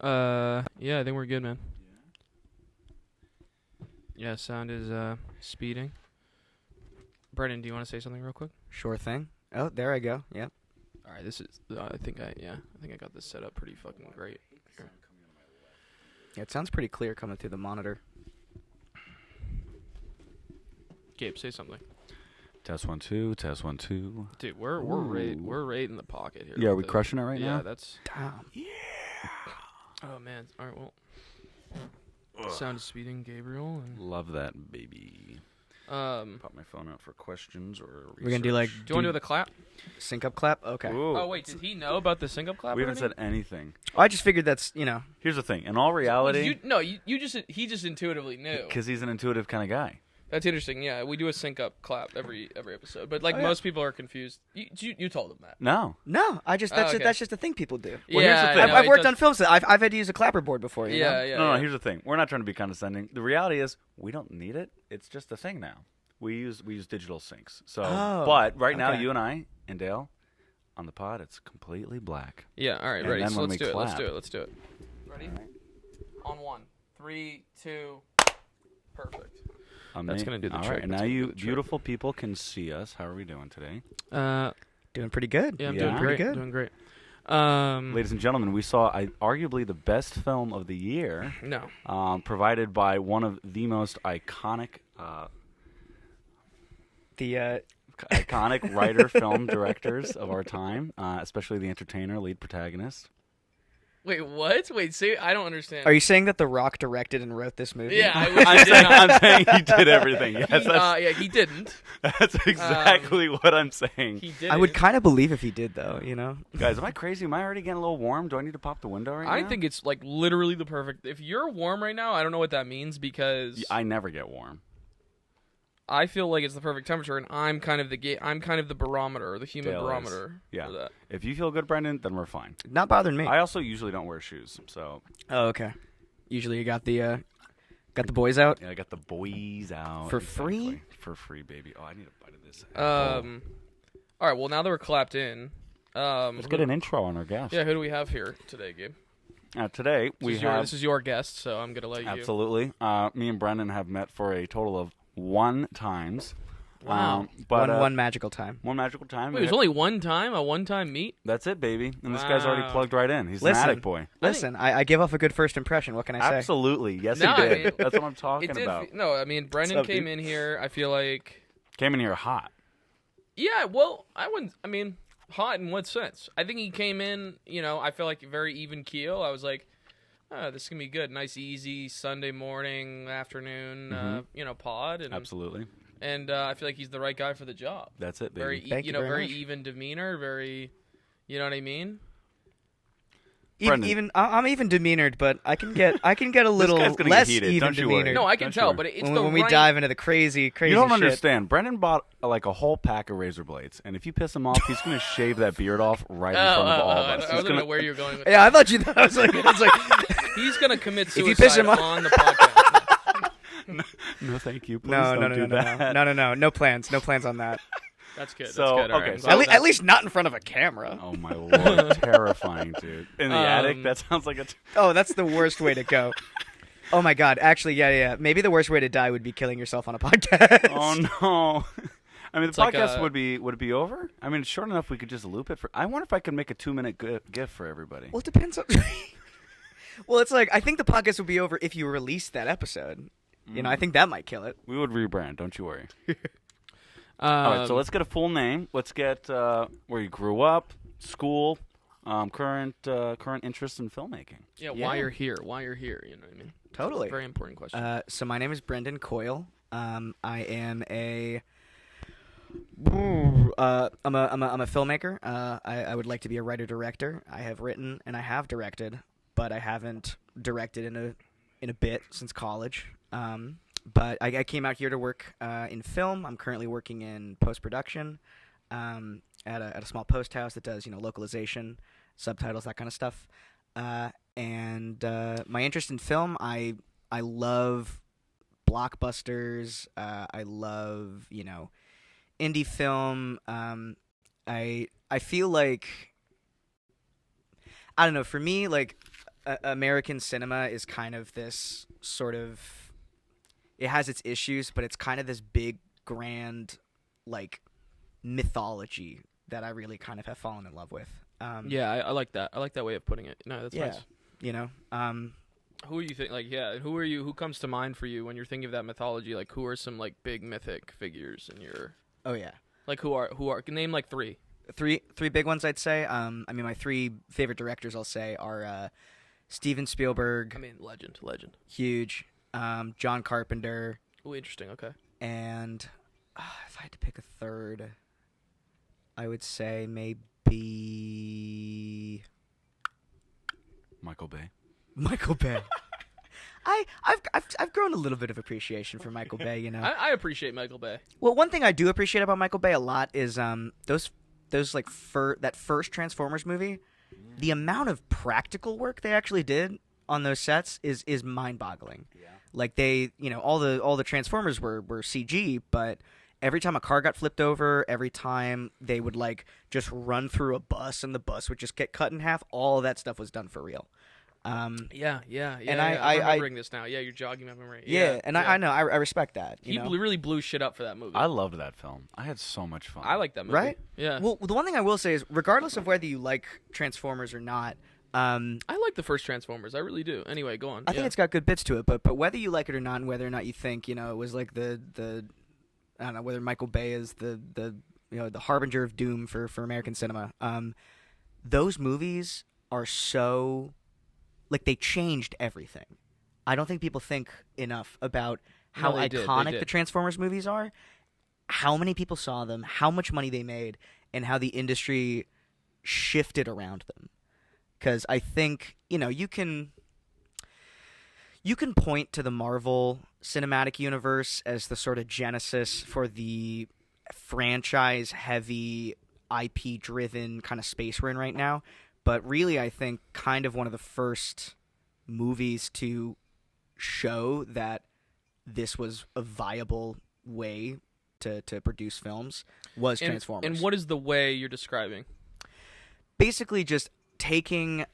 Yeah, I think we're good, man. Yeah, sound is speeding. Brendan, do you want to say something real quick? Sure thing. Oh, there I go. Yep. All right, this is. I think I got this set up pretty fucking great. Here. Yeah, it sounds pretty clear coming through the monitor. Gabe, say something. Test 1 2. Test 1 2. Dude, we're right in the pocket here. Yeah, are with we the- crushing it right now? Yeah, that's. Damn. Oh man. All right, well. Sound is speeding, Gabriel. And, Love that, baby. Pop my phone out for questions or research. We're gonna do like do you want to do the clap? sync up clap. Okay. Ooh. Oh wait, did he know about the sync up clap? We haven't already? said anything. Oh, I just figured that's Here's the thing. In all reality, He just intuitively knew. because he's an intuitive kind of guy. That's interesting. Yeah, we do a sync up clap every episode, but like Oh, yeah. most people are confused. You told them that. No. No. I just that's Oh, okay. that's just a thing people do. Well, here's the thing. no, I've it worked does- on films that I've had to use a clapperboard before. You know? Yeah. No, here's the thing. We're not trying to be condescending. The reality is we don't need it. It's just a thing now. We use digital syncs. So, Oh, but right now, okay. you and I and Dale on the pod, it's completely black. Yeah. All right. And Ready. then So when let's we do it. Let's clap. do it. Let's do it. Ready? On 1, 3, 2. Perfect. That's gonna do the All trick. right, and That's now gonna do you the trick. beautiful people can see us. How are we doing today? Doing pretty good. Yeah, I'm Yeah. doing Pretty great. good. Doing great. Ladies and gentlemen, we saw arguably the best film of the year, No. provided by one of the most iconic The writer film directors of our time, especially the entertainer, lead protagonist. Wait, what? Wait, say I don't understand. Are you saying that The Rock directed and wrote this movie? Yeah, I wish I'm he did saying, not. I'm saying he did everything. Yes, that's, Yeah, he didn't. that's exactly what I'm saying. He did. I would kind of believe if he did, though. You know. Guys, am I crazy? Am I already getting a little warm? Do I need to pop the window right now? I think it's like literally the perfect. If you're warm right now, I don't know what that means because I never get warm. I feel like it's the perfect temperature, and I'm kind of the barometer, the human Dale is. barometer. Yeah. For that. If you feel good, Brendan, then we're fine. Not bothering me. I also usually don't wear shoes, so Oh, okay. Usually you got the boys out. yeah, I got the boys out For free? Exactly. For free, baby. Oh, I need a bite of this. All right. Well, now that we're clapped in, Let's get an intro on our guest. Yeah, who do we have here today, Gabe? Today we have This is your guest, so I'm gonna let you. absolutely. Me and Brendan have met for a total of 1 times. Wow. But one magical time. one magical time. Wait, it was only a one-time meet. That's it, baby. And this guy's already Wow. plugged right in. He's Listen. an attic boy. Listen, I give off a good first impression. What can I say? Absolutely. Yes, No, he I did. mean, That's what I'm talking It did. about. No, I mean Brendan up, came dude? in here. I feel like. Came in here hot. Yeah, well, I wouldn't. I mean, hot in what sense? I think he came in. I feel like very even keel. I was like, oh, this is gonna be good. Nice, easy Sunday morning, afternoon. Pod. And, Absolutely. And I feel like he's the right guy for the job. That's it, baby. Very, Thank you very very much. even demeanor. Very, you know what I mean? Brendan. I'm even demeanored, but I can get a little guy's gonna get less heated, even don't you worry. demeanored. No, I can Don't tell, you but it's when, the when we right. dive into the crazy You don't shit. understand. Brendan bought like a whole pack of razor blades, and if you piss him off, he's going to shave that beard off right in front of all of us. I He's wasn't gonna- know where you were going with Yeah, I thought you. I was like, He's gonna commit you suicide piss him off- on the podcast. No, thank you. Please no, don't do that. no plans on that. That's good. So, that's good. All okay, right. so- Well, At least not in front of a camera. Oh my lord, terrifying, dude. In the attic, that sounds like a. Oh, that's the worst way to go. Oh my god, actually, yeah. Maybe the worst way to die would be killing yourself on a podcast. Oh no. I mean, the like podcast a- would it be over? I mean, it's short enough we could just loop it for. I wonder if I could make a 2-minute GIF for everybody. Well, it depends on. Well, it's like I think the podcast would be over if you released that episode. I think that might kill it. We would rebrand. Don't you worry. all All right, so let's get a full name. Let's get where you grew up, school, current interest in filmmaking. Yeah, Yeah. why you're here? Why you're here? You know what I mean? Totally. Very important question. So my name is Brendan Coyle. I am a. I'm a filmmaker. I would like to be a writer director. I have written and I have directed, but I haven't directed in a bit since college. But I came out here to work in film. I'm currently working in post production at a small post house that does localization, subtitles, that kind of stuff. And my interest in film, I love blockbusters. I love indie film. I feel like, I don't know, for me, like, American cinema is kind of this sort of, it has its issues, but it's kind of this big, grand, like, mythology that I really kind of have fallen in love with. Yeah, I like that. I like that way of putting it. No, that's yeah, nice. you know. Who are you think? Like, yeah, who are you? Who comes to mind for you when you're thinking of that mythology? Like, who are some like big mythic figures in your? Oh yeah. Like, who are name like three? Three big ones I'd say. I mean, my three favorite directors I'll say are Steven Spielberg. I mean, legend. Huge. John Carpenter. Oh, interesting. Okay. And if I had to pick a third, I would say maybe Michael Bay. Michael Bay. I've grown a little bit of appreciation for Michael Bay. You know. I appreciate Michael Bay. Well, one thing I do appreciate about Michael Bay a lot is those like that first Transformers movie. The amount of practical work they actually did on those sets is mind-boggling. Yeah. Like they, you know, all the Transformers were CG, but every time a car got flipped over, every time they would like just run through a bus and the bus would just get cut in half, all of that stuff was done for real. Yeah. And I'm remembering this now. Yeah, you're jogging my memory. Yeah, and I know I respect that. He really blew shit up for that movie. I loved that film. I had so much fun. I like that movie. Right? Yeah. Well, the one thing I will say is, regardless of whether you like Transformers or not, I like the first Transformers. I really do. Anyway, go on. I think it's got good bits to it. But whether you like it or not, and whether or not you think it was like the I don't know whether Michael Bay is the the harbinger of doom for American cinema. Those movies are so, like, they changed everything. I don't think people think enough about how No, they did. iconic the Transformers movies are, how many people saw them, how much money they made, and how the industry shifted around them. Because I think, you can point to the Marvel Cinematic Universe as the sort of genesis for the franchise-heavy, IP-driven kind of space we're in right now. But really, I think kind of one of the first movies to show that this was a viable way to produce films was Transformers. And what is the way you're describing? Basically, just taking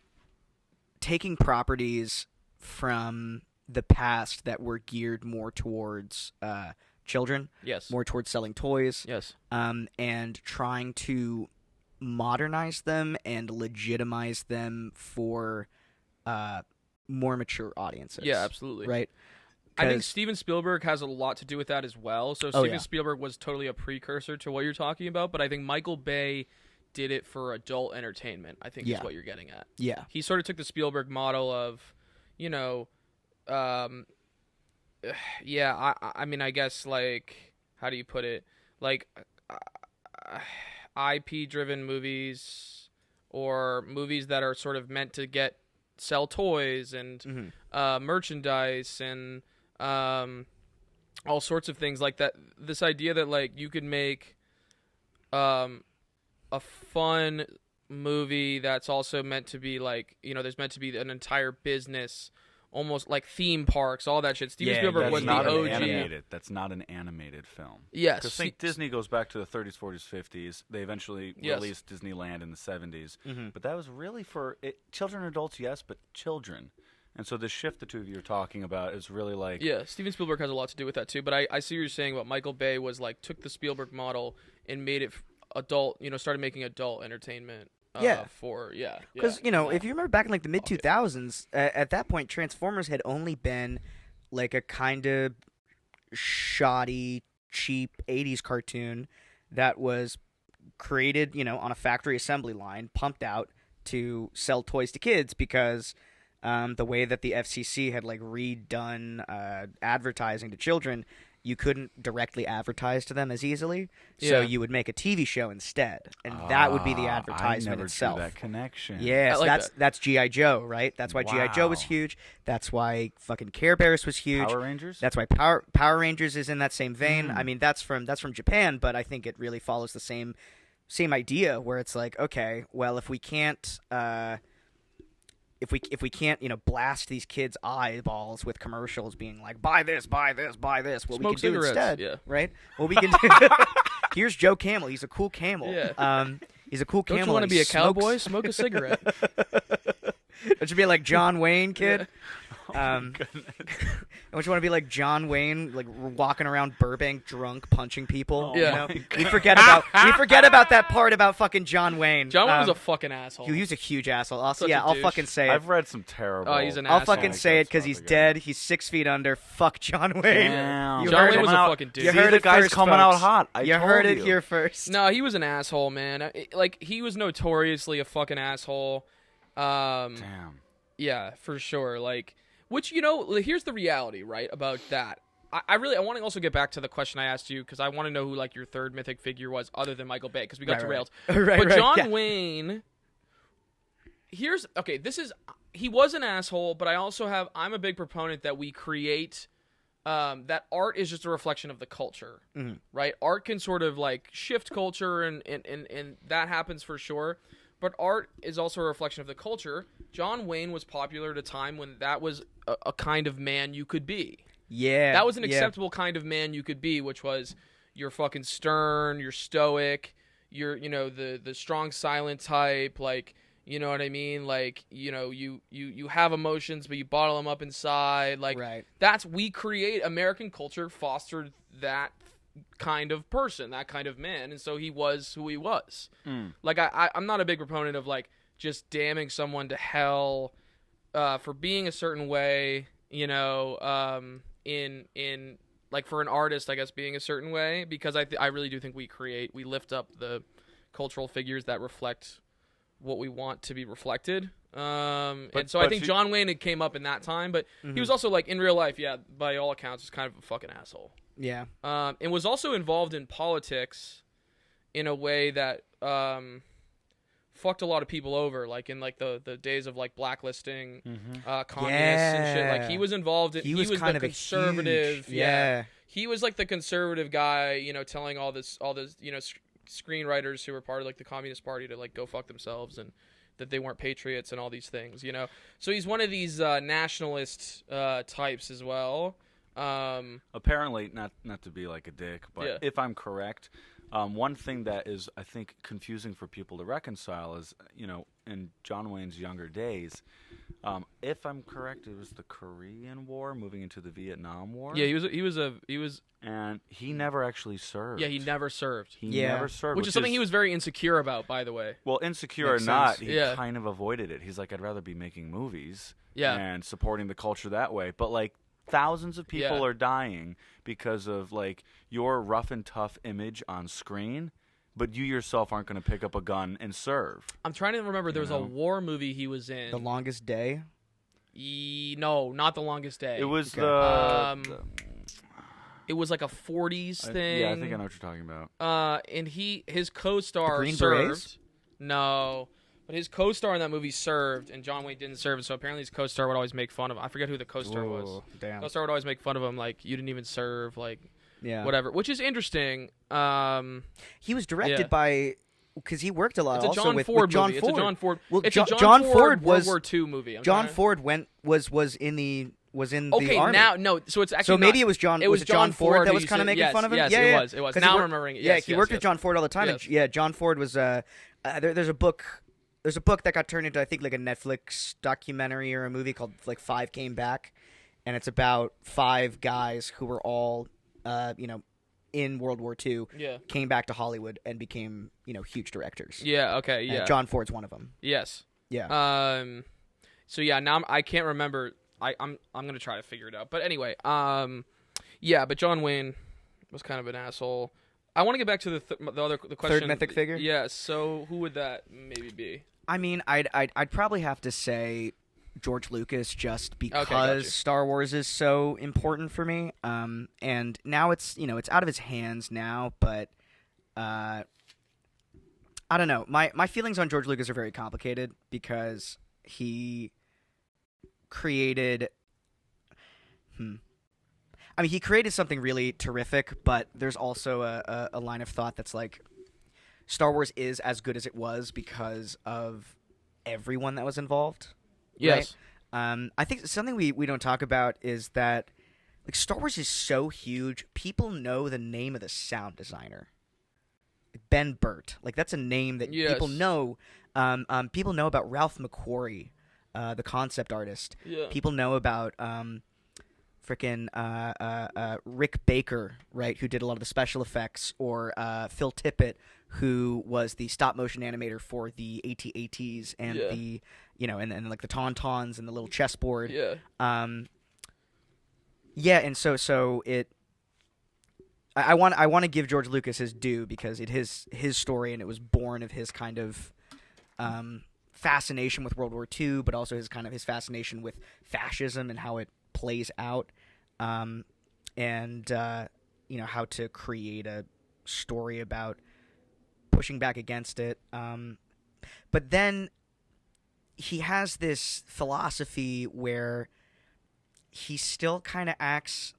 properties from the past that were geared more towards children, Yes. more towards selling toys, Yes. and trying to modernize them and legitimize them for more mature audiences. Yeah, absolutely. Right? I think 'Cause- Steven Spielberg has a lot to do with that as well. So Oh, Steven yeah. Spielberg was totally a precursor to what you're talking about, but I think Michael Bay did it for adult entertainment, I think is Yeah. what you're getting at. Yeah. He sort of took the Spielberg model of, I mean, I guess, like, how do you put it? Like, IP-driven movies or movies that are sort of meant to sell toys and merchandise and all sorts of things like that. This idea that, like, you could make a fun movie that's also meant to be, like, there's meant to be an entire business, almost like theme parks, all that shit. Steven Spielberg That's was the not an OG. animated. That's not an animated film. Yes. Because think Disney goes back to the 30s, 40s, 50s. They eventually Yes. released Disneyland in the 70s. Mm-hmm. But that was really for children and adults, yes, but children. And so the shift the two of you are talking about is really like... Yeah, Steven Spielberg has a lot to do with that too. But I see what you're saying about Michael Bay was like took the Spielberg model and made it adult. Started making adult entertainment. Yeah. Because if you remember back in like the mid 2000s, at that point, Transformers had only been like a kind of shoddy, cheap 80s cartoon that was created, on a factory assembly line, pumped out to sell toys to kids because the way that the FCC had like redone advertising to children, you couldn't directly advertise to them as easily, so Yeah. you would make a TV show instead, and that would be the advertisement I never itself. drew that connection. Yeah, I so like that's G.I. Joe, right? That's why G.I. Joe was Wow. huge. That's why fucking Care Bears was huge. Power Rangers? That's why Power Rangers is in that same vein. I mean, that's from Japan, but I think it really follows the same idea where it's like, okay, well, if we can't if we can't, blast these kids' eyeballs with commercials being like, buy this, what Smoke we can do cigarettes, instead, yeah. right? What we can do. Here's Joe Camel. He's a cool camel. Yeah. He's a cool Don't camel. you want to and be he a cowboy? smokes- Smoke a cigarette. Don't you be like John Wayne, kid? Goodness. Don't you want to be like John Wayne, like walking around Burbank drunk, punching people? Yeah. You know? We forget about that part about fucking John Wayne. John Wayne was a fucking asshole. He was a huge asshole. Also, Such yeah, a I'll douche. fucking say it. I've read some terrible. Oh, he's an I'll asshole. fucking say it because he's dead. He's 6 feet under. Fuck John Wayne. Damn. You John heard Wayne it. was a Coming out- fucking dude. You See, heard the it guy's first, coming out folks. hot. I You told heard it you. here first. No, he was an asshole, man. Like, he was notoriously a fucking asshole. Damn. Yeah, for sure. Like, which, you know, here's the reality, right, about that. I want to also get back to the question I asked you because I want to know who, like, your third mythic figure was other than Michael Bay because we got derailed. Right, But right, John yeah. Wayne, he was an asshole, but I'm a big proponent that we create, that art is just a reflection of the culture, right? Art can sort of, like, shift culture, and that happens for sure. But art is also a reflection of the culture. John Wayne was popular at a time when that was a kind of man you could be. Yeah. That was an yeah. acceptable kind of man you could be, which was you're fucking stern, you're stoic, you're, you know, the strong silent type, like, you know what I mean? Like, you know, you have emotions, but you bottle them up inside. Like, Right. American culture fostered that kind of person, that kind of man, and so he was who he was. Like, I'm not a big proponent of, like, just damning someone to hell for being a certain way, you know, in like, for an artist, I guess, being a certain way, because I really do think we lift up the cultural figures that reflect what we want to be reflected. And so I think John Wayne had came up in that time, but he was also, like, in real life, yeah, by all accounts, is kind of a fucking asshole. Yeah. And was also involved in politics in a way that fucked a lot of people over, like in, like, the days of, like, blacklisting communists and shit. Like, he was involved in, He was kind the of a conservative. huge- yeah. He was, like, the conservative guy, you know, telling all this, you know, screenwriters who were part of, like, the Communist Party to, like, go fuck themselves and that they weren't patriots and all these things, you know. So he's one of these nationalist types as well. Apparently, not to be like a dick, but Yeah. if I'm correct, one thing that is, I think, confusing for people to reconcile is, you know, in John Wayne's younger days, if I'm correct, it was the Korean War moving into the Vietnam War. Yeah, he was. And he never actually served. Yeah, he never served. He Yeah. never served, Which is something he was very insecure about, by the way. Well, insecure or Makes not, sense. he Yeah. kind of avoided it. He's like, I'd rather be making movies Yeah. and supporting the culture that way. But, like, thousands of people Yeah. are dying because of, like, your rough and tough image on screen, but you yourself aren't going to pick up a gun and serve. I'm trying to remember. There was a know? war movie he was in. The Longest Day. No, not The Longest Day. It was Okay. It was like a 40s thing. Yeah, I think I know what you're talking about. And his co-star The Green served. Berets? No. But his co-star in that movie served, and John Wayne didn't serve, and so apparently his co-star would always make fun of him. I forget who the co-star was. Whoa, damn. Co-star would always make fun of him, like, you didn't even serve, like, Yeah. whatever. Which is interesting. He was directed Yeah. by, because he worked a lot It's a also John with Ford John movie. Ford. It's a John Ford. Well, it's Jo- a John, John Ford Ford World was- War II movie. John Ford was in the Okay, army. now no. So it's actually So maybe not- it was John. It was John Ford that who was used kind to- of making yes, fun of him. Yes, yeah, it yeah. was. It was. 'Cause Now he I'm worked- remembering it. Yeah, Yes, he yes, worked yes. with John Ford all the time. Yes. And yeah, John Ford was. There's a book. There's a book that got turned into, I think, like a Netflix documentary or a movie called, like, Five Came Back, and it's about 5 guys who were all, in World War II, Yeah. came back to Hollywood and became, huge directors. Yeah. Okay. And Yeah. John Ford's one of them. Yes. Yeah. So yeah, now I can't remember. I'm gonna try to figure it out. But anyway, yeah. But John Wayne was kind of an asshole. I want to get back to the question. mythic figure? Yes. So who would that maybe be? I mean, I'd probably have to say George Lucas, just because gotcha. Star Wars is so important for me. And now it's out of his hands now, but I don't know. My feelings on George Lucas are very complicated because he created. I mean, he created something really terrific, but there's also a line of thought that's like, Star Wars is as good as it was because of everyone that was involved. Yes. Right? I think something we don't talk about is that, like, Star Wars is so huge, people know the name of the sound designer. Ben Burt. Like, that's a name that Yes. people know. People know about Ralph McQuarrie. the concept artist. Yeah. People know about frickin' Rick Baker, right, who did a lot of the special effects, or Phil Tippett, who was the stop motion animator for the AT-ATs and the, and like the Tauntauns and the little chessboard. Yeah. And so it. I want to give George Lucas his due, because it is his story, and it was born of his kind of fascination with World War II, but also his fascination with fascism and how it plays out, and how to create a story about pushing back against it. But then he has this philosophy where he still kind of acts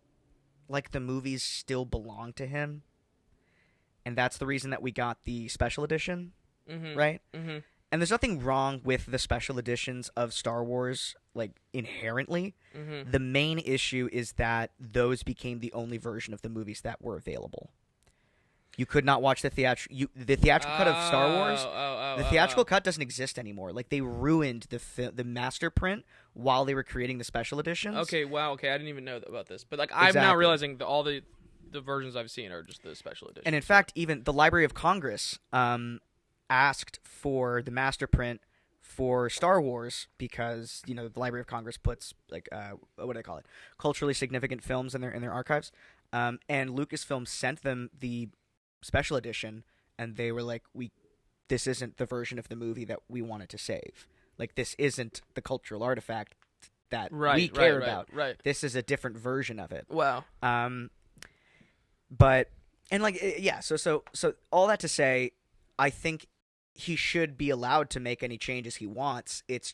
like the movies still belong to him, and that's the reason that we got the special edition, right? Mm-hmm. And there's nothing wrong with the special editions of Star Wars, like, inherently. Mm-hmm. The main issue is that those became the only version of the movies that were available. You could not watch the theatrical cut of Star Wars. The theatrical cut doesn't exist anymore. Like, they ruined the master print while they were creating the special editions. Okay, wow, okay, I didn't even know about this. But, like, I'm now realizing that all the versions I've seen are just the special edition. And, in fact, even the Library of Congress asked for the master print for Star Wars because, the Library of Congress puts, like, what do they call it? Culturally significant films in their archives. And Lucasfilm sent them the special edition, and they were like, this isn't the version of the movie that we wanted to save. Like, this isn't the cultural artifact that we care about. Right. This is a different version of it. Wow. So all that to say, I think he should be allowed to make any changes he wants. It's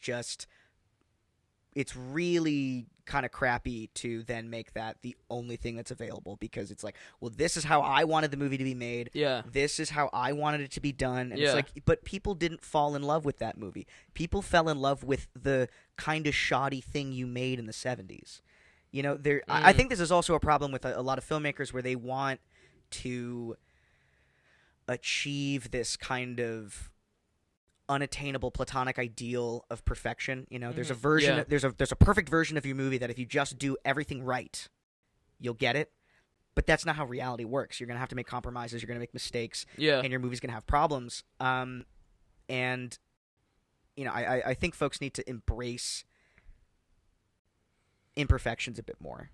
really kind of crappy to then make that the only thing that's available, because it's like, well, this is how I wanted the movie to be made. Yeah. This is how I wanted it to be done. And it's like, but people didn't fall in love with that movie. People fell in love with the kind of shoddy thing you made in the 70s. I think this is also a problem with a lot of filmmakers, where they want to achieve this kind of unattainable platonic ideal of perfection. There's a version, there's a perfect version of your movie that if you just do everything right, you'll get it. But that's not how reality works. You're going to have to make compromises. You're going to make mistakes. Yeah. And your movie's going to have problems. I think folks need to embrace imperfections a bit more.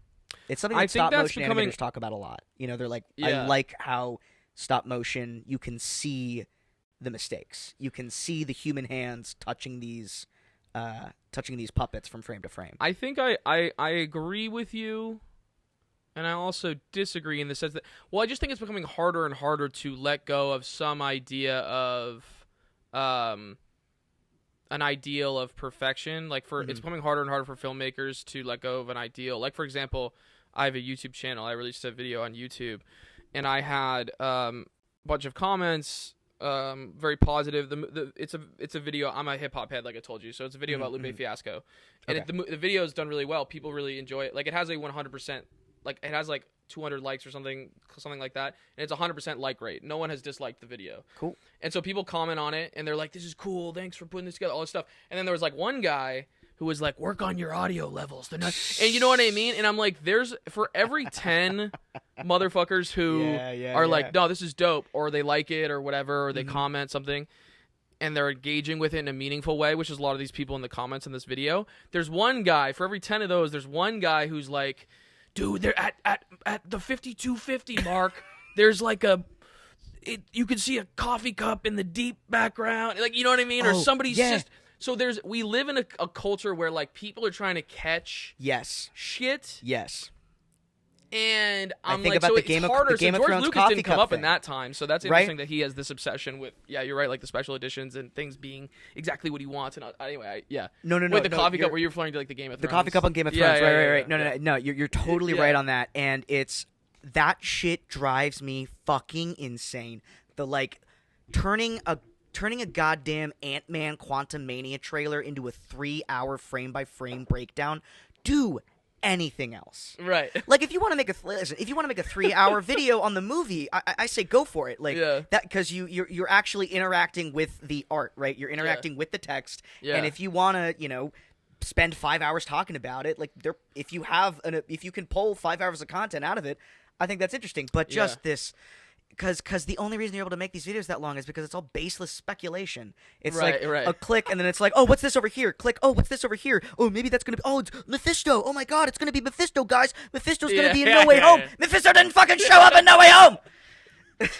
It's something that stop motion animators talk about a lot. They're like, I like how stop motion, you can see the mistakes. You can see the human hands touching these puppets from frame to frame. I think I agree with you, and I also disagree in the sense that, I just think it's becoming harder and harder to let go of some idea of an ideal of perfection. Like, it's becoming harder and harder for filmmakers to let go of an ideal. Like, for example, I have a YouTube channel. I released a video on YouTube, and I had a bunch of comments, very positive. It's a video. I'm a hip hop head, like I told you, so it's a video about Lupe Fiasco, and the video is done really well. People really enjoy it. Like, it has a 100%, like, it has like 200 likes or something like that, and it's 100% like rate. No one has disliked the video. Cool. And so people comment on it, and they're like, "This is cool. Thanks for putting this together." All this stuff, and then there was like one guy who was like, "Work on your audio levels." They're not, and you know what I mean? And I'm like, there's, for every 10 motherfuckers who are like, "No, this is dope," or they like it or whatever, or they comment something, and they're engaging with it in a meaningful way, which is a lot of these people in the comments in this video. There's one guy, for every 10 of those, there's one guy who's like, "Dude, they're at the 5250 mark. There's like you can see a coffee cup in the deep background." Like, you know what I mean? Or somebody's just... So we live in a culture where, like, people are trying to catch shit. Yes. And I'm think like, about so the it's Game of- harder. the Game So of George Thrones Lucas coffee didn't come cup up in thing. that time, so that's interesting that he has this obsession with, you're right, like the special editions and things being exactly what he wants. And anyway, No. With the coffee cup, where you're referring to, like, the Game of Thrones. The coffee cup on Game of Thrones, right. No, you're totally Yeah. right on that, and that shit drives me fucking insane. The, like, turning a goddamn Ant-Man Quantumania trailer into a 3-hour frame-by-frame breakdown. Do anything else. Right. Like, if you want to make a 3-hour video on the movie, I say go for it. Like, that, because you're actually interacting with the art, right? You're interacting with the text, and if you want to, spend 5 hours talking about it. Like, if you can pull 5 hours of content out of it, I think that's interesting. But just this, because the only reason you're able to make these videos that long is because it's all baseless speculation. It's Right, like right. a click, and then it's like, oh, what's this over here? Click, oh, what's this over here? Oh, maybe that's gonna be, oh, it's Mephisto. Oh my God, it's gonna be Mephisto, guys. Mephisto's gonna be in No Way Home. Mephisto didn't fucking show up in No Way Home.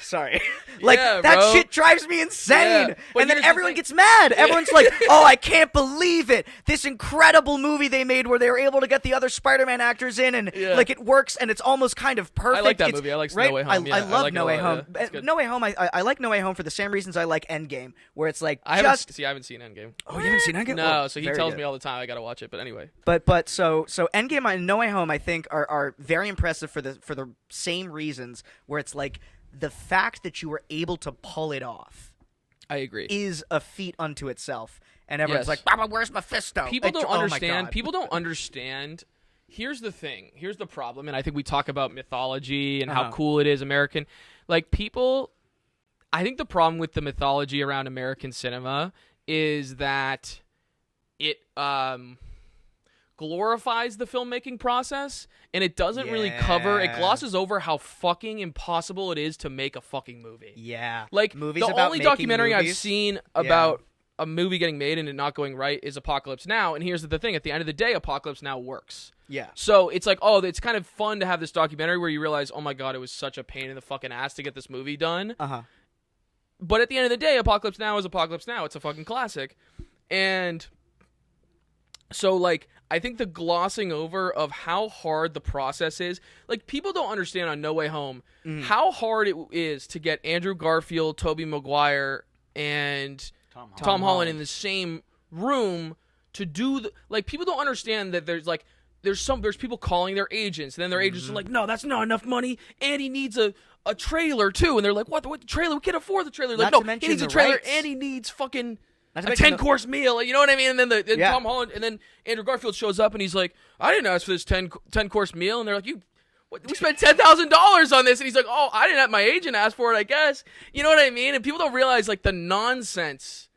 Sorry. Like, Yeah, that bro. shit drives me insane. Yeah. But And then here's the everyone thing. gets mad. Everyone's like, oh, I can't believe it. This incredible movie they made where they were able to get the other Spider-Man actors in, and Yeah. like, it works, and it's almost kind of perfect. I like that It's- movie. I like right? No Way Home. Yeah, I I love like it No a Way lot, Home. yeah. It's good. No Way Home, I like No Way Home for the same reasons I like Endgame, where it's like, I haven't seen Endgame. Oh, you haven't seen Endgame? No, Oh, so he very tells good. me all the time I gotta watch it. But anyway, But so Endgame and No Way Home, I think, are very impressive for the same reasons, where it's like the fact that you were able to pull it off I agree. is a feat unto itself. And everyone's Yes. like, Baba, where's Mephisto? People don't Oh my understand. God. People don't understand. Here's the thing. Here's the problem. And I think we talk about mythology and how cool it is, American. Like, people, I think the problem with the mythology around American cinema is that it glorifies the filmmaking process, and it doesn't really cover, it Yeah. glosses over how fucking impossible it is to make a fucking movie. Yeah. Like, movies the about only making documentary I've movies. seen about a movie getting made and it not going right is Apocalypse Now. And here's the thing. At the end of the day, Apocalypse Now works. Yeah. So it's like, oh, it's kind of fun to have this documentary where you realize, oh my God, it was such a pain in the fucking ass to get this movie done. Uh-huh. But at the end of the day, Apocalypse Now is Apocalypse Now. It's a fucking classic. And so, like, I think the glossing over of how hard the process is, like, people don't understand on No Way Home how hard it is to get Andrew Garfield, Tobey Maguire, and Tom Holland in the same room to do the, like, people don't understand that there's people calling their agents, and then their agents are like, no, that's not enough money, and he needs a trailer too, and they're like, what the trailer? We can't afford the trailer. Like, Not to no, he mention needs a the trailer, rights. and he needs fucking Not to a mention 10-course meal. You know what I mean? And then Yeah. Tom Holland, and then Andrew Garfield shows up, and he's like, I didn't ask for this 10-course meal, and they're like, we spent $10,000 on this, and he's like, oh, I didn't have my agent ask for it, I guess. You know what I mean? And people don't realize, like, the nonsense.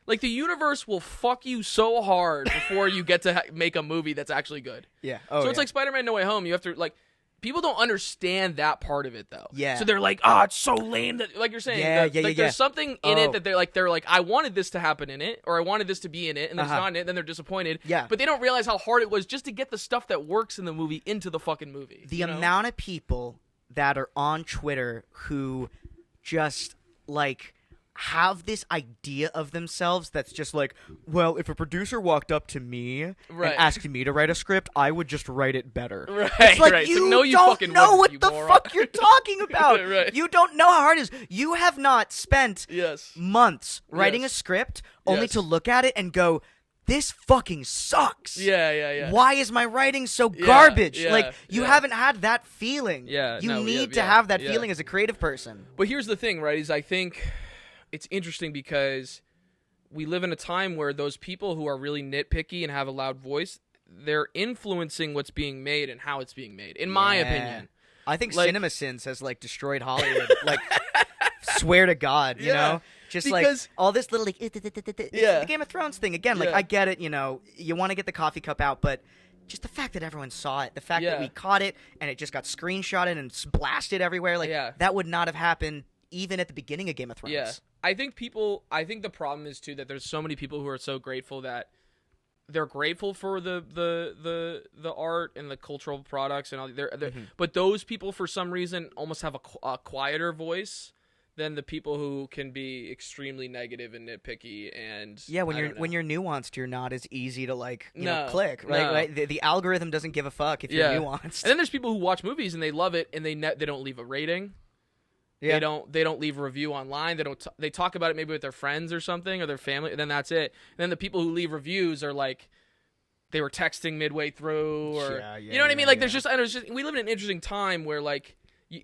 Like, the universe will fuck you so hard before you get to make a movie that's actually good. Yeah. So it's like Spider-Man No Way Home. You have to, like, people don't understand that part of it, though. Yeah. So they're like, oh, it's so lame that, like you're saying, there's something in it that they're like, I wanted this to happen in it, or I wanted this to be in it, and then it's not in it, then they're disappointed. Yeah. But they don't realize how hard it was just to get the stuff that works in the movie into the fucking movie. The you know? amount of people that are on Twitter who just, like, have this idea of themselves that's just like, well, if a producer walked up to me Right. and asked me to write a script, I would just write it better. Right, It's like, right. It's you like, no, you don't fucking know wouldn't, you what the moron. fuck you're talking about. Right. You don't know how hard it is. You have not spent Yes. months writing Yes. a script only Yes. to look at it and go, this fucking sucks. Yeah. Why is my writing so garbage? yeah, Like, you yeah. haven't had that feeling. Yeah, You no, need yeah, to have that yeah. feeling as a creative person. But here's the thing, right, is I think it's interesting because we live in a time where those people who are really nitpicky and have a loud voice, they're influencing what's being made and how it's being made, in my Yeah. opinion. I think Like- CinemaSins has, like, destroyed Hollywood. Like, swear to God, you Yeah, know? Just, because- like, all this little, like, it's Yeah. the Game of Thrones thing. Again, like, Yeah. I get it, you know, you want to get the coffee cup out, but just the fact that everyone saw it, the fact that Yeah. we caught it, and it just got screenshotted and blasted everywhere, like, Yeah. that would not have happened even at the beginning of Game of Thrones. Yeah. I think the problem is, too, that there's so many people who are so grateful that they're grateful for the art and the cultural products and all. But those people, for some reason, almost have a quieter voice than the people who can be extremely negative and nitpicky. And Yeah, I don't know. when you're nuanced, you're not as easy to, like, you No, know, click, right? no. Right? The algorithm doesn't give a fuck if Yeah. you're nuanced. And then there's people who watch movies and they love it and they don't leave a rating. Yeah. They don't leave a review online. They talk about it maybe with their friends or something or their family, and then that's it. And then the people who leave reviews are like, they were texting midway through, or Yeah, you know what I mean? Like, yeah. there's just we live in an interesting time where, like,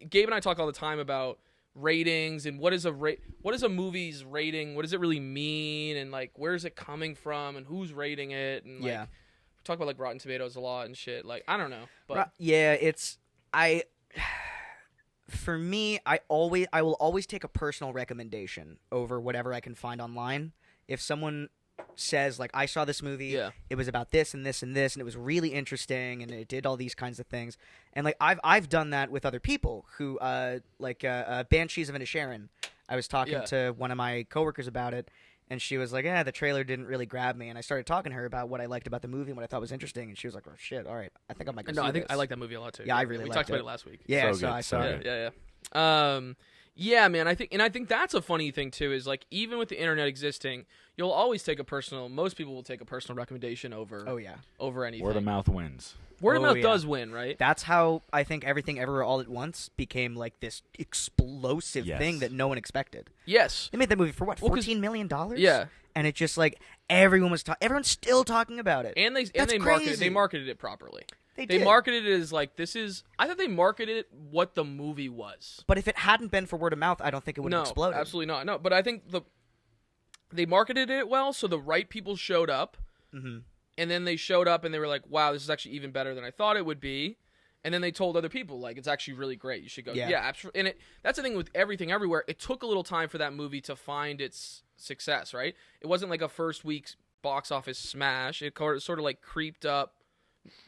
Gabe and I talk all the time about ratings and what is a movie's rating? What does it really mean? And, like, where's it coming from? And who's rating it? And, like, Yeah. we talk about, like, Rotten Tomatoes a lot and shit. Like, I don't know, but Yeah, for me, I will always take a personal recommendation over whatever I can find online. If someone says like, I saw this movie, Yeah. it was about this and this and this, and it was really interesting, and it did all these kinds of things, and like I've done that with other people who Banshees of Inisherin. I was talking Yeah. to one of my coworkers about it, and she was like, "Yeah, the trailer didn't really grab me," and I started talking to her about what I liked about the movie and what I thought was interesting, and she was like, "Oh shit, all right, I think I might go No, see I think this." I like that movie a lot too. Yeah, I really we liked talked about it. it last week. Yeah, So I good, saw so it. good. Yeah. Yeah, man. I think that's a funny thing too. Is like even with the internet existing, you'll always take a personal. Most people will take a personal recommendation over. Oh yeah, Over anything. Word of mouth wins. Word of Oh, mouth yeah. does win, right? that's how I think Everything Everywhere All at Once became like this explosive Yes. thing that no one expected. Yes. They made that movie for what, Well, 'cause- $14 million? Yeah. And it just like everyone's still talking about it. And they That's crazy. marketed it properly. They They did. marketed it as like this is. I thought they marketed it what the movie was. But if it hadn't been for word of mouth, I don't think it would have No, exploded. absolutely not. No, but I think they marketed it well, so the right people showed up, Mhm. and then they showed up and they were like, "Wow, this is actually even better than I thought it would be." And then they told other people like, "It's actually really great. You should go." Yeah. Yeah, absolutely. And that's the thing with Everything Everywhere. It took a little time for that movie to find its success. Right? It wasn't like a first week's box office smash. It sort of like creeped up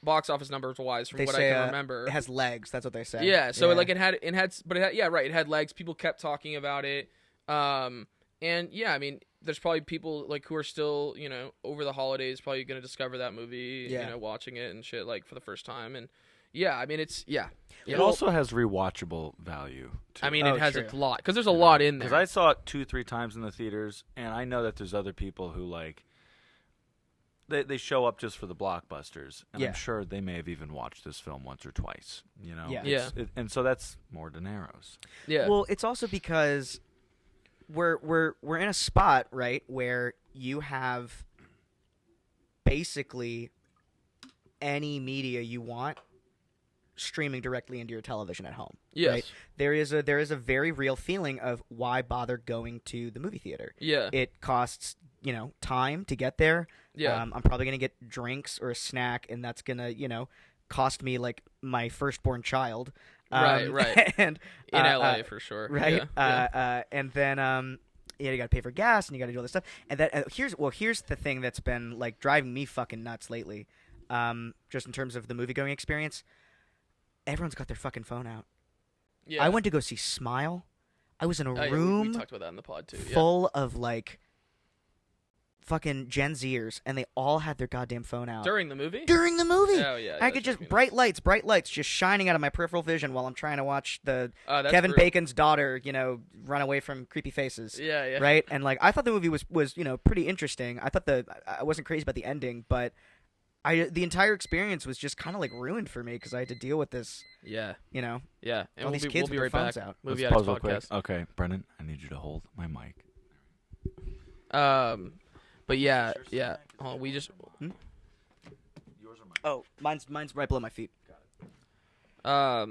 box office numbers wise from They what say I can remember. it has legs. That's what they say. Yeah, so like it had, yeah, right. It had legs. People kept talking about it, and yeah, I mean, there's probably people like who are still, over the holidays, probably gonna discover that movie, Yeah. watching it and shit like for the first time, and yeah, I mean, it's yeah. It also has rewatchable value. Too. I mean, Oh, it has true. a lot because there's a lot in Because there. I saw it 2-3 times in the theaters, and I know that there's other people who like they show up just for the blockbusters, and Yeah. I'm sure they may have even watched this film once or twice. Yeah. And so that's more dineros. Yeah, Well, it's also because we're in a spot, right, where you have basically any media you want streaming directly into your television at home. yes, Right? There is a very real feeling of why bother going to the movie theater. yeah, It costs, time to get there. yeah, I'm probably going to get drinks or a snack, and that's going to, cost me like my firstborn child. Right. And in LA for sure, right? Yeah. And then you got to pay for gas, and you got to do all this stuff. And that here's the thing that's been like driving me fucking nuts lately. Just in terms of the movie going experience, everyone's got their fucking phone out. Yeah. I went to go see Smile. I was in a Oh, yeah, we room talked about that in the pod too. Yeah. full of like fucking Gen Zers, and they all had their goddamn phone out During the movie. during the movie. Oh yeah, I that could drove just me bright lights just shining out of my peripheral vision while I'm trying to watch the nuts. Oh, that's Kevin brutal. Bacon's daughter, run away from creepy faces. Yeah, yeah. Right? And like I thought the movie was pretty interesting. I thought I wasn't crazy about the ending, but the entire experience was just kind of like ruined for me because I had to deal with this, Yeah, Yeah. and All these kids we'll be with right their back. phones out. Movie Let's Addicts pause real podcast. quick. Okay, Brendan, I need you to hold my mic. But yeah. Hold on, we just Yours or mine? Oh, mine's right below my feet. yeah,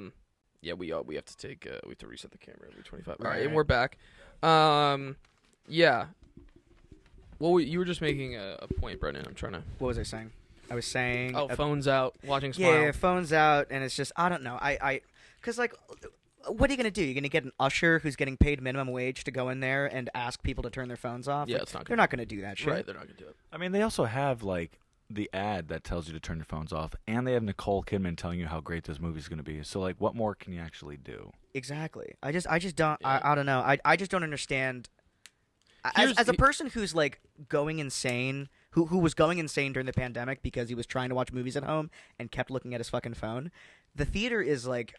we have to take we have to reset the camera every 25. All Right, right, and right. we're back. Yeah. Well, you were just making a point, Brendan. I'm trying to. What was I saying? I was saying Phones out, watching Smile. yeah, phone's out, and it's just I don't know. Because like, what are you gonna do? You're gonna get an usher who's getting paid minimum wage to go in there and ask people to turn their phones off? Yeah, Like, it's not. they're not gonna do that shit. Right, they're not gonna do it. I mean, they also have like the ad that tells you to turn your phones off, and they have Nicole Kidman telling you how great this movie's going to be. So, like, what more can you actually do? Exactly. I just don't. Yeah. I don't know. I just don't understand. As a person who's like going insane, who was going insane during the pandemic because he was trying to watch movies at home and kept looking at his fucking phone, the theater is like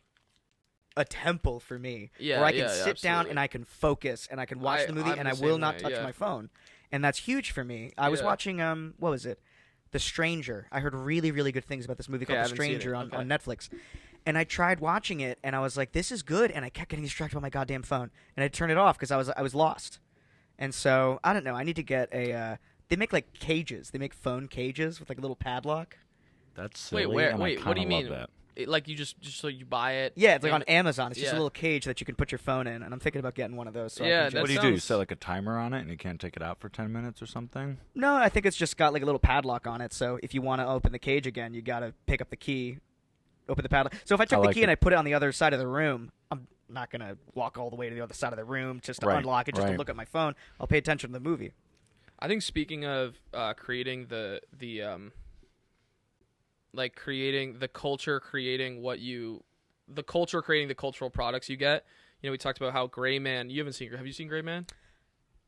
a temple for me, Yeah, where I can yeah, sit down absolutely. and I can focus and I can watch the movie I'm and the I will same not way, touch yeah. my phone, and that's huge for me. I was Yeah. watching what was it, The Stranger. I heard really really good things about this movie Okay, called I The haven't seen it. Stranger on Okay. Netflix. And I tried watching it, and I was like, "This is good," and I kept getting distracted by my goddamn phone, and I turned it off because I was lost. And so I don't know. I need to get a. They make like cages. They make phone cages with like a little padlock. That's silly. Wait, where? and I Wait, what do you kinda mean? love that. Like you just so you buy it? Yeah, it's like and- on Amazon. It's just a Yeah. little cage that you can put your phone in, and I'm thinking about getting one of those. So I Yeah, can that just... What do you do? You sounds- set like a timer on it, and you can't take it out for 10 minutes or something? No, I think it's just got like a little padlock on it. So if you want to open the cage again, you got to pick up the key, open the padlock. So if I took I the like key and it. I put it on the other side of the room, I'm not gonna walk all the way to the other side of the room just to Right, unlock it, just right. to look at my phone. I'll pay attention to the movie. I think speaking of creating the like creating the culture, creating the culture, creating the cultural products you get. You know, we talked about how Gray Man. You haven't seen? Have you seen Gray Man?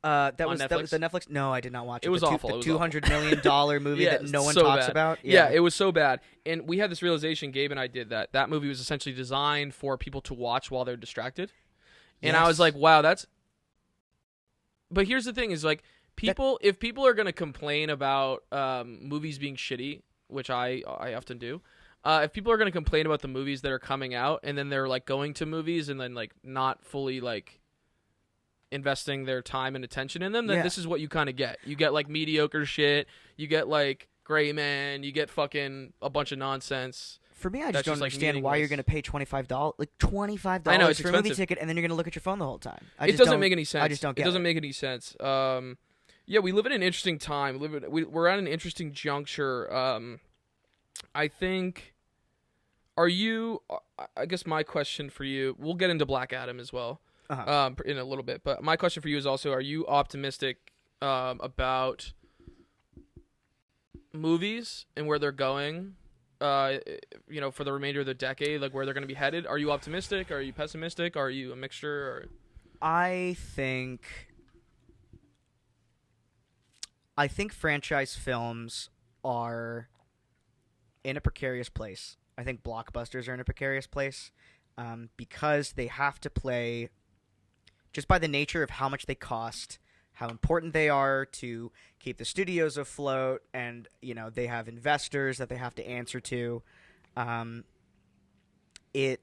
That On was the Netflix. No, I did not watch it. It was awful. The It was $200 million movie Yeah, that no one so talks bad. about. Yeah, it was so bad. And we had this realization, Gabe and I did, that movie was essentially designed for people to watch while they're distracted. And I was Yes. like, wow, that's. But here's the thing: is like if people are going to complain about movies being shitty, which I often do. If people are going to complain about the movies that are coming out and then they're like going to movies and then like not fully like investing their time and attention in them, then Yeah. this is what you kind of get. You get like mediocre shit. You get like Gray Man. You get fucking a bunch of nonsense. For me, I That's just don't just, like, understand why you're going meaningless. to pay $25, like $25 I know, it's for a movie expensive. ticket, and then you're going to look at your phone the whole time. It doesn't make any sense. I just don't get it. Doesn't make any sense. Yeah, we live in an interesting time. We're at an interesting juncture. I think. Are you? I guess my question for you. We'll get into Black Adam as well. Uh-huh. In a little bit, but my question for you is also: are you optimistic about movies and where they're going? You know, for the remainder of the decade, like where they're going to be headed. Are you optimistic? Are you pessimistic? Are you a mixture? Or... I think franchise films are in a precarious place. I think blockbusters are in a precarious place because they have to play, just by the nature of how much they cost, how important they are to keep the studios afloat, and you know they have investors that they have to answer to. It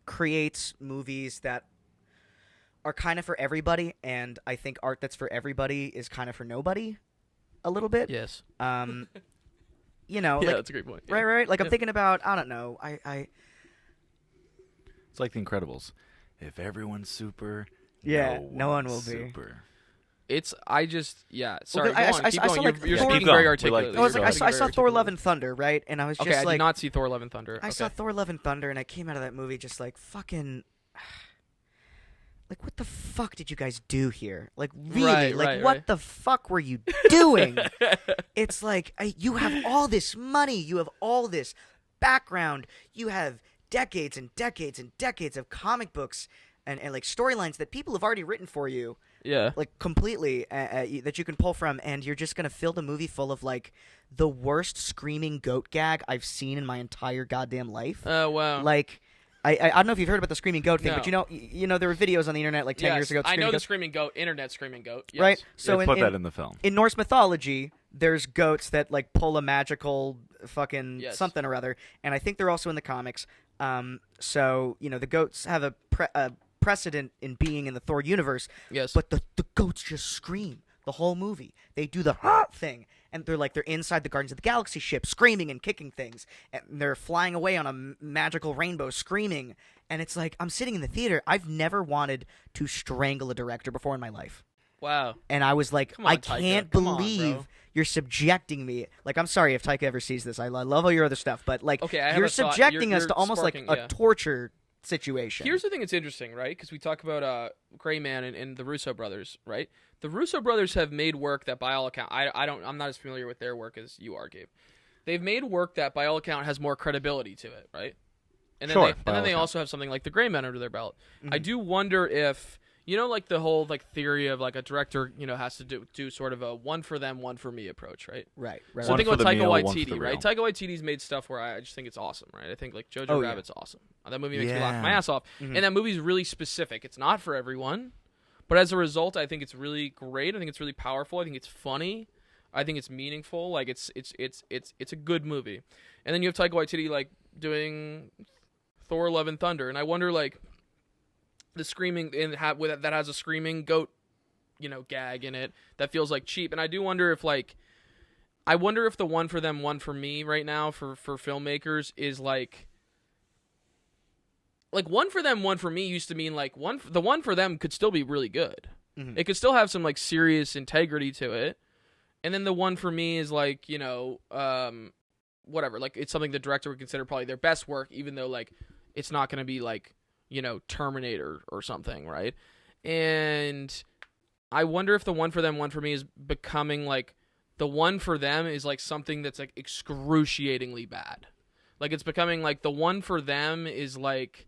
creates movies that are kind of for everybody, and I think art that's for everybody is kind of for nobody, a little bit. Yes. You know, Yeah, like, that's a great point. Yeah. right. Like I'm Yeah. thinking about, I don't know, It's like The Incredibles. If everyone's super, Yeah, no one one's will be. super. Sorry. I go on, keep saw, going. like, You're Thor- speaking Keep very going. We like articulately. this. I was You're like, speaking I saw Thor: Love and Thunder, right? And I was just Okay, I like, did not see Thor: Love and Thunder. I saw Thor: Love and Thunder, and I came out of that movie just like fucking. Like, what the fuck did you guys do here? Like, really? Right, What right. the fuck were you doing? It's like, you have all this money. You have all this background. You have decades and decades and decades of comic books and like, storylines that people have already written for you, Yeah. like, completely, that you can pull from, and you're just going to fill the movie full of, like, the worst screaming goat gag I've seen in my entire goddamn life. Oh wow. Like... I don't know if you've heard about the screaming goat thing, No. but you know there were videos on the internet like 10 years ago. I know goat, the screaming goat, internet screaming goat. Yes. right? So So put that in the film. in Norse mythology, there's goats that like pull a magical fucking Yes. something or other, and I think they're also in the comics. So you know the goats have a precedent in being in the Thor universe, Yes. but the goats just scream the whole movie. They do the thing, and they're inside the Guardians of the Galaxy ship, screaming and kicking things, and they're flying away on a magical rainbow, screaming. And it's like, I'm sitting in the theater. I've never wanted to strangle a director before in my life, wow. and I was like, Come on, I Taika. can't Come on, believe bro. you're subjecting me. Like, I'm sorry if Taika ever sees this. I love all your other stuff, but like, Okay, I have you're a thought. subjecting us You're to almost sparking, like a yeah. torture situation. Here's the thing that's interesting, right? Because we talk about Gray Man and the Russo brothers, right? The Russo brothers have made work that, by all account, I'm not as familiar with their work as you are, Gabe. They've made work that, by all account, has more credibility to it, right? And then Sure, they, by and then all they accounts. also have something like the Gray Man under their belt. Mm-hmm. I do wonder if, you know, like the whole like theory of like a director, you know, has to do sort of a one for them, one for me approach, right? right. So One think for about the Taika meal, one for Waititi, the right? real. Taika Waititi's made stuff where I just think it's awesome, right? I think like Jojo Oh, yeah. Rabbit's awesome. That movie makes me laugh Yeah. my ass off. Mhm. And that movie's really specific. It's not for everyone, but as a result, I think it's really great. I think it's really powerful. I think it's funny. I think it's meaningful. Like it's a good movie. And then you have Taika Waititi like doing Thor: Love and Thunder, and I wonder like the screaming that has a screaming goat, you know, gag in it that feels like cheap. And I do wonder if like I wonder if the one for them, one for me right now for filmmakers is like one for them, one for me used to mean like the one for them could still be really good. Mhm. It could still have some like serious integrity to it. And then the one for me is like, you know, whatever, like it's something the director would consider probably their best work, even though like it's not going to be like, you know, Terminator or something, right? And I wonder if the one for them, one for me is becoming like the one for them is like something that's like excruciatingly bad. Like it's becoming like the one for them is like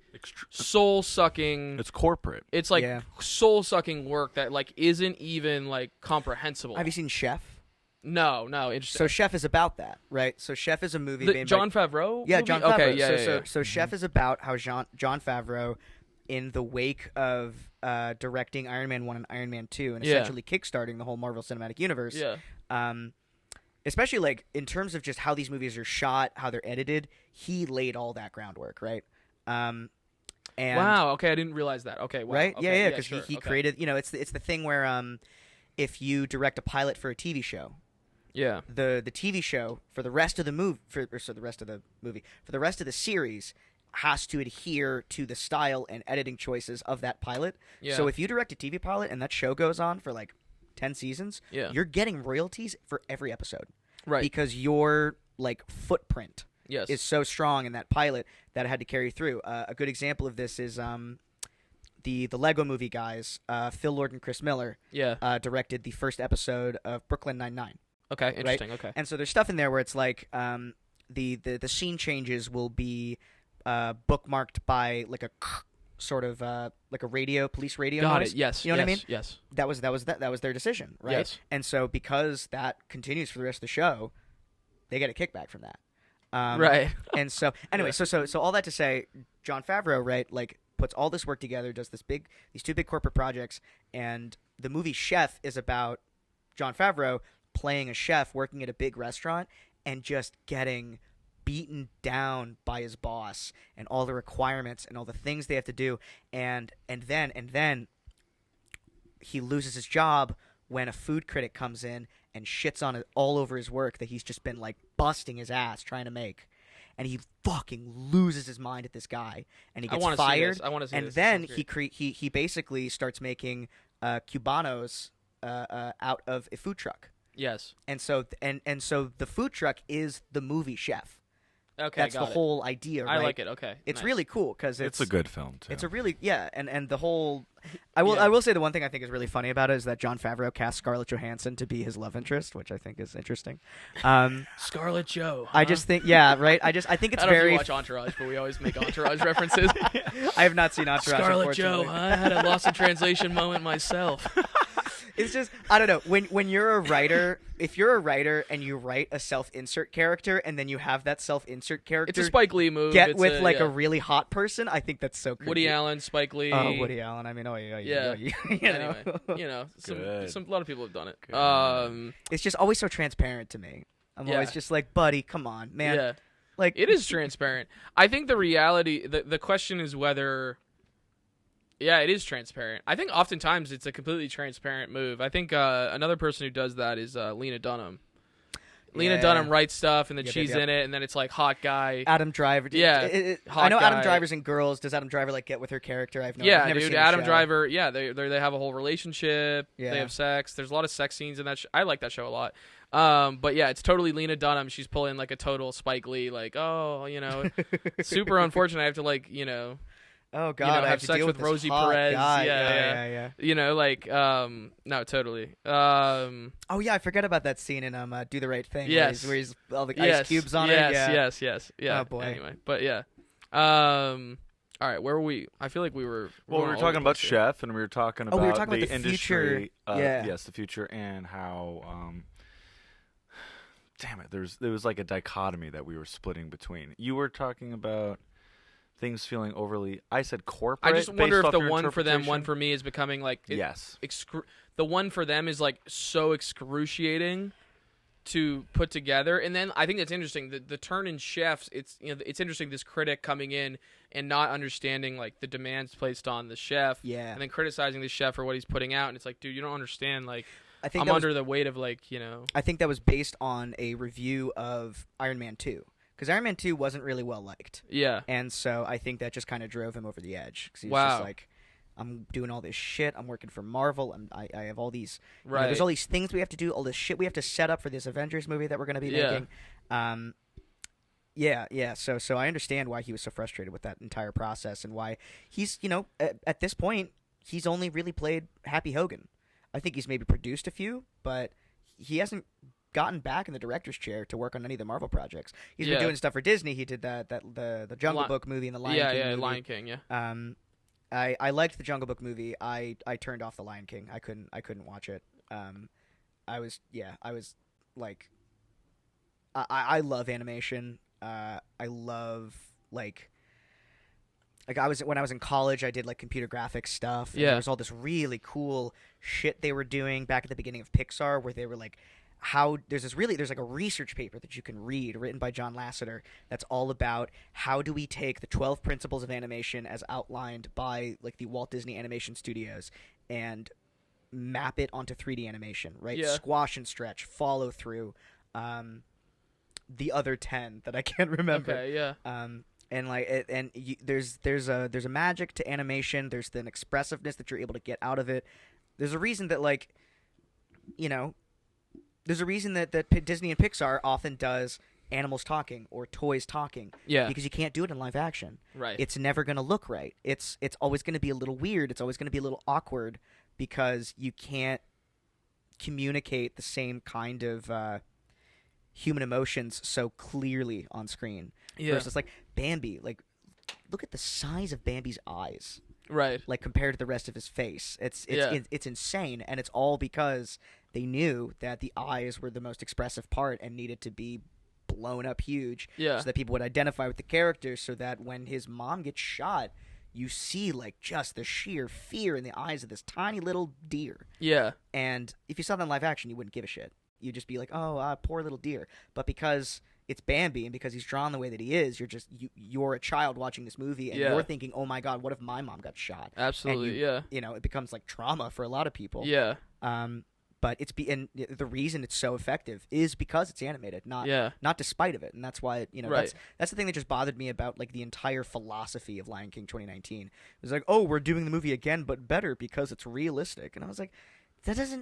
soul sucking. It's corporate. It's like Yeah. soul sucking work that like isn't even like comprehensible. Have you seen Chef? No, interesting. So Chef is about that, right? So Chef is a movie The made Jon by Favreau? Yeah, movie? Jon Favreau. Okay, yeah, so, yeah. so Chef is about how Jon Favreau, in the wake of directing Iron Man 1 and Iron Man 2 and Yeah. essentially kickstarting the whole Marvel Cinematic Universe, Yeah. especially like in terms of just how these movies are shot, how they're edited, he laid all that groundwork, right? And Wow, okay, I didn't realize that. Okay, wow. right? Okay, Yeah, because sure, he okay. created, it's the thing where if you direct a pilot for a TV show, Yeah. the TV show for the rest of the for the rest of the series has to adhere to the style and editing choices of that pilot. Yeah. So if you direct a TV pilot and that show goes on for like 10 seasons, Yeah. you're getting royalties for every episode. Right. Because your like footprint Yes. is so strong in that pilot that it had to carry through. A good example of this is the Lego Movie guys, Phil Lord and Chris Miller, Yeah. directed the first episode of Brooklyn Nine-Nine. Okay, interesting. Okay. And so there's stuff in there where it's like the scene changes will be bookmarked by like a sort of like a police radio Got noise. it. Yes. You know what I yes, mean? Yes. That was their decision, right? Yes. And so because that continues for the rest of the show, they get a kickback from that. Right. And so anyway, Yeah. so all that to say, Jon Favreau, right, like puts all this work together, does these two big corporate projects, and the movie Chef is about Jon Favreau playing a chef working at a big restaurant and just getting beaten down by his boss and all the requirements and all the things they have to do, and then he loses his job when a food critic comes in and shits on it all over his work that he's just been like busting his ass trying to make, and he fucking loses his mind at this guy and he I gets wanna see fired. this. I wanna see and this. then This sounds he basically starts making cubanos out of a food truck. Yes. And so so the food truck is the movie Chef. Okay. That's the got it. whole idea, right? I like it. Okay. It's nice. really cool because It's a good film too. It's a really and the whole. Yeah. I will say the one thing I think is really funny about it is that Jon Favreau cast Scarlett Johansson to be his love interest, which I think is interesting. Scarlet Joe. I just think I think it's I don't know if very. you watch Entourage, but we always make Entourage references. I have not seen Entourage. Scarlet Joe. unfortunately. I had a lost in translation moment myself. It's just I don't know when you're a writer. If you're a writer and you write a self-insert character and then you have that self-insert character It's a Spike Lee move. get It's with like yeah. a really hot person, I think that's so creepy. Woody Allen, Spike Lee. Oh, Woody Allen. I mean, Yeah. you know. Anyway, Good. a lot of people have done it. Good. It's just always so transparent to me. I'm Yeah. always just like, buddy, come on, man. Yeah. Like It is transparent. I think the reality, the question is whether, yeah, it is transparent. I think oftentimes it's a completely transparent move. I think another person who does that is Lena Dunham. Lena Yeah. Dunham writes stuff, and then Yep, she's yep. in it, and then it's like hot guy. Adam Driver. Yeah, I hot know Adam guy. Driver's in Girls. Does Adam Driver like get with her character? I've Yeah, never dude, seen the Adam show. Driver. Yeah, they have a whole relationship. Yeah. They have sex. There's a lot of sex scenes in that. I like that show a lot. But yeah, it's totally Lena Dunham. She's pulling like a total Spike Lee. Like, oh, super unfortunate. I have to Oh God, have I have to sex deal with this Rosie hot Perez. guy. Yeah. No, totally. Oh yeah, I forgot about that scene in Do the Right Thing. Yes. where he's all the yes, ice cubes on yes, it. Yeah. Yes. Yeah. Oh, boy. Anyway, but yeah. All right, where were we? I feel like we were. Well, we were talking about Chef, and we were talking about we were talking the about the industry. future. Yeah. Yes, the future, and how. Damn it! There was like a dichotomy that we were splitting between. You were talking about things feeling overly. I said corporate. I just wonder based if off the your one for them, one interpretation. for me is becoming like Yes. the one for them is like so excruciating to put together. And then I think that's interesting. The turn in Chefs, it's it's interesting, this critic coming in and not understanding like the demands placed on the chef. Yeah. And then criticizing the chef for what he's putting out. And it's like, dude, you don't understand. Like, I think I'm that was- under the weight of like, I think that was based on a review of Iron Man 2. Because Iron Man 2 wasn't really well liked. yeah. And so I think that just kind of drove him over the edge. Because he was Wow. just like, I'm doing all this shit. I'm working for Marvel. I have all these... Right. there's all these things we have to do. All this shit we have to set up for this Avengers movie that we're going to be Yeah. making. Yeah. So I understand why he was so frustrated with that entire process and why he's, at this point, he's only really played Happy Hogan. I think he's maybe produced a few, but he hasn't gotten back in the director's chair to work on any of the Marvel projects. He's been doing stuff for Disney. He did the Jungle Book movie and the Lion King movie. Lion King, yeah. I liked the Jungle Book movie. I turned off the Lion King. I couldn't watch it. I was like, I love animation. I love like when I was in college, I did like computer graphics stuff. And there was all this really cool shit they were doing back at the beginning of Pixar, where they were like, there's like a research paper that you can read written by John Lasseter that's all about how do we take the 12 principles of animation as outlined by like the Walt Disney Animation Studios and map it onto 3D animation, right? Yeah. Squash and stretch, follow through, the other 10 that I can't remember. Okay, yeah. And like there's a magic to animation. There's an expressiveness that you're able to get out of it. There's a reason that like, you know, there's a reason that Disney and Pixar often does animals talking or toys talking. Yeah. Because you can't do it in live action. Right. It's never going to look right. It's always going to be a little weird. It's always going to be a little awkward because you can't communicate the same kind of human emotions so clearly on screen. Yeah. Versus like Bambi, like look at the size of Bambi's eyes. Right. Like compared to the rest of his face. It's insane, and it's all because they knew that the eyes were the most expressive part and needed to be blown up huge so that people would identify with the character, so that when his mom gets shot, you see like just the sheer fear in the eyes of this tiny little deer. Yeah. And if you saw that in live action, you wouldn't give a shit. You'd just be like, oh, poor little deer. But because it's Bambi and because he's drawn the way that he is, you're a child watching this movie and you're thinking, oh my God, what if my mom got shot? Absolutely, You know, it becomes like trauma for a lot of people. Yeah. But and the reason it's so effective is because it's animated, not despite of it. And that's why, you know, that's the thing that just bothered me about like the entire philosophy of Lion King 2019. It was like, oh, we're doing the movie again, but better because it's realistic. And I was like, that's not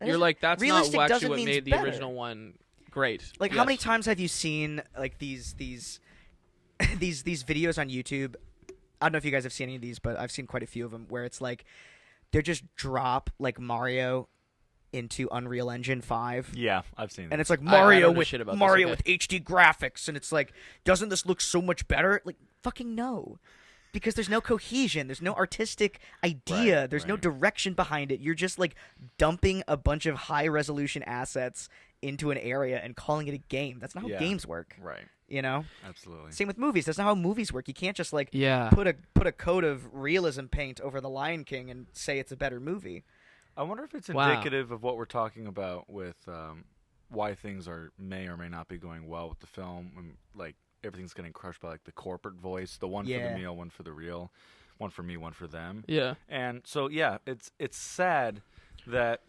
actually what mean made the better. original one great. Like, how many times have you seen like these videos on YouTube? I don't know if you guys have seen any of these, but I've seen quite a few of them where it's like they just drop like Mario into Unreal Engine 5. Yeah, I've seen. And it's like I Mario don't know with shit about Mario this, okay. with HD graphics, and it's like, doesn't this look so much better? Like, fucking no. Because there's no cohesion, there's no artistic idea, there's no direction behind it. You're just like dumping a bunch of high resolution assets into an area and calling it a game. That's not how games work. Right. You know? Absolutely. Same with movies. That's not how movies work. You can't just like put a coat of realism paint over The Lion King and say it's a better movie. I wonder if it's indicative of what we're talking about with why things may or may not be going well with the film. And, like, everything's getting crushed by like the corporate voice, the one for the meal, one for the real, one for me, one for them. Yeah. And so it's sad that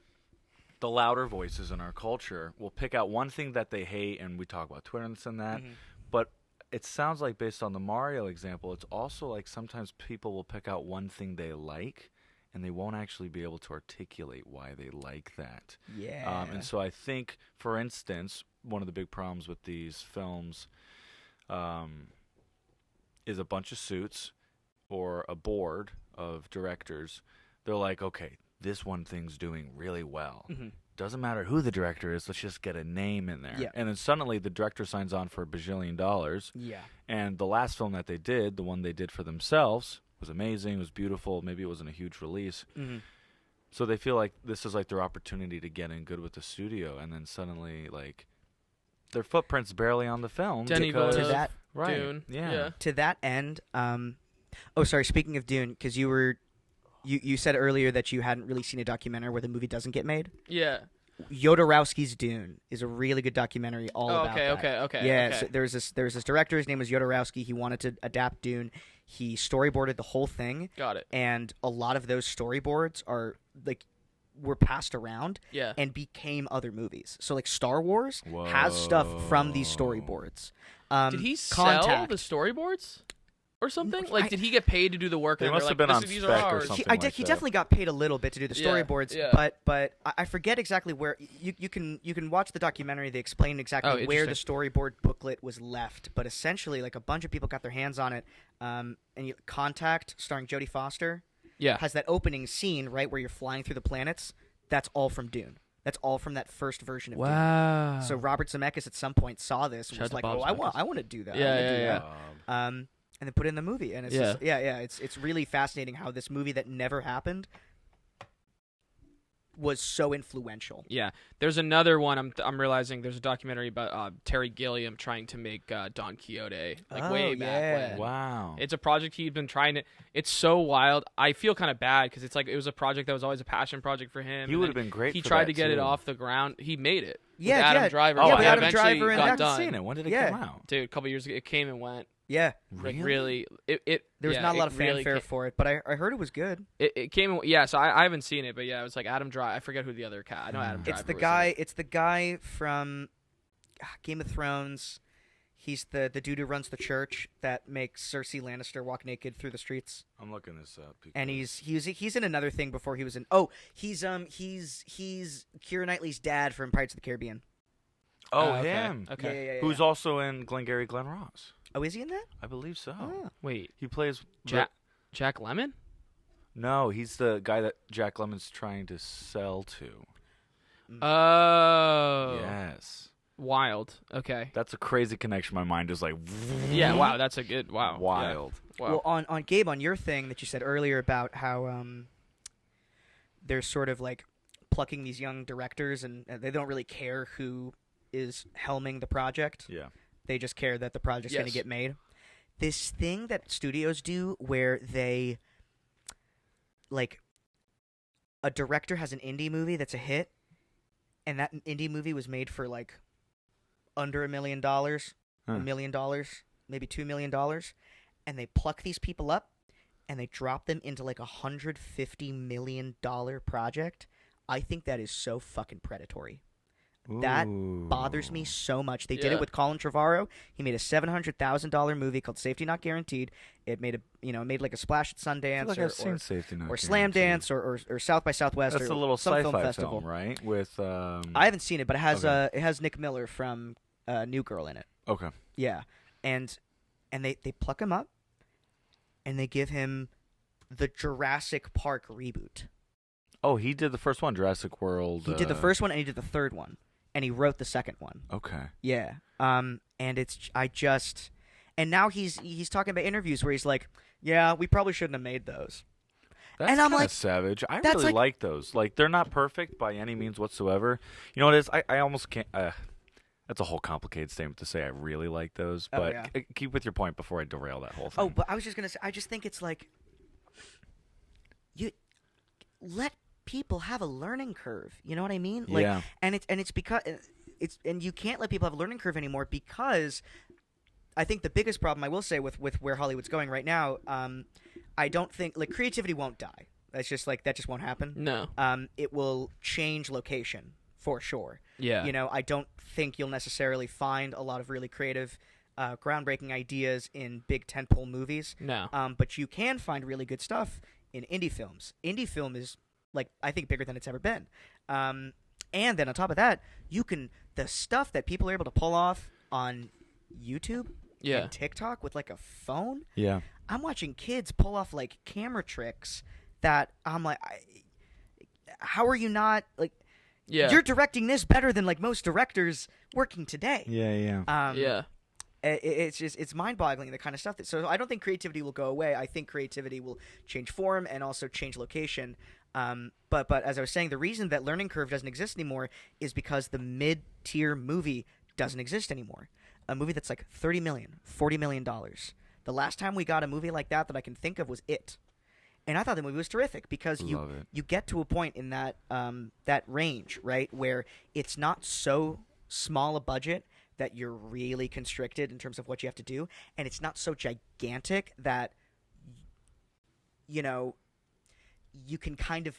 the louder voices in our culture will pick out one thing that they hate, and we talk about Twitter and this and that. Mm-hmm. But it sounds like, based on the Mario example, it's also like sometimes people will pick out one thing they like, and they won't actually be able to articulate why they like that. Yeah. And so I think, for instance, one of the big problems with these films is a bunch of suits or a board of directors. They're like, okay, this one thing's doing really well. Mm-hmm. Doesn't matter who the director is, let's just get a name in there. Yeah. And then suddenly the director signs on for $1 bajillion. Yeah. And the last film that they did, the one they did for themselves, was amazing, it was beautiful, maybe it wasn't a huge release. Mm-hmm. So they feel like this is like their opportunity to get in good with the studio, and then suddenly like their footprint's barely on the film. Denis Villeneuve, Dune. Yeah. To that end, speaking of Dune, because you said earlier that you hadn't really seen a documentary where the movie doesn't get made. Yeah. Jodorowsky's Dune is a really good documentary about that. Okay. Yeah, so there was this director, his name was Jodorowsky. He wanted to adapt Dune. He storyboarded the whole thing. Got it. And a lot of those storyboards were passed around and became other movies. So like Star Wars has stuff from these storyboards. Did he sell the storyboards or something? Did he get paid to do the work? They must have been on spec or something like that. He definitely got paid a little bit to do the storyboards, but I forget exactly where. You can watch the documentary. They explain exactly where the storyboard booklet was left. But essentially, like a bunch of people got their hands on it. And Contact, starring Jodie Foster, has that opening scene right where you're flying through the planets. That's all from Dune. That's all from that first version of Wow. Dune. So Robert Zemeckis at some point saw this and Shout out was to like, Bob "Oh, Zemeckis. I want to do that. Yeah, I wanna do yeah, that." And then put it in the movie, and it's Yeah. just, it's really fascinating how this movie that never happened was so influential. Yeah, there's another one. I'm realizing there's a documentary about Terry Gilliam trying to make Don Quixote, like way back yeah. when. Wow. It's a project he's been trying to. It's so wild. I feel kind of bad because it's like it was a project that was always a passion project for him. He and would then have been great. He for tried that, to get it too. off the ground. He made it. Yeah, with Adam yeah. Driver. Oh, yeah, with it Adam eventually Driver and got I haven't done. seen it. When did it Yeah. come out? Dude, a couple years ago, it came and went. Yeah, Like really, it there was yeah, not a lot it of really fanfare ca- for it, but I heard it was good. It came and yeah. So I haven't seen it, but yeah, it was like Adam Driver. I forget who the other cat. I know Adam Driver. It's the was in guy. it. It's the guy from Game of Thrones. He's the dude who runs the church that makes Cersei Lannister walk naked through the streets. I'm looking this up. And he's in another thing before he was in. Oh, he's Keira Knightley's dad from Pirates of the Caribbean. Oh, okay. him. Okay. Yeah. Who's also in Glengarry Glen Ross? Oh, is he in that? I believe so. Oh. Wait, He plays Jack Lemmon? No, he's the guy that Jack Lemmon's trying to sell to. Oh, Yes. Wild. Okay. That's a crazy connection. My mind is like Yeah. Wow. That's a good. Wow. wild. Yeah. Wow. Well, on Gabe, on your thing that you said earlier about how they're sort of like plucking these young directors and they don't really care who is helming the project. Yeah. They just care that the project's going to Yes. get made. This thing that studios do where they, like, a director has an indie movie that's a hit, and that indie movie was made for, like, under $1 million, Huh. $1 million, maybe $2 million, and they pluck these people up, and they drop them into, like, $150 million project. I think that is so fucking predatory. That bothers me so much. They did Yeah. it with Colin Trevorrow. He made a $700,000 movie called Safety Not Guaranteed. It made made like a splash at I Sundance feel like I've seen Safety Not or Slam Guaranteed. Dance or South by Southwest. That's or a little some film sci-fi festival. film, right? With I haven't seen it, but Okay. it has Nick Miller from New Girl in it. Okay. Yeah, and they pluck him up, and they give him the Jurassic Park reboot. Oh, he did the first one, Jurassic World. He did the first one, and he did the third one, and he wrote the second one. Okay. Yeah. And and now he's talking about interviews where he's like, yeah, we probably shouldn't have made those. That's And I'm kinda like, savage. I that's really like- like those. Like, they're not perfect by any means whatsoever. You know what it is? I almost can't. That's a whole complicated statement to say I really like those. Oh, But yeah. keep with your point before I derail that whole thing. Oh, but I was just gonna say, I just think it's like, you let people have a learning curve. You know what I mean? Like, Yeah. And it's because and you can't let people have a learning curve anymore because I think the biggest problem I will say with where Hollywood's going right now, I don't think like creativity won't die. That's just like that just won't happen. No. It will change location for sure. Yeah. You know, I don't think you'll necessarily find a lot of really creative, groundbreaking ideas in big tentpole movies. No. But you can find really good stuff in indie films. Indie film is like I think bigger than it's ever been. And then on top of that, the stuff that people are able to pull off on YouTube Yeah. and TikTok with like a phone. Yeah. I'm watching kids pull off like camera tricks that I'm like, how are you not like? Yeah. You're directing this better than like most directors working today. Yeah. Yeah. It's mind-boggling the kind of stuff so I don't think creativity will go away. I think creativity will change form and also change location. But as I was saying, the reason that learning curve doesn't exist anymore is because the mid-tier movie doesn't exist anymore. A movie that's like $30 million, $40 million. The last time we got a movie like that I can think of was It. And I thought the movie was terrific because Love it. you get to a point in that that range, right, where it's not so small a budget that you're really constricted in terms of what you have to do, and it's not so gigantic that you can kind of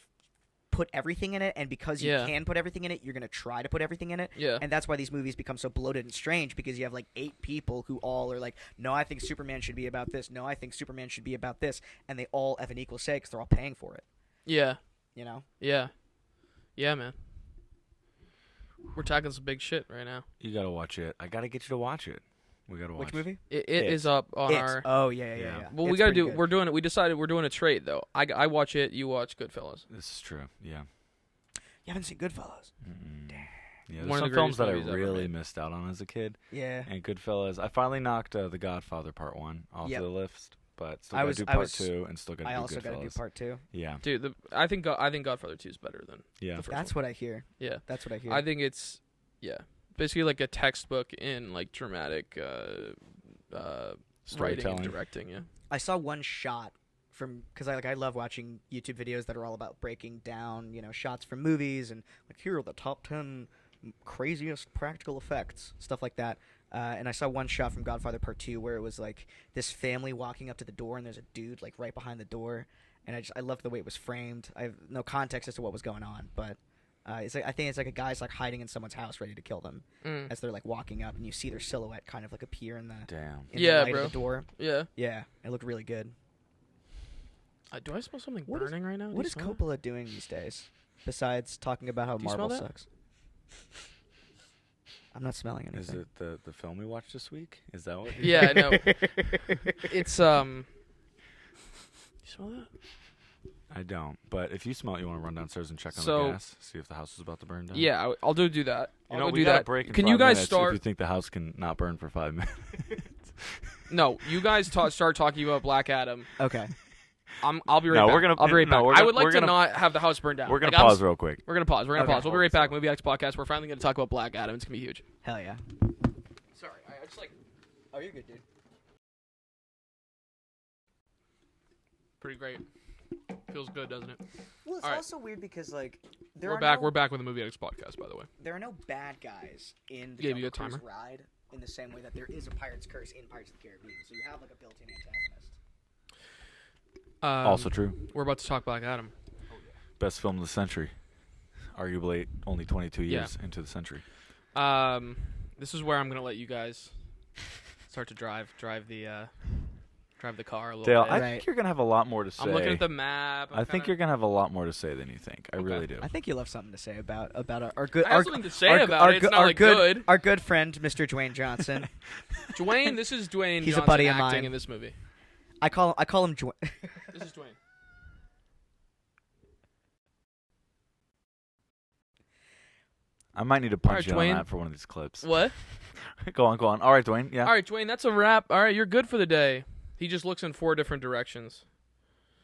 put everything in it, and because you Yeah. can put everything in it, you're going to try to put everything in it. Yeah. And that's why these movies become so bloated and strange, because you have like 8 people who all are like, no, I think Superman should be about this. No, I think Superman should be about this. And they all have an equal say because they're all paying for it, Yeah. you know? Yeah. Yeah, man. We're tackling some big shit right now. You gotta watch it. I gotta get you to watch it. We gotta watch Which movie? It It. is up on It. our. Oh, yeah. Yeah. Well, It's we got to pretty do. good. We're doing it. We decided we're doing a trade though. I watch it. You watch Goodfellas. This is true. Yeah. You haven't seen Goodfellas? Yeah, there's One of some the films that I greatest movies ever really made. missed out on as a kid. Yeah. And Goodfellas, I finally knocked The Godfather Part 1 off Yep. the list, but still I got was- to do I Part was- 2 and still got to I do also got to do Goodfellas. part 2. Yeah, Dude, I think Godfather 2 is better than yeah. the first That's one. what I hear. Yeah. That's what I hear. I think it's basically like a textbook in like dramatic writing Storytelling. and directing. Yeah. I saw one shot from because I love watching YouTube videos that are all about breaking down shots from movies and like here are the top 10 craziest practical effects, stuff like that. And I saw one shot from Godfather Part 2 where it was like this family walking up to the door and there's a dude like right behind the door, and I loved the way it was framed. I have no context as to what was going on, but it's like I think it's like a guy's like hiding in someone's house ready to kill them as they're like walking up, and you see their silhouette kind of like appear in the Damn. in Yeah, the light bro. of the door. Yeah. Yeah, it looked really good. Do I smell something What is- burning right now? Do What you is smell it? Coppola doing these days besides talking about how Do you smell Marvel that? sucks? I'm not smelling anything. Is it the film we watched this week? Is that what? Yeah, I know. It's You smell that? I don't. But if you smell it, you want to run downstairs and check on So- the gas, see if the house is about to burn down. Yeah, I'll do that. You I'll know, go we do got a that. break in Can 5 you guys minutes if start? you think the house can not burn for 5 minutes. No, you guys start talking about Black Adam. Okay. I'll be right No, back. we're gonna- I'll be right no, back. we're I gonna- would like we're to gonna- not have the house burned down. We're going Like, to I'm pause real quick. We're gonna pause. We're gonna Okay. pause. We'll be right back. Movie X podcast. We're finally gonna talk about Black Adam. It's gonna be huge. Hell yeah. Sorry, I just like Oh, you're good, dude. pretty great. Feels good, doesn't it? Well, it's All right. also weird because like We're back. We're back with the Movie X podcast, by the way. There are no bad guys in the Gave you Jungle a Cruise timer. ride in the same way that there is a pirate's curse in Pirates of the Caribbean. So you have like a built-in antagonist. Also true. We're about to talk Black Adam. Best film of the century. Arguably only 22 years into the century. This is where I'm gonna let you guys start to drive the car a little Dale, bit. I Right. think you're going to have a lot more to say. I'm looking at the map. I think you're going to have a lot more to say than you think. I Okay. really do. I think you'll have something to say about our good. I have our, something to say our, about our, it. It's not our like good. Our good friend, Mr. Dwayne Johnson. Dwayne, this is Dwayne. He's a Johnson buddy of acting mine. in this movie. I call him Dwayne. This is Dwayne. I might need to punch Alright, you Dwayne. on that for one of these clips. What? Go on. All right, Dwayne. Yeah. All right, Dwayne, that's a wrap. All right, you're good for the day. He just looks in 4 different directions.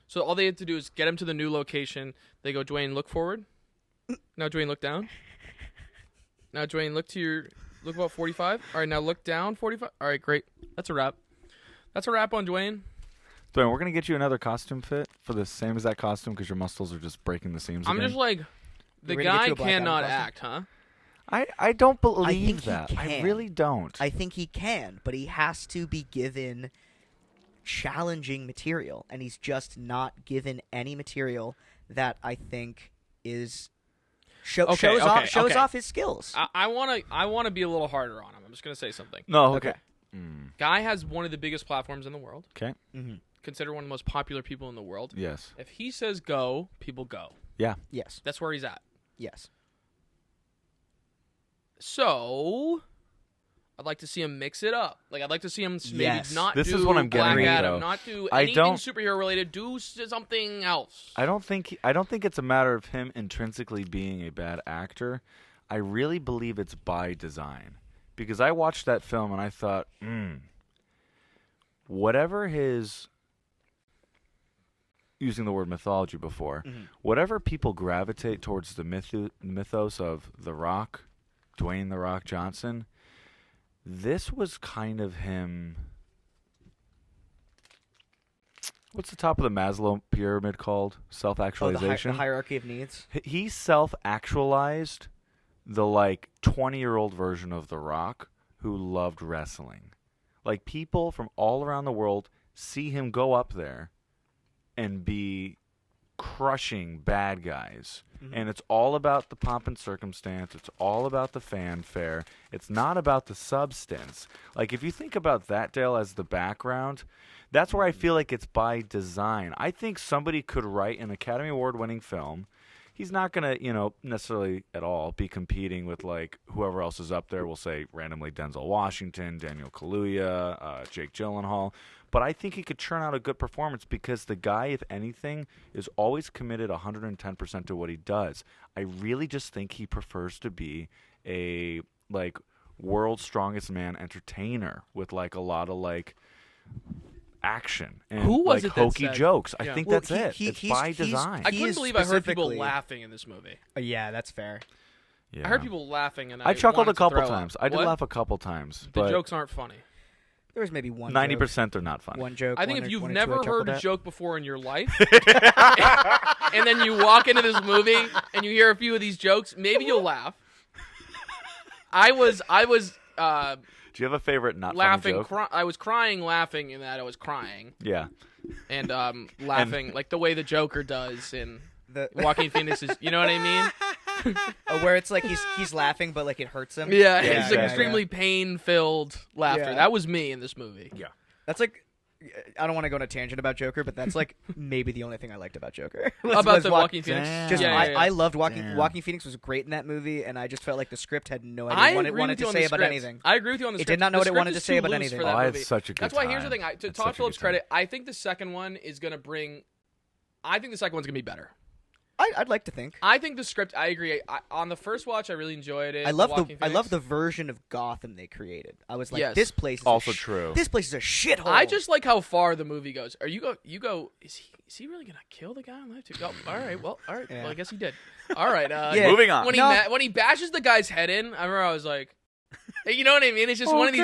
So all they have to do is get him to the new location. They go, Dwayne, look forward. Now, Dwayne, look down. Now, Dwayne, look about 45. All right, now look down 45. All right, great. That's a wrap. That's a wrap on Dwayne. Dwayne, we're going to get you another costume fit for the same exact costume because your muscles are just breaking the seams I'm again. just like, the We're gonna get guy you a Black Adam cannot costume. act, huh? I don't think believe he that. I can. really don't. I think he can, but he has to be given challenging material, and he's just not given any material that I think is shows okay. off his skills. I wanna be a little harder on him. I'm just gonna say something. No, Okay. okay. Mm, Guy has one of the biggest platforms in the world. okay. Mm-hmm. Considered one of the most popular people in the world. Yes. If he says go, people go. Yeah. Yes. That's where he's at. Yes. So, I'd like to see him mix it up. Like, I'd like to see him maybe Yes. not This do is what I'm getting Black at, Adam, though. not do I anything don't- superhero related. Do something else. I don't think it's a matter of him intrinsically being a bad actor. I really believe it's by design. Because I watched that film and I thought, whatever his using the word mythology before, whatever people gravitate towards the mythos of The Rock, Dwayne The Rock Johnson, this was kind of him. What's the top of the Maslow pyramid called? Oh, the Self-actualization. hierarchy of needs. He self-actualized the 20-year-old version of The Rock who loved wrestling. Like, people from all around the world see him go up there and be crushing bad guys. And it's all about the pomp and circumstance. It's all about the fanfare. It's not about the substance. Like, if you think about that, Dale, as the background, that's where I feel like it's by design. I think somebody could write an Academy Award-winning film. he's not gonna, necessarily at all be competing with like whoever else is up there. We'll say randomly Denzel Washington, Daniel Kaluuya, Jake Gyllenhaal. But I think he could churn out a good performance because the guy, if anything, is always committed 110% to what he does. I really just think he prefers to be a like world's strongest man entertainer with like a lot of like action and Who was like it that hokey said- jokes. I Yeah. think Well, that's he- it. It's he's- by he's- design. I He couldn't is believe I heard people specifically- laughing in this movie. Yeah, that's fair. Yeah. I heard people laughing, and I chuckled wanted a to couple throw up. times. I did What? laugh a couple times. The but jokes aren't funny. There was maybe one 90% are not funny. one joke. I think one if or- you've one or two never I chuckled heard a at. joke before in your life, and then you walk into this movie and you hear a few of these jokes, maybe you'll laugh. I was Do you have a favorite not funny laughing. joke? I was crying, laughing in that I was crying, Yeah. and laughing like the way the Joker does in The, Joaquin Phoenix's. You know what I mean? where it's like he's laughing, but like it hurts him. Yeah, Yeah, it's like yeah, extremely pain-filled laughter. Yeah. That was me in this movie. Yeah. That's like, I don't want to go on a tangent about Joker, but that's like maybe the only thing I liked about Joker. About was the Joaquin Phoenix. Damn. Just yeah, yeah, yeah. I loved Joaquin. Damn. Joaquin Phoenix was great in that movie, and I just felt like the script had no I idea what it agree wanted with you to on say the about script. anything. I agree with you on the It script. did not know The what it script wanted is to say too about loose anything. for Oh, that I movie. had such a good That's why time. here's the thing. To It's Todd such a Phillips' good time. credit, I think the second one is going to bring. I think the second one's going to be better. I'd like to think. I think the script. I agree. On the first watch, I really enjoyed it. I love Joaquin I love Phoenix. the version of Gotham they created. I was like, Yes. this place is Also a true. This place is a shithole. I just like how far the movie goes. Are you go? Is he really gonna kill the guy on live too? Oh, all right. Well, Yeah. Well, I guess he did. All right. Yeah. Moving on. When he bashes the guy's head in, I remember I was like, you know what I mean? It's just one of these.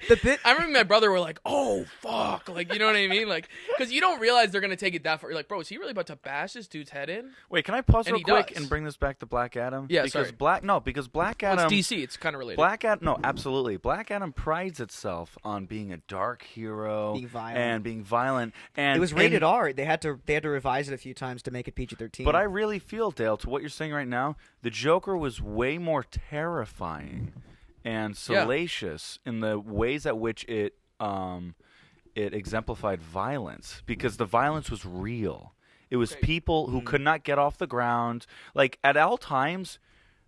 the bit. I remember my brother were like, "Oh fuck!" Like, you know what I mean? Like, because you don't realize they're gonna take it that far. You're like, "Bro, is he really about to bash this dude's head in?" Wait, can I pause And real he quick does. and bring this back to Black Adam? Yeah, because sorry. because Black Well, Adam it's DC. It's kind of related. Black Adam, no, absolutely. Black Adam prides itself on being a dark hero, Being violent. and being violent. And It was rated and, R. They had to revise it a few times to make it PG-13. But I really feel, Dale, to what you're saying right now, the Joker was way more terrifying and salacious in the ways at which it exemplified violence, because the violence was real. It was people who could not get off the ground. Like, at all times,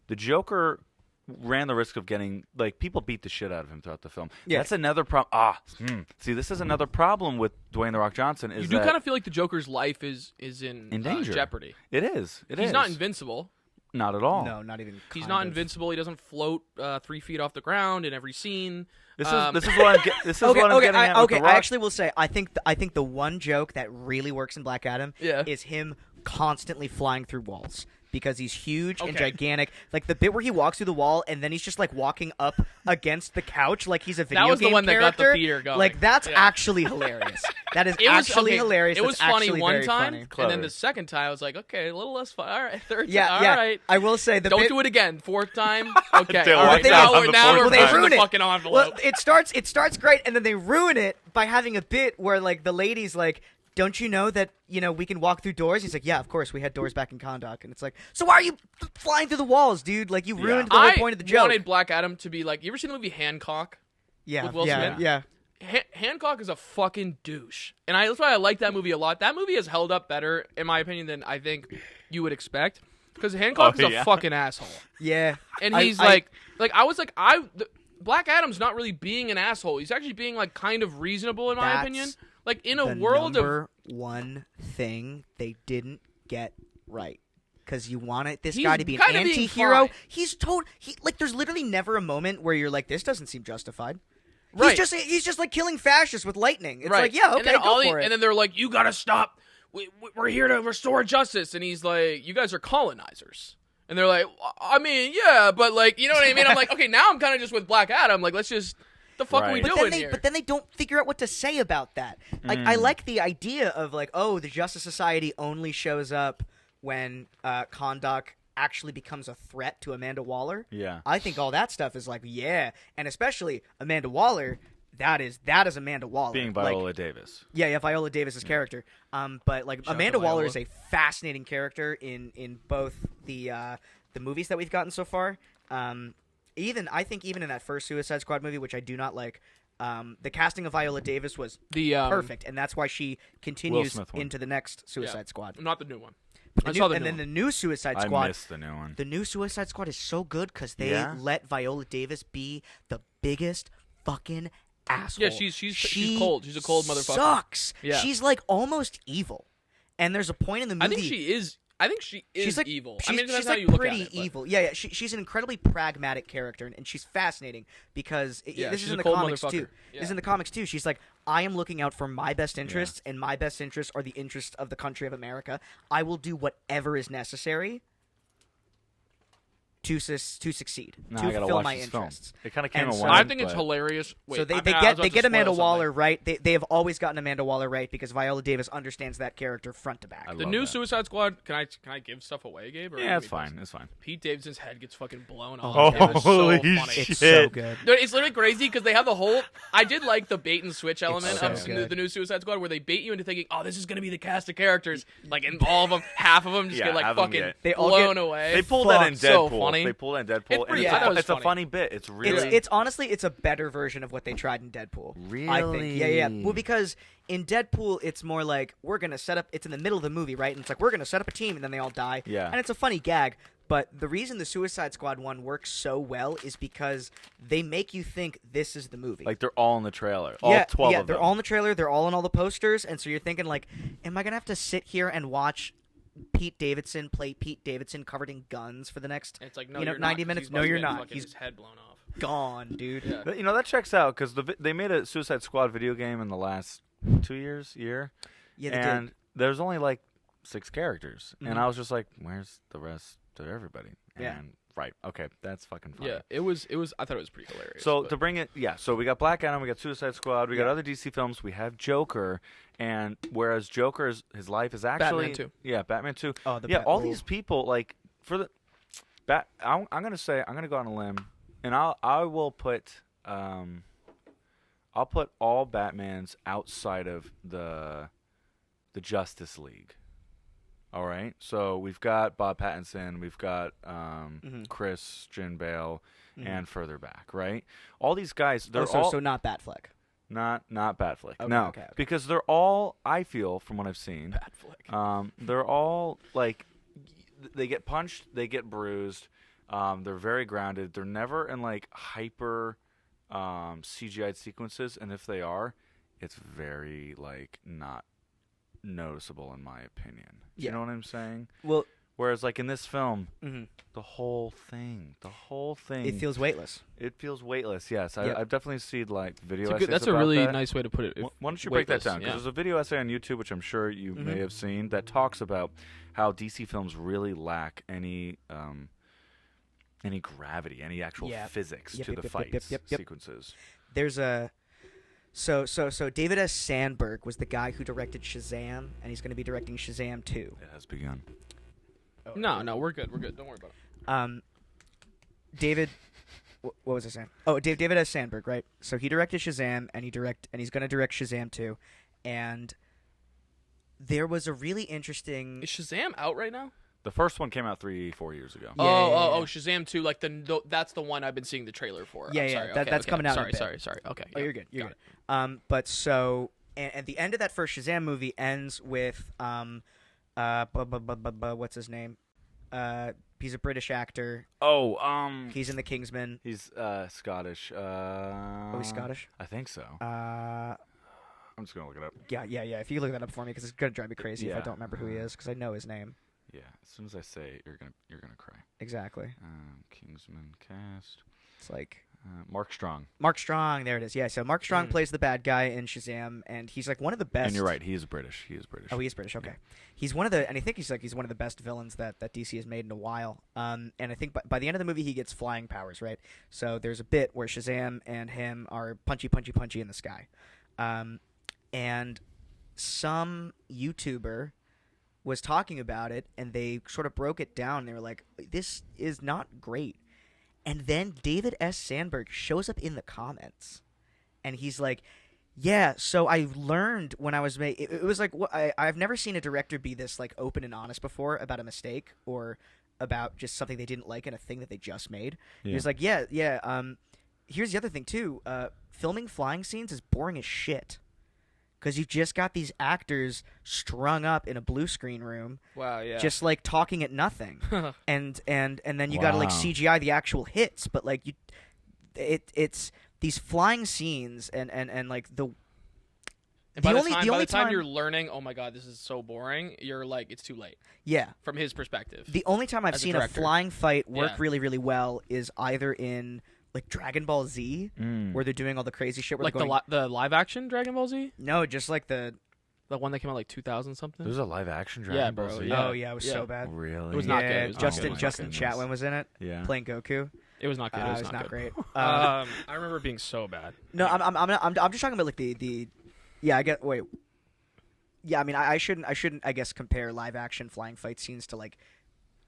the Joker ran the risk of getting, like, people beat the shit out of him throughout the film. Yeah. That's another problem. See, this is another problem with Dwayne The Rock Johnson. Is you do that kind of feel like the Joker's life is in danger. jeopardy. It is. He's not invincible. Not at all. No, not even. He's kind not of. invincible. He doesn't float 3 feet off the ground in every scene. This is what I'm this is Okay, what I'm okay, getting at. with okay. The I Rock. actually will say I think the one joke that really works in Black Adam Yeah. is him constantly flying through walls. Because he's huge and Okay. gigantic, like the bit where he walks through the wall and then he's just like walking up against the couch like he's a video That was the game one that got the character. theater going. Like that's Yeah. actually hilarious. That is It was actually okay, hilarious. It was That's funny actually one very time, funny. and Clever. then the second time I was like, okay, a little less fun. All right, third Yeah, time. yeah. All right. I will say the Don't bit, do it again. Fourth time. Okay. Dale, all right. what they Now, did on the now fourth we're Well, they pushing ruin the it. fucking envelope. Well, it starts great, and then they ruin it by having a bit where like the lady's like, "Don't you know that we can walk through doors?" He's like, "Yeah, of course, we had doors back in Kahndaq." And it's like, "So why are you flying through the walls, dude? Like you ruined the whole point of the joke." I wanted Black Adam to be like. You ever seen the movie Hancock? yeah, with Will yeah, Smith? yeah. Hancock is a fucking douche, and that's why I like that movie a lot. That movie has held up better, in my opinion, than I think you would expect. Because Hancock is a yeah. fucking asshole, Yeah, and I- he's I- Black Adam's not really being an asshole. He's actually being like kind of reasonable, in my That's opinion. Like in a the world of number one thing they didn't get right. Because you wanted this He's guy to be an kinda being anti-hero. fine. He's like, there's literally never a moment where you're like, this doesn't seem justified. Right. He's just like killing fascists with lightning. It's right. like, yeah, and okay, then go for it. And then they're like, "You gotta stop. We're here to restore justice." And he's like, "You guys are colonizers." And they're like, "I mean, yeah, but like, you know what I mean?" I'm like, "Okay, now I'm kind of just with Black Adam. Like, let's just the fuck are we Right. But doing then here?" but then they don't figure out what to say about that. Like I like the idea of like, oh, the Justice Society only shows up when Kahndaq actually becomes a threat to Amanda Waller. Yeah. I think all that stuff is like, yeah, and especially Amanda Waller. That is Amanda Waller Being Like, Viola Davis. yeah, Viola Davis's character. But like Amanda out to Waller Viola. is a fascinating character in both the movies that we've gotten so far. I think even in that first Suicide Squad movie, which I do not like, the casting of Viola Davis was the perfect, and that's why she continues Smith one. into the next Suicide Squad. Not the new one. I saw the and new then one. the new Suicide I Squad. missed the new one. The new Suicide Squad is so good because they Yeah? let Viola Davis be the biggest fucking asshole. Yeah, she's cold. She's a cold motherfucker. Sucks. Yeah. She's like almost evil. And there's a point in the movie. I think she is She's like evil. She's, I mean, it depends she's how like you look pretty at it. But evil. Yeah, yeah. She's an incredibly pragmatic character, and she's fascinating because Yeah, this she's is in a the cold comics motherfucker. too. Yeah. This is in the comics too. She's like, I am looking out for my best interests, and my best interests are the interests of the country of America. I will do whatever is necessary to succeed, No, to I gotta fulfill watch my this film. interests. It kind of came And in so- one. I think it's but- hilarious. Wait, So they I mean, I was get about they to get Amanda spoil Waller something. right. They have always gotten Amanda Waller right because Viola Davis understands that character front to back. I The love new that. Suicide Squad. Can I give stuff away, Gabe? Or Yeah, maybe it's fine. It's fine. Pete Davidson's head gets fucking blown off. Oh, It was so holy funny. shit. It's so good. Dude, it's literally crazy because they have the whole. I did like the bait and switch element so of good. the new Suicide Squad, where they bait you into thinking, "Oh, this is gonna be the cast of characters." Like, and all of them, half of them just Yeah, get like half of 'em fucking get- They all blown get- away. They pulled that in Fuck, so Deadpool. funny. They pulled that in Deadpool, It's and pretty- it's, I thought it was it's a funny. funny bit. It's really. It's honestly it's a better version of what they tried in Deadpool. I think. Yeah, yeah. Really? Well, because in Deadpool it's more like we're gonna set up. It's in the middle of the movie, right? And it's like we're gonna set up a team, and then they all die. Yeah. And it's a funny gag. But the reason the Suicide Squad one works so well is because they make you think this is the movie. like they're all in the trailer. All yeah, 12 yeah, of they're them. all in the trailer. They're all in all the posters, and so you're thinking like, am I gonna have to sit here and watch Pete Davidson play Pete Davidson covered in guns for the next And it's like, no, you know, you're 90 not, 'cause minutes? he's No, about to you're get not. fucking He's his head blown off. gone, dude. Yeah. But, that checks out because they made a Suicide Squad video game in the last 2 years, year, Yeah, they and did. there's only like 6 characters, Mhm. and I was just like, "Where's the rest of everybody?" Yeah. And right, okay, that's fucking funny. Yeah, it was. I thought it was pretty hilarious. So but- to bring it, so we got Black Adam, we got Suicide Squad, we got Yeah. other DC films, we have Joker, and whereas Joker's his life is actually Batman 2. Yeah, Batman 2. Oh, the yeah, Bat- all oh. these people like for the I'm gonna go on a limb, and I will put I'll put all Batmans outside of the Justice League. All right, so we've got Bob Pattinson, we've got Christian Bale, and further back, right? All these guys, they're all so not Batfleck. not Batfleck. Okay, No, okay. because they're all. I feel from what I've seen, Bad flick. they're all like they get punched, they get bruised. They're very grounded. They're never in like hyper CGI sequences, and if they are, it's very like not noticeable in my opinion. Do Yeah. you know what I'm saying? Well, Whereas like in this film, mhm. the whole thing, It feels weightless. it feels weightless. Yes, Yep. I've definitely seen like video. It's a good, essays that's a about really that. nice way to put it. Why don't you break that weightless, down? Because yeah. there's a video essay on YouTube, which I'm sure you may have seen, that talks about how DC films really lack any gravity, any actual Yeah. physics Yep, to yep, the yep, yep, fights yep, yep. sequences. There's a so David S. Sandberg was the guy who directed Shazam, and he's going to be directing Shazam 2. It has begun. No, we're good. We're good. Don't worry about it. David, what was I saying? Oh, David S. Sandberg, right? So he directed Shazam, and he's going to direct Shazam 2, and there was a really interesting. Is Shazam out right now? The first one came out 3-4 years ago. Yeah, oh, yeah. Shazam 2, like that's the one I've been seeing the trailer for. Yeah, I'm yeah, sorry. that- Okay, that's okay. coming out in a Sorry, bit. sorry. Okay. Oh, yeah, you're good. You're got good. it. But so, and the end of that first Shazam movie ends with what's his name? He's a British actor. Oh, He's in The Kingsman. he's Scottish. Oh, he's Scottish. I think so. Uh, I'm just gonna look it up. yeah. If you look that up for me, because it's gonna drive me crazy if I Yeah. don't remember who he is, because I know his name Yeah, as soon as I say it, you're gonna cry. exactly. Kingsman cast. It's like Mark Strong. Mark Strong. There it is. Yeah. So Mark Strong plays the bad guy in Shazam, and he's like one of the best. And you're right. He is British. He is British. Oh, he is British. Okay, he's one of the, and I think he's one of the best villains that DC has made in a while. And I think by the end of the movie, he gets flying powers, right? So there's a bit where Shazam and him are punchy in the sky, and some YouTuber was talking about it, and they sort of broke it down. They were like, "This is not great." And then David S. Sandberg shows up in the comments, and he's like, "Yeah, so I learned when I was it was like I've never seen a director be this like open and honest before about a mistake or about just something they didn't like in a thing that they just made." Yeah. He was like, "Yeah. Here's the other thing too. Filming flying scenes is boring as shit." because you've just got these actors strung up in a blue screen room, Wow, yeah. just like talking at nothing, and then you got to like Wow. CGI the actual hits, but like it's these flying scenes and like the. And by only- the time, the by only the time time- you're learning, oh my god, this is so boring, you're like, it's too late Yeah, from his perspective. the only time I've As a seen a director. flying fight work Yeah. really, really well is either in like Dragon Ball Z, Mm. where they're doing all the crazy shit. Where Like they're going, the live action Dragon Ball Z, no, just like the the one that came out like 2000 something. There's a live action Dragon Yeah, Ball bro, Z. yeah. oh yeah, it was Yeah. so bad. Really? It was not good. Yeah, It was not Justin good. Oh my Justin goodness. Chatwin was in it Yeah. playing Goku. It was not good. It It was was not good. great. I remember it being so bad. No, I'm just talking about like the yeah. I get wait. Yeah, I mean, I shouldn't I guess compare live action flying fight scenes to like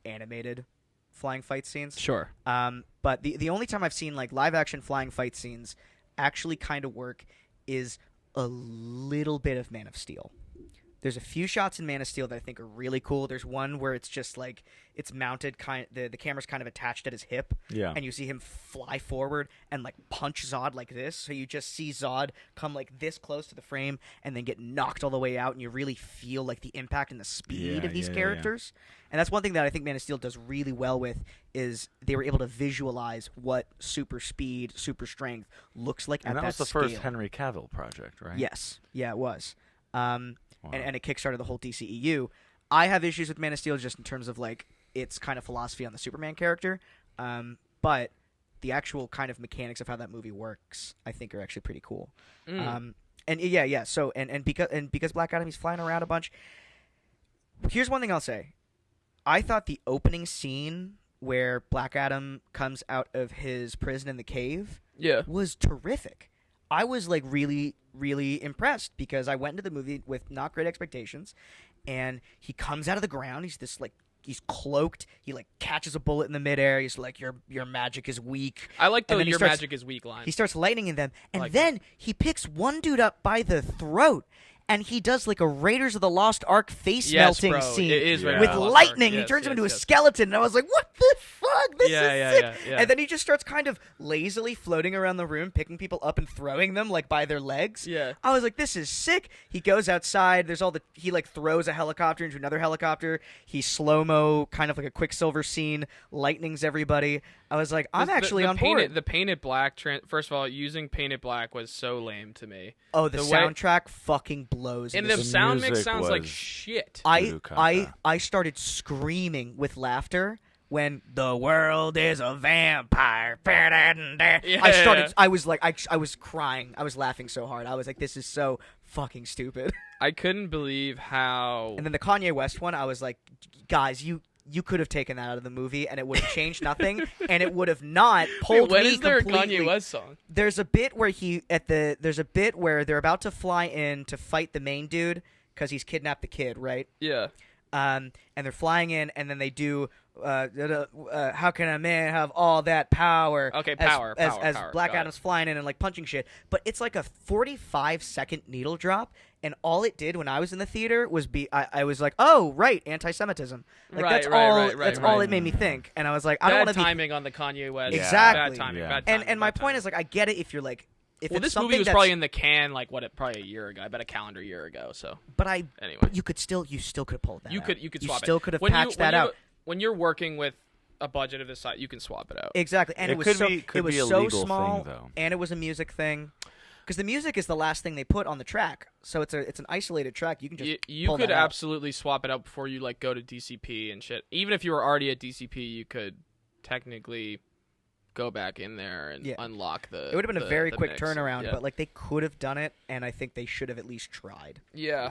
animated flying fight scenes. Sure. But the only time I've seen like live action flying fight scenes actually kind of work is a little bit of Man of Steel. There's a few shots in Man of Steel that I think are really cool. There's one where it's just like it's mounted the camera's kind of attached at his hip, Yeah. and you see him fly forward and like punch Zod like this. So you just see Zod come like this close to the frame and then get knocked all the way out, and you really feel like the impact and the speed Yeah, of these yeah, yeah. characters. And that's one thing that I think Man of Steel does really well with is they were able to visualize what super speed, super strength looks like And at that was the scale. first Henry Cavill project, right? Yes, yeah, it was. Wow. And it kickstarted the whole DCEU. I have issues with Man of Steel just in terms of like its kind of philosophy on the Superman character, but the actual kind of mechanics of how that movie works, I think, are actually pretty cool. And yeah. So and because Black Adam, he's flying around a bunch. Here's one thing I'll say. I thought the opening scene where Black Adam comes out of his prison in the cave Yeah. was terrific. I was like really, really impressed because I went into the movie with not great expectations, and he comes out of the ground. He's this like he's cloaked. He like catches a bullet in the midair. He's like your magic is weak. I like the And then he your starts- magic is weak line. He starts lightning them, and like then he picks one dude up by the throat. And he does like a Raiders of the Lost Ark face Yes, melting bro. scene It is Yeah. Raiders with of the Lost lightning. Ark. He Yes, turns him into a yes. skeleton, and I was like, "What the fuck? This Yeah, is yeah, sick!" yeah. And then he just starts kind of lazily floating around the room, picking people up and throwing them like by their legs. Yeah. I was like, "This is sick." He goes outside. There's he like throws a helicopter into another helicopter. He slow mo, kind of like a Quicksilver scene, lightnings everybody. I was like, "I'm actually on board." The painted black. First of all, using painted black was so lame to me. Oh, the the way- soundtrack fucking blows. in And this the The sound mix music sounds like was- shit. Voodoo I started screaming with laughter when the world is a vampire. Yeah. I was like I was crying. I was laughing so hard. I was like, this is so fucking stupid. I couldn't believe how. And then the Kanye West one, I was like, guys, you could have taken that out of the movie and it would have changed nothing, and it would have not pulled Wait, when me is there a completely. Kanye West song? There's a bit where there's a bit where they're about to fly in to fight the main dude because he's kidnapped the kid, right? Yeah. And they're flying in, and then they do. How can a man have all that power? Okay, as, power, as, power, as power. Black Got it. Adam's flying in and like punching shit, but it's like a 45-second needle drop, and all it did when I was in the theater was I was like, oh right, anti-Semitism. Like Right, that's right, all. right, that's right, all right. it made me think, and I was like, I don't Bad want to be. timing on the Kanye West. Exactly. Bad timing. Yeah. Bad timing. And my bad point timing. is like, I get it if you're like, if Well, it's this something movie was that's, probably in the can probably a year ago. I bet a calendar year ago. So but anyway, you still could have pulled that. you out. could swap it. still could have When patched that out. When you're working with a budget of this size, you can swap it out. Exactly, and It it was could so be- could it was be a so legal small, thing, though. and it was a music thing, because the music is the last thing they put on the track, so it's an isolated track. You can just You pull could that out. absolutely swap it out before you like go to DCP and shit. Even if you were already at DCP, you could technically go back in there and Yeah. unlock the. It would have been a very the quick mix. turnaround, Yeah. but like they could have done it, and I think they should have at least tried. Yeah.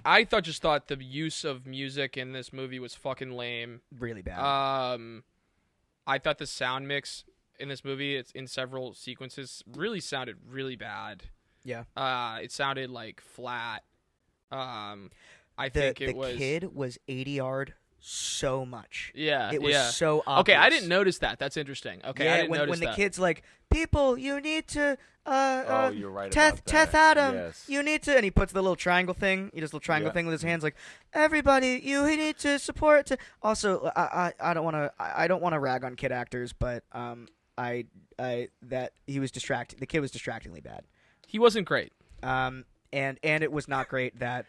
I just thought the use of music in this movie was fucking lame. Really bad. I thought the sound mix in this movie, it's in several sequences, really sounded really bad. yeah, It sounded like flat. I the think it was. kid was 80-yard so much. Yeah, It was yeah. so obvious. Okay, I didn't notice that. That's interesting. Okay, yeah, I didn't when notice the that. kid's like, people, you need to Oh, you're right Teth about that. Adam, Yes. you need to, and he puts the little triangle thing. He does the little triangle Yeah. thing with his hands, like, everybody, you need to support. Also, I don't want to rag on kid actors, but that he was distracting. The kid was distractingly bad. He wasn't great. and it was not great that.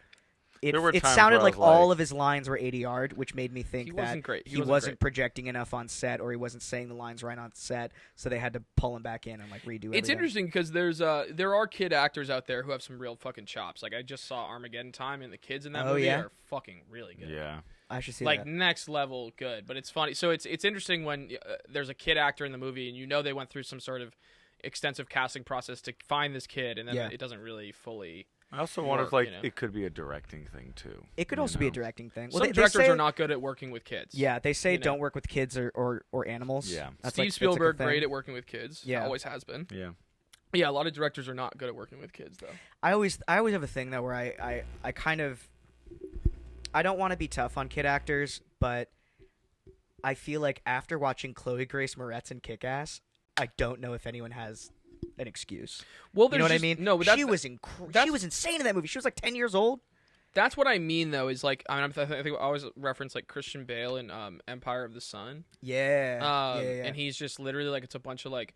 There were It times sounded where I like was all like- of his lines were 80-yard, which made me think He that wasn't great. he wasn't projecting enough on set, or he wasn't saying the lines right on set, so they had to pull him back in and like redo everything. It's interesting because there are kid actors out there who have some real fucking chops. Like I just saw Armageddon Time, and the kids in that Oh, movie yeah? are fucking really good. Yeah. I should see Like that. next level good. But it's funny. So it's interesting when there's a kid actor in the movie, and you know they went through some sort of extensive casting process to find this kid, and then Yeah. it doesn't really fully. I also wonder if Work, like you know. it could be a directing thing too. It could you also be a know? directing thing. Well, Some they directors say, are not good at working with kids. Yeah, they say you know. don't work with kids or animals. Yeah. That's Steve like, Spielberg, that's like a great thing. at working with kids. Yeah. Always has been. Yeah. Yeah, a lot of directors are not good at working with kids, though. I always have a thing though where I kind of I don't want to be tough on kid actors, but I feel like after watching Chloe Grace Moretz in Kick-Ass, I don't know if anyone has an excuse. Well, You know what I just- mean? No, but she was she was insane in that movie. She was like 10 years old. That's what I mean, though. Is like I think I always reference like Christian Bale in Empire of the Sun. Yeah. Yeah. yeah. And he's just literally like it's a bunch of like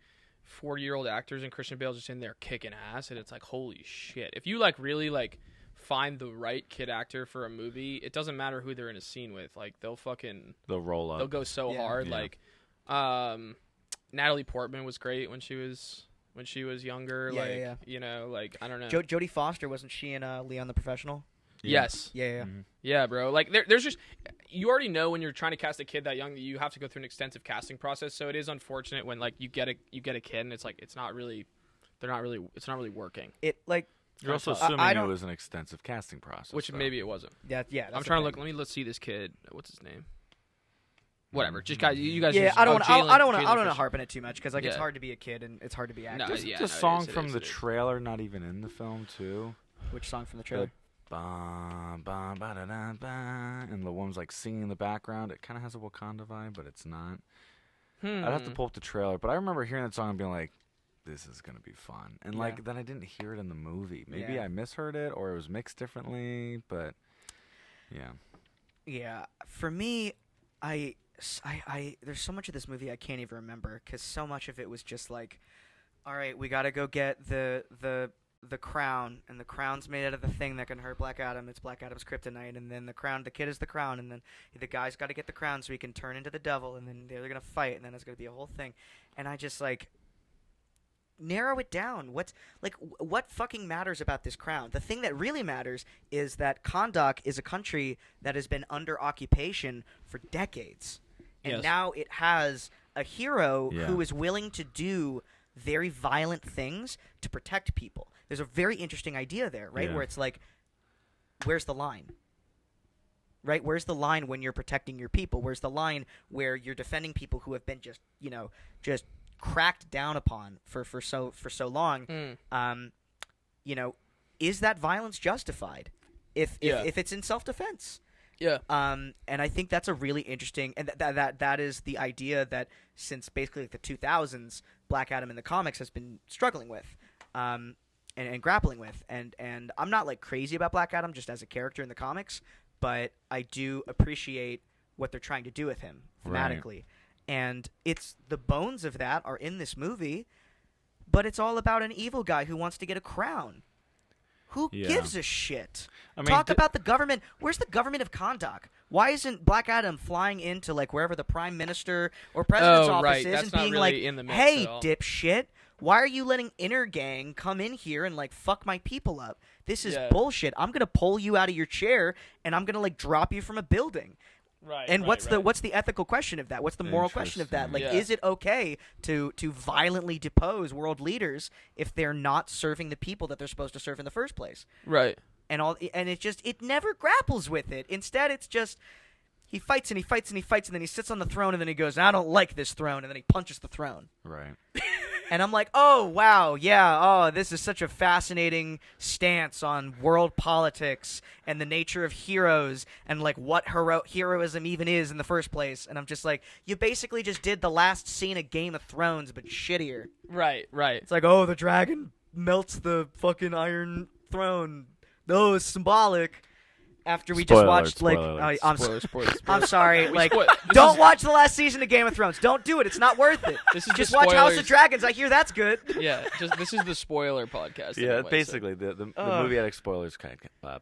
40-year-old actors, and Christian Bale's just in there kicking ass, and it's like holy shit. If you like really like find the right kid actor for a movie, it doesn't matter who they're in a scene with. Like they'll roll up. they'll go so Yeah. hard. Yeah. Like Natalie Portman was great when she was younger. Yeah, like yeah. you know, like I don't know. Jodie Foster, wasn't she in Leon the Professional? Yes. Yeah. Mhm. Yeah, bro. Like there's just you already know when you're trying to cast a kid that young that you have to go through an extensive casting process. So it is unfortunate when like you get a kid and it's like it's not really working. It like You're also I assuming it don't- was an extensive casting process. Which though. maybe it wasn't. yeah. I'm that's trying the to thing. look. Let's see this kid. What's his name? Whatever. Just guys, you guys. Yeah, just, I don't Jalen- want to Jalen harp on it too much because like it's Yeah. hard to be a kid and it's hard to be No, active. Isn't yeah, the it song is, it from is, the it is. trailer not even in the film too? Which song from the trailer? Ba, ba, ba, da, da, ba, and the woman's like singing in the background. It kind of has a Wakanda vibe, but it's not. I'd have to pull up the trailer, but I remember hearing that song and being like, "This is gonna be fun." And like Yeah. then I didn't hear it in the movie. Maybe Yeah. I misheard it or it was mixed differently, but yeah. Yeah, for me, I there's so much of this movie I can't even remember because so much of it was just like, all right, we got to go get the crown, and the crown's made out of the thing that can hurt Black Adam. It's Black Adam's kryptonite, and then the kid is the crown, and then the guy's got to get the crown so he can turn into the devil, and then they're gonna fight, and then it's gonna be a whole thing, and I just like. Narrow it down. What fucking matters about this crown? The thing that really matters is that Kahndaq is a country that has been under occupation for decades. And Yes. now it has a hero Yeah. who is willing to do very violent things to protect people. There's a very interesting idea there, right? Yeah. Where it's like, where's the line? Right? Where's the line when you're protecting your people? Where's the line where you're defending people who have been just cracked down upon for so long? Is that violence justified if Yeah. it's in self-defense? Yeah. And I think that's a really interesting, and that is the idea that since basically like the 2000s, Black Adam in the comics has been struggling with, and grappling with, and I'm not like crazy about Black Adam just as a character in the comics, but I do appreciate what they're trying to do with him Right. thematically, and it's the bones of that are in this movie, but it's all about an evil guy who wants to get a crown. Who Yeah. gives a shit? I mean, Talk about the government. Where's the government of Kahndaq? Why isn't Black Adam flying into like wherever the prime minister or president's office right. is That's and not being really like, in the mix "Hey, at all." dipshit, why are you letting inner gang come in here and like fuck my people up? This is Yeah. bullshit. I'm gonna pull you out of your chair and I'm gonna like drop you from a building." Right. And what's the ethical question of that? What's the moral question of that? Like, Interesting. is it okay to violently depose world leaders if they're not serving the people that they're supposed to serve in the first place? right? And it never grapples with it. Instead, it's just he fights and he fights and he fights, and then he sits on the throne, and then he goes, "I don't like this throne," and then he punches the throne. Right. And I'm like, oh wow, yeah, oh, this is such a fascinating stance on world politics and the nature of heroes and like what heroism even is in the first place. And I'm just like, you basically just did the last scene of Game of Thrones but shittier. Right. Right. It's like, oh, the dragon melts the fucking Iron Throne. No, it's symbolic. after we Spoiler just watched alert, like spoiler alert. I'm Spoiler. I'm sorry, like this don't is- watch the last season of Game of Thrones. Don't do it. It's not worth it. This is Just the watch House of spoilers. Dragons. I hear that's good. Yeah, this is the spoiler podcast. Yeah, anyway, so- basically the movie addict spoilers kind of.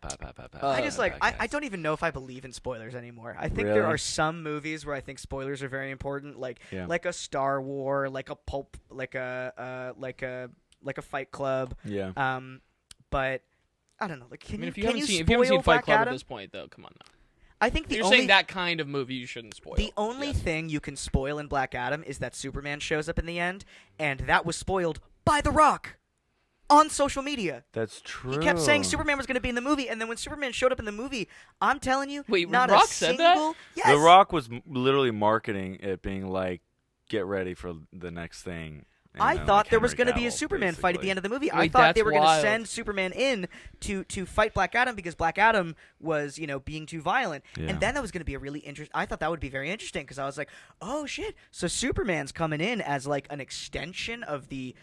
I just I don't even know if I believe in spoilers anymore. I think there Really? are some movies where I think spoilers are very important, like Yeah. like a Star Wars, like a Pulp, like a Fight Club. Yeah. But I don't know. Like, can I mean, if you can haven't you seen spoil Fight Black Club Adam? at this point, though, come on now. I think the You're only saying that kind of movie you shouldn't spoil. the only Yes. thing you can spoil in Black Adam is that Superman shows up in the end, and that was spoiled by The Rock on social media. That's true. He kept saying Superman was going to be in the movie, and then when Superman showed up in the movie, I'm telling you, Wait, not Rock a said that? single. Yes. The Rock was literally marketing it, being like, "Get ready for the next thing." I thought there was going to be a Superman fight at the end of the movie. I Wait, thought they that's were going to wild. send Superman in to fight Black Adam because Black Adam was, being too violent. Yeah. And then that was going to be a really interesting. I thought that would be very interesting because I was like, oh shit! So Superman's coming in as like an extension of the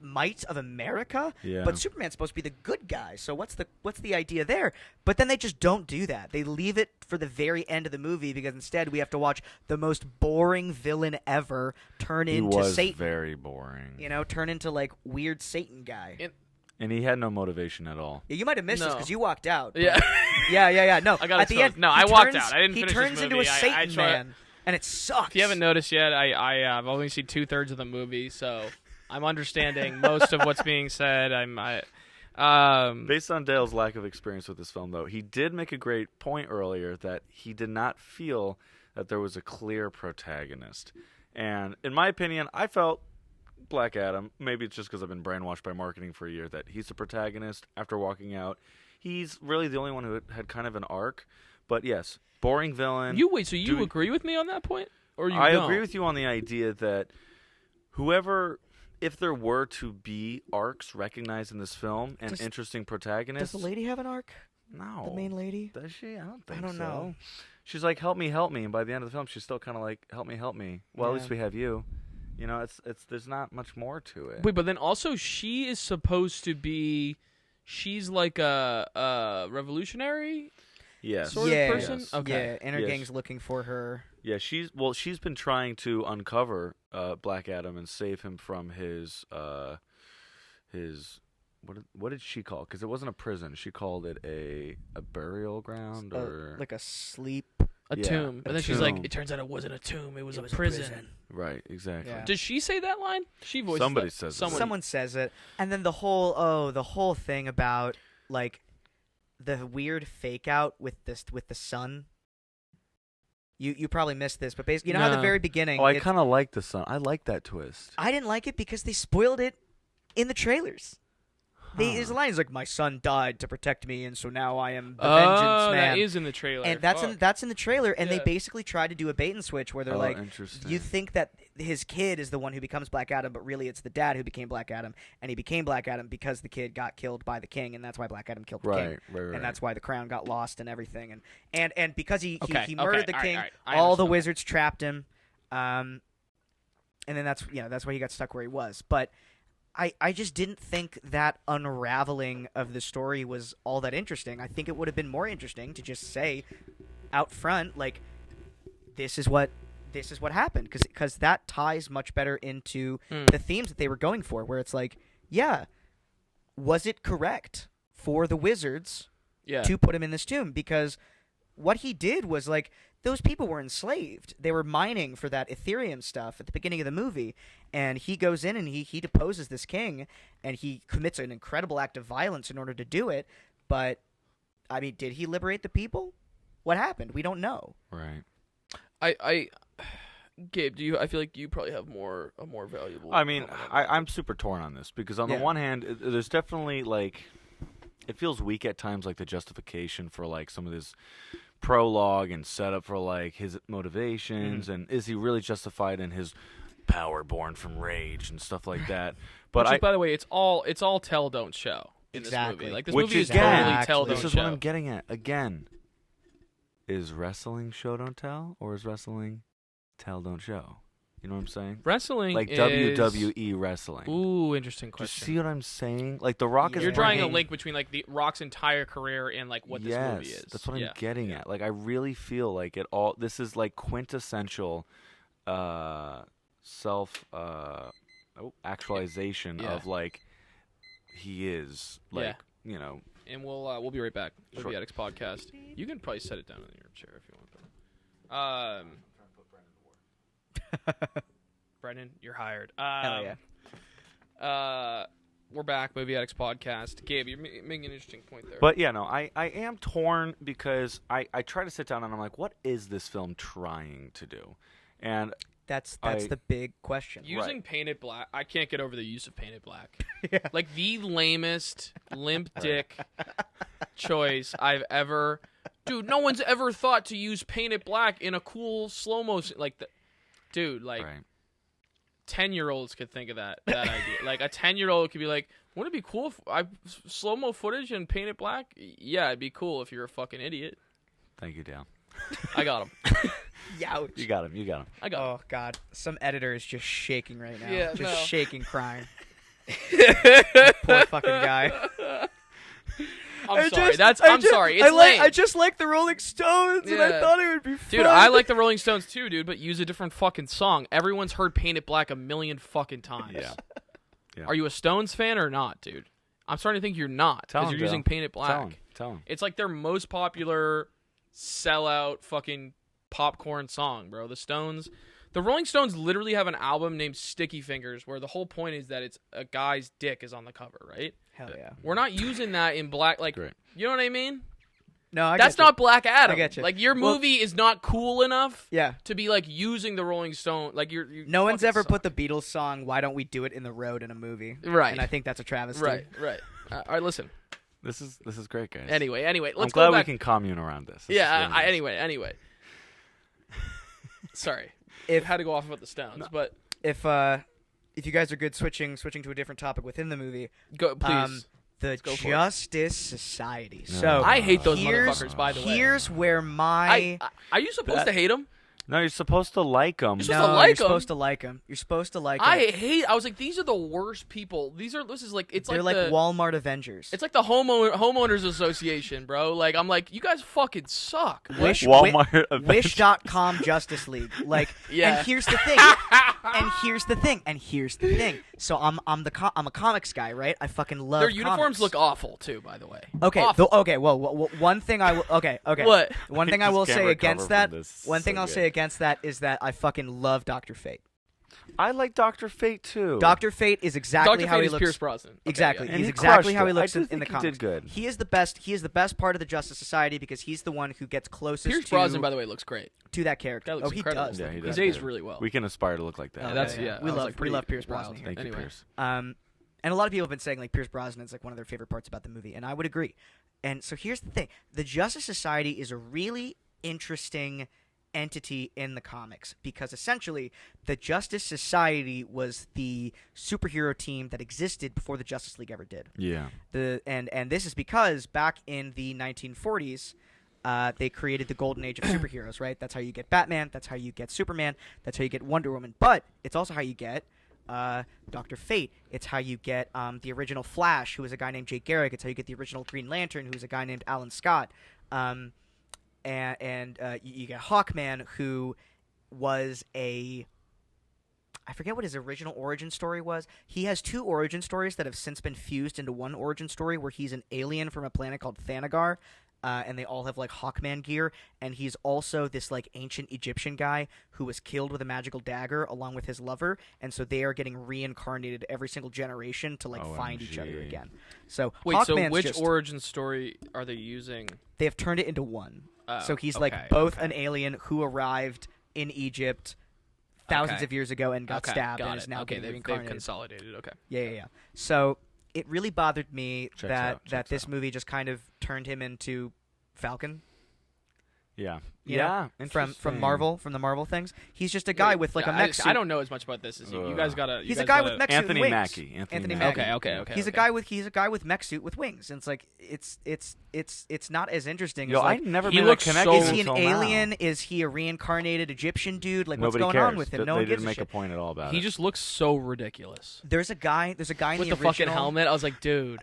might of America. Yeah. But Superman's supposed to be the good guy. So what's the idea there? But then they just don't do that. They leave it for the very end of the movie because instead we have to watch the most boring villain ever turn He into was Satan. very boring. Turn into like weird Satan guy. And he had no motivation at all. Yeah, you might have missed this No. because you walked out. but- Yeah. yeah. No, I got at the exposed. end, No, he I walked turns- out. I didn't He finish turns this into a movie. I Satan tried- man, and it sucks. If you haven't noticed yet, I've only seen 2/3 of the movie, so I'm understanding most of what's being said. Based on Dale's lack of experience with this film, though, he did make a great point earlier that he did not feel that there was a clear protagonist. And in my opinion, I felt Black Adam, maybe it's just because I've been brainwashed by marketing for a year, that he's the protagonist. After walking out, he's really the only one who had kind of an arc. But yes, boring villain. So you agree with me on that point, or you I don't? agree with you on the idea that whoever, if there were to be arcs recognized in this film and Does- interesting Does protagonists, the lady have an arc? no, The main lady? does she? I don't think don't so. know. She's like, "Help me, and by the end of the film, she's still kind of like, "Help me." Well, at Yeah. least we have you. It's there's not much more to it. Wait, but then also she is supposed to be. She's like a revolutionary. yes, Sort of person? Yes. Okay. Yeah, and her Yes. gang's looking for her. Yeah, she's been trying to uncover Black Adam and save him from his what did she call it? Because it wasn't a prison. She called it a burial ground or Like a sleep. A Yeah, tomb. a And then she's like, tomb. it turns out it wasn't a tomb, it was, It a prison. right, exactly. Yeah. Does she say that line? She voices Somebody that. says it. Someone says it, and then the whole thing about like the weird fake out with the sun. You probably missed this, but basically, how at the No. very beginning, Oh, I it's- kind of like the sun. I like that twist. I didn't like it because they spoiled it in the trailers. There's a line. He's like, "My son died to protect me, and so now I am the vengeance Oh, man." that is in the trailer. and that's Fuck. in the trailer, and they Yeah. basically try to do a bait and switch where they're Oh, like, interesting. you think that his kid is the one who becomes Black Adam, but really it's the dad who became Black Adam, and he became Black Adam because the kid got killed by the king, and that's why Black Adam killed the king, right. and that's why the crown got lost and everything, and because he Okay, murdered okay, the all king, right, I all the understand. wizards trapped him, and then that's why he got stuck where he was, but. I just didn't think that unraveling of the story was all that interesting. I think it would have been more interesting to just say out front, like, this is what happened, because that ties much better into the themes that they were going for, where it's like, yeah, was it correct for the wizards Yeah. to put him in this tomb? Because what he did was like, those people were enslaved. They were mining for that Ethereum stuff at the beginning of the movie. And he goes in and he deposes this king, and he commits an incredible act of violence in order to do it. But, I mean, did he liberate the people? What happened? We don't know. Right. Gabe, I feel like you probably have a more valuable. I mean, comment on that. I'm super torn on this because on the Yeah. one hand, there's definitely like, it feels weak at times, like the justification for like some of this prologue and setup for like his motivations, and is he really justified in his power born from rage and stuff like that? But Which is, by the way, it's all tell don't show in Exactly. this movie. Like this which movie is is again, totally tell don't this is show. what I'm getting at. Again, is wrestling show don't tell, or is wrestling tell don't show? You know what I'm saying? Wrestling Like is... WWE wrestling. Ooh, interesting Do you question. see what I'm saying? Like The Rock is You're drawing a bringing- link between like the Rock's entire career and like what this movie is. That's what Yeah. I'm getting at. Like I really feel like it all. This is like quintessential self actualization Yeah. of like he is like Yeah. you know. And we'll be right back. Sure. Movie Addicts podcast. You can probably set it down in your chair if you want. Brendan, you're hired. Hell yeah. We're back. Movie Addicts podcast. Gabe, you're making an interesting point there. But yeah, no, I am torn because I try to sit down and I'm like, what is this film trying to do? And That's I- the big question. Using painted black, I can't get over the use of painted black. Yeah. Like the lamest limp dick choice I've ever. Dude, no one's ever thought to use painted black in a cool slow motion like the. Dude, like right. 10-year-olds could think of that idea. Like a 10-year-old could be like, "Wouldn't it be cool if I slow mo footage and paint it black?" Yeah, it'd be cool if you're a fucking idiot. Thank you, Dale. I got him. Youch. You got him. I got him. Oh God, some editor is just shaking right now. Yeah, just no. shaking, crying. Poor fucking guy. I'm sorry. I'm sorry. It's lame. I just like the Rolling Stones, and I Yeah. thought it would be fun. Dude, I like the Rolling Stones too, dude, but use a different fucking song. Everyone's heard Paint It Black a million fucking times. Yeah. Yeah. Are you a Stones fan or not, dude? I'm starting to think you're not Tell because him, you're using Dale. Paint It Black. Tell him. It's like their most popular sellout fucking popcorn song, bro. The Stones. The Rolling Stones literally have an album named Sticky Fingers where the whole point is that it's a guy's dick is on the cover, right? Hell yeah. We're not using that in black, like, Great. you know what I mean? No, I That's get you. not Black Adam. I get you. Like, your Well- movie is not cool enough Yeah. to be, like, using the Rolling Stone. Like, you're No one's fucking ever suck. put the Beatles song "Why Don't We Do It in the Road" in a movie, Right. And I think that's a travesty. Right. All right, listen. This is great, guys. Anyway, I'm let's glad go we back. can commune around this. This is Yeah, really nice. anyway. Sorry. If- had to go off about the Stones, but If you guys are good switching to a different topic within the movie, go please. the go for it. Justice Society. No. So I hate those here's- motherfuckers, by the way. Here's where my Are you supposed to hate them? No, you're supposed to like them. You're supposed to like you're 'em. supposed to like them. You're supposed to like 'em. I was like, these are the worst people. This is like, it's They're like like the, Walmart Avengers. it's like the homeowners association, bro. Like, I'm like, you guys fucking suck. What? Walmart Avengers. Wish.com Justice League. Like, Yeah. and here's the thing. So I'm a comics guy, right? I fucking love Their uniforms comics. look awful too, by the way. Okay. Awful. Well, one thing I will. Okay. What? One thing I This will say camera against cover that. from this is One thing so I'll good. say against that is that I fucking love Dr. Fate. I like Dr. Fate too. Dr. Fate is exactly Dr. how Fate he is looks. Pierce Brosnan. Okay, Exactly. yeah. And He's he exactly crushed how he it. looks I do in the think he did comics. good. He is the best. He is the best part of the Justice Society because he's the one who gets closest Pierce to Brosnan, by the way, looks great. that character. That looks he incredible. does. Yeah, he He's does. aged really well. We can aspire to look like that. Oh, That's yeah. yeah. We I was love- like, we pretty love Pierce wild. Brosnan. Thank you, Anyway. Pierce. And a lot of people have been saying like Pierce Brosnan is like one of their favorite parts about the movie, and I would agree. And so here's the thing: the Justice Society is a really interesting entity in the comics because essentially the Justice Society was the superhero team that existed before the Justice League ever did. Yeah. And this is because back in the 1940s, they created the golden age of superheroes, right? That's how you get Batman. That's how you get Superman. That's how you get Wonder Woman. But it's also how you get Dr. Fate. It's how you get the original Flash, who was a guy named Jake Garrick. It's how you get the original Green Lantern, who was a guy named Alan Scott. And you get Hawkman, who was I forget what his original origin story was. He has two origin stories that have since been fused into one origin story where he's an alien from a planet called Thanagar, and they all have like Hawkman gear, and he's also this like ancient Egyptian guy who was killed with a magical dagger along with his lover, and so they are getting reincarnated every single generation to like find each other OMG. again. So Wait, so Hawkman's which just, origin story are they using? they have turned it into one. Oh, So he's okay, like both okay. an alien who arrived in Egypt thousands Okay. of years ago and got Okay, stabbed got and is it. now okay, getting they've reincarnated. consolidated. Okay. Yeah. So it really bothered me Checks that out, checks this out. movie just kind of turned him into Falcon. Yeah. You Yeah. know, from interesting. Marvel, from the Marvel things. He's just a guy Wait, with like yeah, a mech suit. I don't know as much about this as you. You guys gotta. He's a guy with mech suit Anthony and wings. Mackie. Anthony Mackie. Mackie. Okay. He's a guy with mech suit with wings, and it's like it's not as interesting. Yo, as like, I've never he made looks a connection. is he an until now. alien? Is he a reincarnated Egyptian dude? Like Nobody what's cares. going on with him? No They one gives didn't a make a shit. point at all about He it. just looks so ridiculous There's a guy in with the the original fucking helmet. I was like, dude.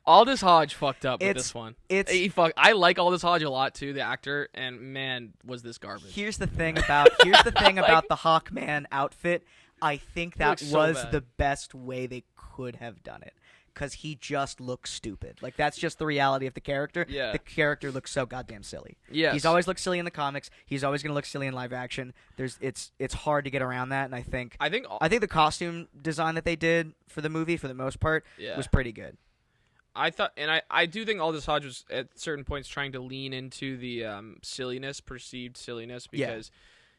Aldous Hodge fucked up with this one. I like Aldous Hodge a lot too, the actor, and man, was this garbage. Here's the thing about the Hawkman outfit. I think that Looks so was bad. the best way they could have done it, because he just looks stupid. Like that's just the reality of the character. Yeah. The character looks so goddamn silly. Yes. He's always looked silly in the comics. He's always gonna look silly in live action. It's hard to get around that, and I think the costume design that they did for the movie, for the most part, Yeah. was pretty good. I thought, and I do think Aldous Hodge was at certain points trying to lean into the perceived silliness, because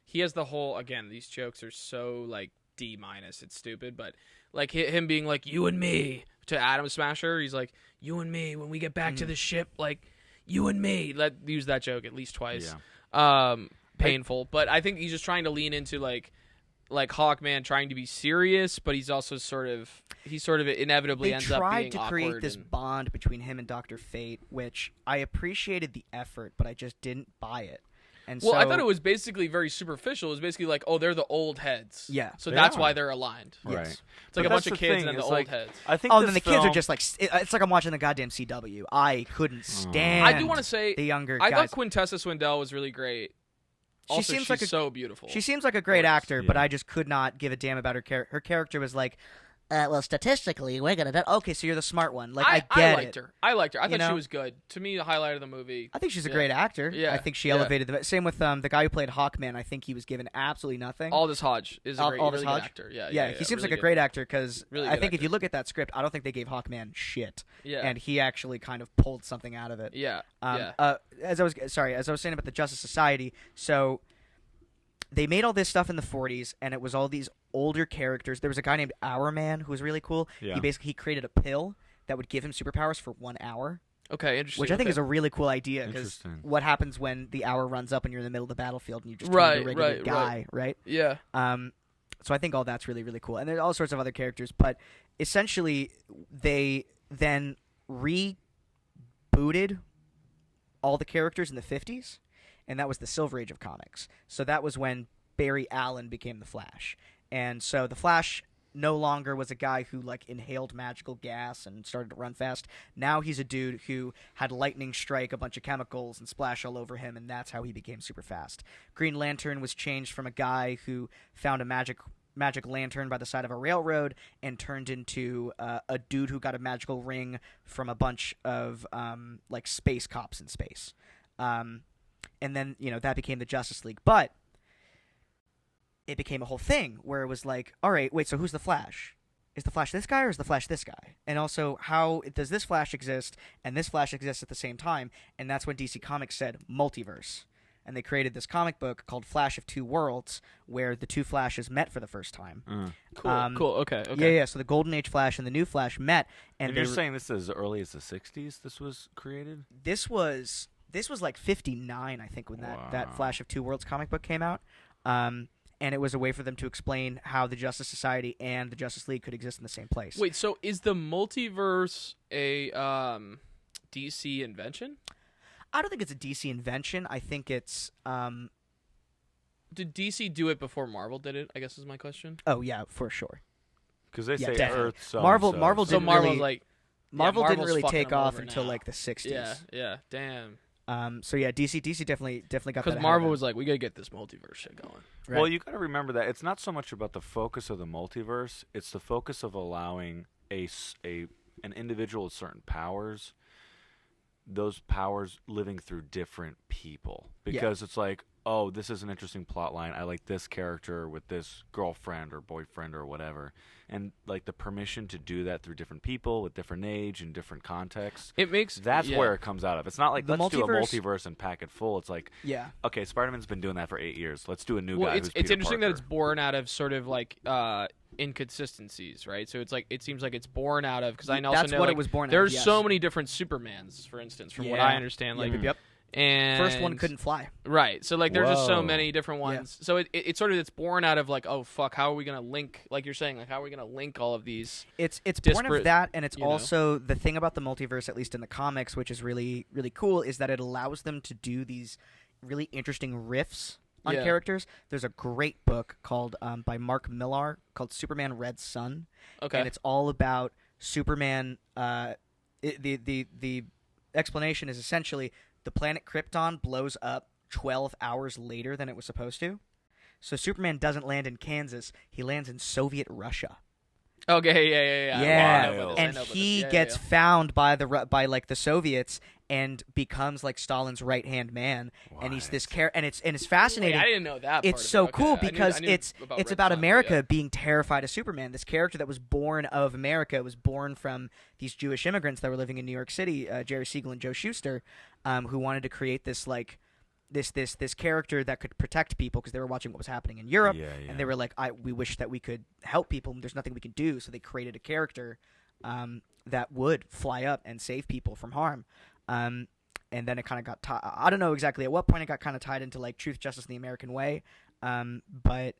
he has the whole, again, these jokes are so like D-. It's stupid, but like him being like, you and me to Atom Smasher, he's like, you and me when we get back to the ship, like you and me. Use that joke at least twice. Yeah. Painful, but I think he's just trying to lean into like Hawkman trying to be serious, but he's also sort of inevitably They ends up tried being to create awkward this and- bond between him and Dr. Fate, which I appreciated the effort, but I just didn't buy it. And Well, so, I thought it was basically very superficial. It was basically like, oh, they're the old heads. Yeah. So They that's are. why they're aligned. Right. Yes. It's like But a bunch that's of the kids thing, and then the it's old like, heads. I think Oh, this and then the kids are film- just like it's like I'm watching the goddamn CW. I couldn't stand. I do want to say, the younger I guys. thought Quintessa Swindell was really great. Also, seems she's like so beautiful. She seems like a great Gorgeous. actor, but Yeah. I just could not give a damn about her character. Her character was like, well, statistically, we're gonna. Okay, so you're the smart one. Like I get liked it. her. I liked her. I You thought she know? was good. To me, the highlight of the movie. I think she's a Yeah. great actor. Yeah, I think she yeah. elevated the. Same with the guy who played Hawkman. I think he was given absolutely nothing. Aldous Hodge is a great, Aldous really Hodge? good actor. Yeah, Yeah, he seems really like a good. great actor because Really I good think if actor. you look at that script, I don't think they gave Hawkman shit, Yeah, and he actually kind of pulled something out of it. yeah, Um, yeah. As I was saying about the Justice Society, so they made all this stuff in the 40s, and it was all these older characters. There was a guy named Hourman who was really cool. Yeah. He created a pill that would give him superpowers for 1 hour, Okay, interesting. which I think okay. is a really cool idea, because Interesting. what happens when the hour runs up and you're in the middle of the battlefield and you just turn Right, into a regular right, guy, right? yeah. So I think all that's really, really cool. And there's all sorts of other characters, but essentially they then rebooted all the characters in the 50s, and that was the Silver Age of comics. So that was when Barry Allen became the Flash. And so the Flash no longer was a guy who like inhaled magical gas and started to run fast. Now he's a dude who had lightning strike a bunch of chemicals and splash all over him, and that's how he became super fast. Green Lantern was changed from a guy who found a magic lantern by the side of a railroad and turned into a dude who got a magical ring from a bunch of like space cops in space. And then, that became the Justice League. But it became a whole thing where it was like, all right, wait, so who's the Flash? Is the Flash this guy or is the Flash this guy? And also, how does this Flash exist and this Flash exist at the same time? And that's when DC Comics said multiverse. And they created this comic book called Flash of Two Worlds, where the two Flashes met for the first time. Cool. Cool. Okay. Yeah. So the Golden Age Flash and the New Flash met, And and you're they were- saying this is as early as the 60s this was created? this was like 59, I think, when that Wow. Flash of Two Worlds comic book came out. And it was a way for them to explain how the Justice Society and the Justice League could exist in the same place. Wait. So is the multiverse a DC invention? I don't think it's a DC invention. I think it's Did DC do it before Marvel did it? I guess is my question. oh yeah, for sure. Because they Yeah, say definitely. Earth, Sun, Marvel so didn't Marvel's really- like Marvel didn't Marvel's really fucking take them off over until now. like the 60s. yeah. Damn. So yeah, DC definitely got that Because ahead of Marvel them. was like, we gotta get this multiverse shit going. Right. Well, you got to remember that it's not so much about the focus of the multiverse; it's the focus of allowing an individual with certain powers, those powers living through different people. Because it's like, oh, this is an interesting plot line. I like this character with this girlfriend or boyfriend or whatever, and like the permission to do that through different people with different age and different contexts. It makes That's where it comes out of. It's not like The let's do a multiverse- multiverse and pack it full. It's like, yeah. okay, Spider-Man's been doing that for 8 years. Let's do a new Well, guy it's who's Peter interesting that Parker. it's born out of sort of like inconsistencies, right? So it's like it seems like it's born out of because I also That's know what like, it was born out of, There's yes. so many different Supermans, for instance, from what I understand. Like, Yep. And First one couldn't fly. Right. So like there's just so Whoa. many different ones. So it's sort of it's born out of like, oh fuck, how are we gonna link, like you're saying, like how are we gonna link all of these? It's born of Disparate, that, and it's you know. also the thing about the multiverse, at least in the comics, which is really really cool, is that it allows them to do these really interesting riffs on Yeah. characters. There's a great book called by Mark Millar called Superman Red Sun, Okay. and it's all about Superman. The explanation is essentially the planet Krypton blows up 12 hours later than it was supposed to. So Superman doesn't land in Kansas; he lands in Soviet Russia. Okay, yeah. Yeah, I know about this, I and know about he this. Yeah, gets yeah. found by the Soviets and becomes like Stalin's right hand man. And he's this and it's fascinating. Wait, I didn't know that. It's part of so it. Okay, cool I knew- because I knew it's Red about Sun, America yeah. being terrified of Superman. This character that was born of America, was born from these Jewish immigrants that were living in New York City, Jerry Siegel and Joe Shuster, who wanted to create this like this character that could protect people because they were watching what was happening in Europe, and they were like, we wish that we could help people. There's nothing we can do, so they created a character that would fly up and save people from harm. And then it kind of got I don't know exactly at what point it got kind of tied into like truth, justice, and the American way. But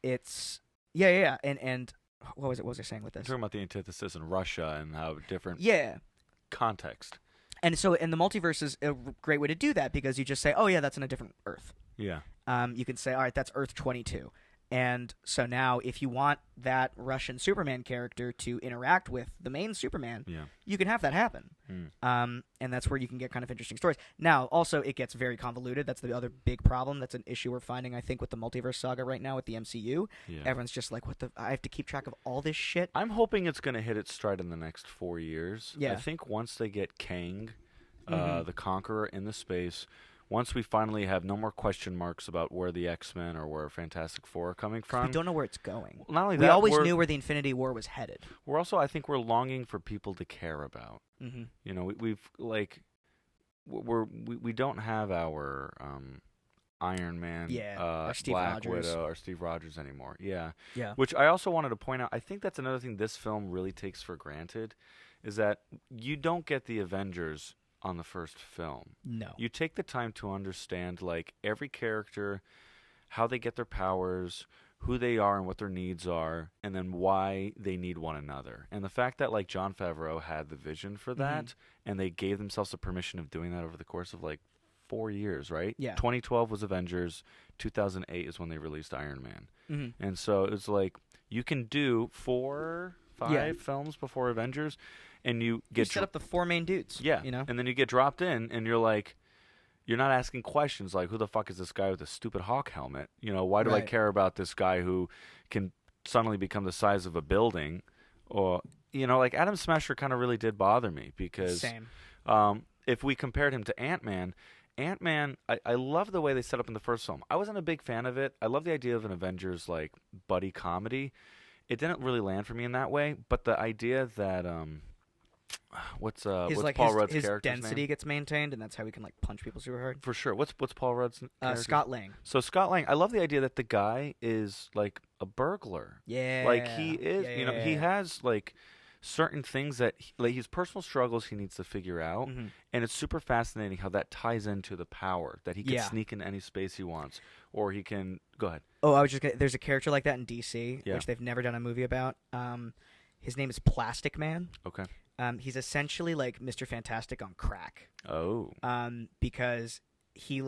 it's yeah. And what was I saying with You're this? talking about the antithesis in Russia and how different Yeah. context. And so, the multiverse is a great way to do that because you just say, oh, yeah, that's in a different Earth. Yeah. You can say, all right, that's Earth 22. And so now, if you want that Russian Superman character to interact with the main Superman, Yeah. you can have that happen. And that's where you can get kind of interesting stories. Now, also, it gets very convoluted. That's the other big problem. That's an issue we're finding, I think, with the multiverse saga right now with the MCU. Yeah. Everyone's just like, I have to keep track of all this shit. I'm hoping it's going to hit its stride in the next 4 years. Yeah. I think once they get Kang, Mhm. the Conqueror, in the space, once we finally have no more question marks about where the X-Men or where Fantastic Four are coming from. We don't know where it's going. Not only We that, always we're, knew where the Infinity War was headed. we're also, I think, we're longing for people to care about. Mm-hmm. You know, we've like, we don't have our Iron Man, Yeah, or Steve Black Rogers. Widow, or Steve Rogers anymore. Yeah. Yeah. Which I also wanted to point out, I think that's another thing this film really takes for granted, is that you don't get the Avengers on the first film. No. You take the time to understand, like, every character, how they get their powers, who they are and what their needs are, and then why they need one another. And the fact that, like, Jon Favreau had the vision for that, and they gave themselves the permission of doing that over the course of, like, 4 years, right? Yeah. 2012 was Avengers. 2008 is when they released Iron Man. Mm-hmm. And so it's like, you can do 4, 5 Yeah. films before Avengers, and you You get set up the 4 main dudes. yeah, You know? and then you get dropped in, and you're like, you're not asking questions like, who the fuck is this guy with a stupid hawk helmet? You know, why do I Right. care about this guy who can suddenly become the size of a building? Or, you know, like, Adam Smasher kind of really did bother me because Same. if we compared him to Ant-Man, I love the way they set up in the first film. I wasn't a big fan of it. I love the idea of an Avengers, like, buddy comedy. It didn't really land for me in that way, but the idea that what's Paul Rudd's his character's density name? gets maintained, and that's how he can like punch people super hard. For sure. What's Paul Rudd's character? Scott Lang. So Scott Lang, I love the idea that the guy is like a burglar. Yeah. Like he is, Yeah, you know, yeah, he yeah. has like certain things that like his personal struggles he needs to figure out, Mhm. and it's super fascinating how that ties into the power that he can Yeah. sneak in any space he wants, or he can go ahead. Oh, I was just gonna, there's a character like that in DC, Yeah. which they've never done a movie about. His name is Plastic Man. Okay. He's essentially like Mr. Fantastic on crack. Oh. Because he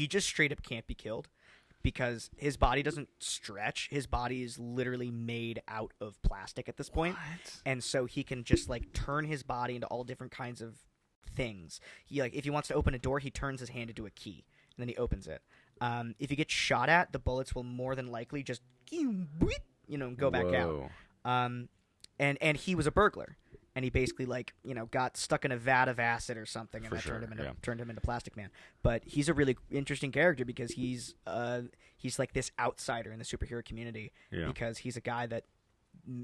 just straight up can't be killed because his body doesn't stretch. His body is literally made out of plastic at this point. And so he can just like turn his body into all different kinds of things. He like if he wants to open a door, he turns his hand into a key and then he opens it. If you get shot at, the bullets will more than likely just go back out. Whoa. And he was a burglar. And he basically got stuck in a vat of acid or something, and For that sure, turned him into Plastic Man. But he's a really interesting character because he's like this outsider in the superhero community Yeah. because he's a guy that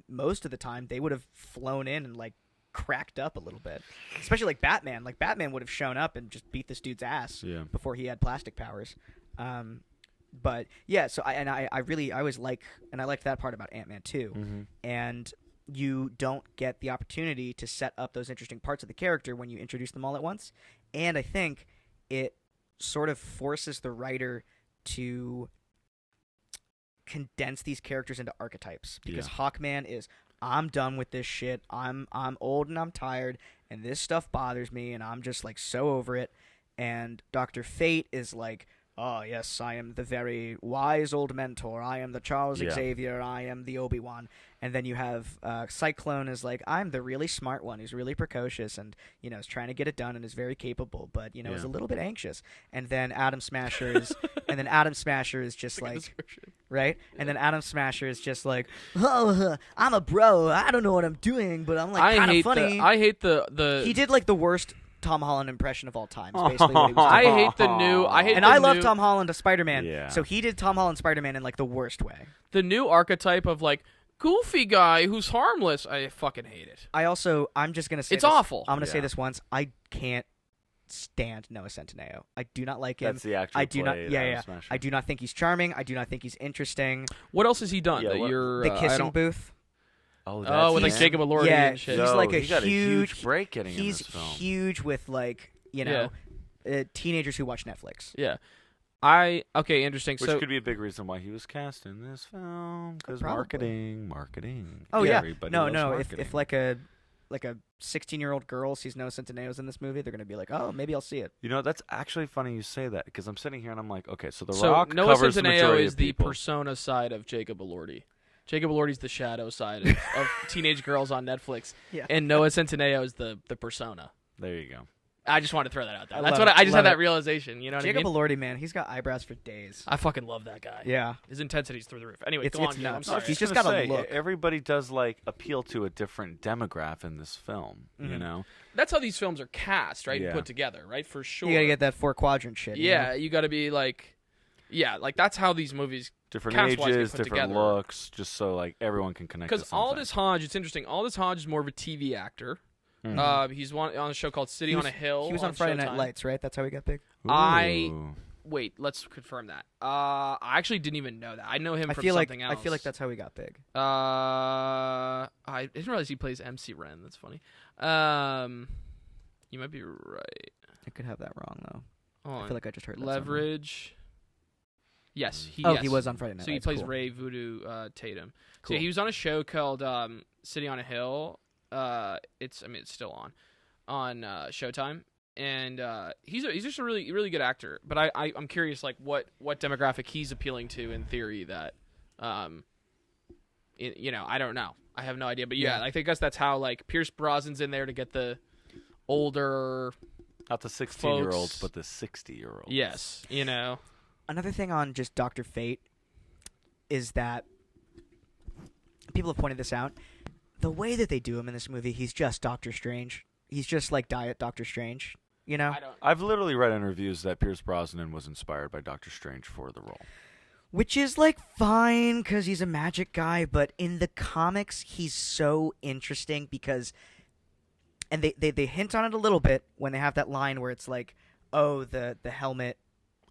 most of the time they would have flown in and like cracked up a little bit, especially like Batman. Like Batman would have shown up and just beat this dude's ass Yeah. before he had plastic powers. But yeah, so I always like, and I liked that part about Ant-Man too. Mm-hmm. And you don't get the opportunity to set up those interesting parts of the character when you introduce them all at once. And I think it sort of forces the writer to condense these characters into archetypes, because Hawkman is, I'm done with this shit. I'm old and I'm tired, and this stuff bothers me, and I'm just like so over it. And Dr. Fate is like, oh yes, I am the very wise old mentor. I am the Charles Xavier. I am the Obi-Wan. And then you have Cyclone is like, I'm the really smart one. He's really precocious and, you know, is trying to get it done and is very capable, but, you know, is a little bit anxious. And then Atom Smasher is just like right? And then Atom Smasher is just like, oh, I'm a bro. I don't know what I'm doing, but I'm like kind of funny. I hate the He did like the worst Tom Holland impression of all time. Is basically what he was doing. I hate the new. I love Tom Holland as Spider-Man. Yeah. So he did Tom Holland Spider-Man in like the worst way. The new archetype of like goofy guy who's harmless. I fucking hate it. I'm just gonna say it's awful. I'm gonna say this once. I can't stand Noah Centineo. I do not like him. That's the actor. I do not. I do not think he's charming. I do not think he's interesting. What else has he done? The Kissing Booth. Oh, with like Jacob Elordi and shit. He's like he got a huge break getting in this film. He's huge with like, you know, teenagers who watch Netflix. Yeah. Interesting. Which could be a big reason why he was cast in this film, because marketing. Oh yeah. No. If like a 16-year-old girl sees Noah Centineo's in this movie, they're gonna be like, oh, maybe I'll see it. You know, that's actually funny you say that, because I'm sitting here and I'm like, okay, so Rock Noah covers Centineo the majority is the people. persona side of Jacob Elordi. Jacob Elordi's the shadow side of teenage girls on Netflix, and Noah Centineo is the persona. There you go. I just wanted to throw that out there. I just had that realization. You know what Jacob I mean? Elordi, man, he's got eyebrows for days. I fucking love that guy. Yeah. His intensity's through the roof. Anyway, it's go on. nuts. I'm sorry. He's just got a look. Everybody does like appeal to a different demographic in this film. You know, that's how these films are cast, right? And put together, right? For sure. You gotta get that 4-quadrant shit. Yeah, you gotta be like, like that's how these movies. Different ages, different looks, just so like everyone can connect. Because Aldous Hodge, it's interesting. Aldous Hodge is more of a TV actor. He's on a show called City on a Hill. He was on Friday Night Lights, right? That's how he got big. Wait, let's confirm that. I actually didn't even know that. I know him from something else. I feel like that's how he got big. I didn't realize he plays MC Ren. That's funny. You might be right. I could have that wrong though. I feel like I just heard that Leverage. Somewhere. Yes, he was on Friday Night. So he plays Ray Voodoo Tatum. Cool. So he was on a show called City on a Hill. It's still on Showtime, and he's just a really really good actor. But I'm curious like what demographic he's appealing to in theory that, I don't know. I have no idea. But I guess that's how like Pierce Brosnan's in there to get the older, not the 16-year-olds, but the 60-year-olds. Yes, you know. Another thing on just Dr. Fate is that people have pointed this out. The way that they do him in this movie, he's just Doctor Strange. He's just like Diet Doctor Strange, you know? I've literally read interviews that Pierce Brosnan was inspired by Doctor Strange for the role. Which is like fine because he's a magic guy, but in the comics, he's so interesting because... And they hint on it a little bit when they have that line where it's like, oh, the helmet...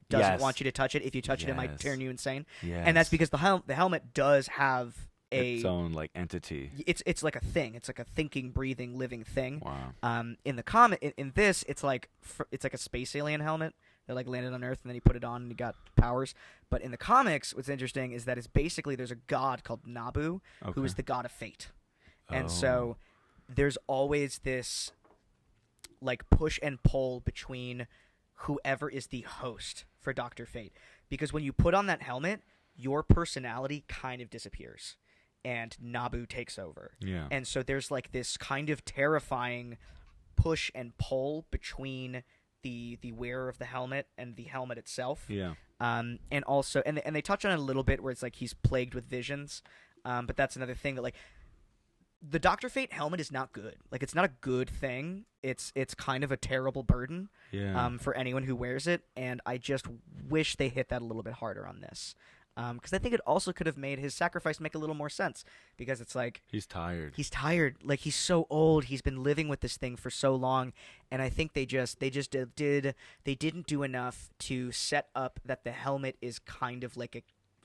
doesn't want you to touch it. If you touch it, it might turn you insane. Yes. And that's because the helmet does have its own like entity. It's like a thing. It's like a thinking, breathing, living thing. Wow. In the comic, in this, it's like a space alien helmet that like landed on Earth and then he put it on and he got powers. But in the comics, what's interesting is that it's basically there's a god called Nabu who is the god of fate, and so there's always this like push and pull between whoever is the host for Dr. Fate. Because when you put on that helmet, your personality kind of disappears and Nabu takes over. Yeah. And so there's like this kind of terrifying push and pull between the wearer of the helmet and the helmet itself. Yeah. And also, and they touch on it a little bit where it's like he's plagued with visions. But that's another thing that like the Dr. Fate helmet is not good. Like, it's not a good thing. It's kind of a terrible burden for anyone who wears it, and I just wish they hit that a little bit harder on this. Because I think it also could have made his sacrifice make a little more sense, because it's like... He's tired. Like, he's so old. He's been living with this thing for so long, and I think they didn't do enough to set up that the helmet is kind of like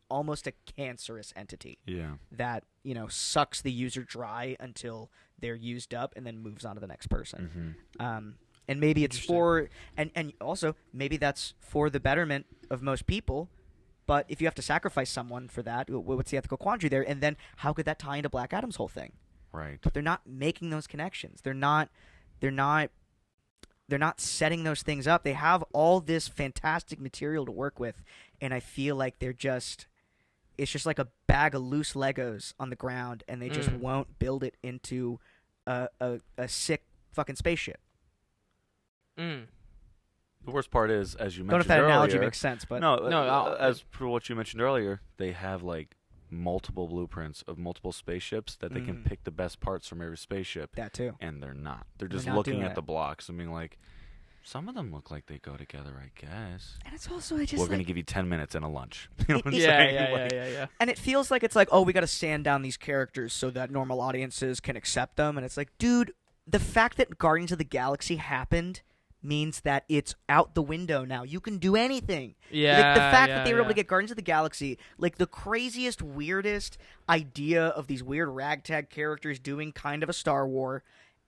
almost a cancerous entity that sucks the user dry until they're used up and then moves on to the next person. And maybe it's Interesting. for and also maybe that's for the betterment of most people. But if you have to sacrifice someone for that, what's the ethical quandary there? And then how could that tie into Black Adam's whole thing? Right. But they're not making those connections. They're not setting those things up. They have all this fantastic material to work with, and I feel like it's just like a bag of loose Legos on the ground, and they just won't build it into a sick fucking spaceship. The worst part is, as you Don't know if mentioned that earlier, analogy makes sense, but as per what you mentioned earlier, they have like multiple blueprints of multiple spaceships that they can pick the best parts from every spaceship, that too. and they're not. They're They're just not looking doing at it. the blocks and being like, some of them look like they go together, I guess. And it's also just We're going to like, give you 10 minutes and a lunch. You know what I'm Yeah, saying? yeah, Like, yeah. and it feels like it's like, oh, we got to sand down these characters so that normal audiences can accept them. And it's like, dude, the fact that Guardians of the Galaxy happened means that it's out the window now. You can do anything. Yeah, Like, the fact that they were able yeah. to get Guardians of the Galaxy, like the craziest, weirdest idea of these weird ragtag characters doing kind of a Star War,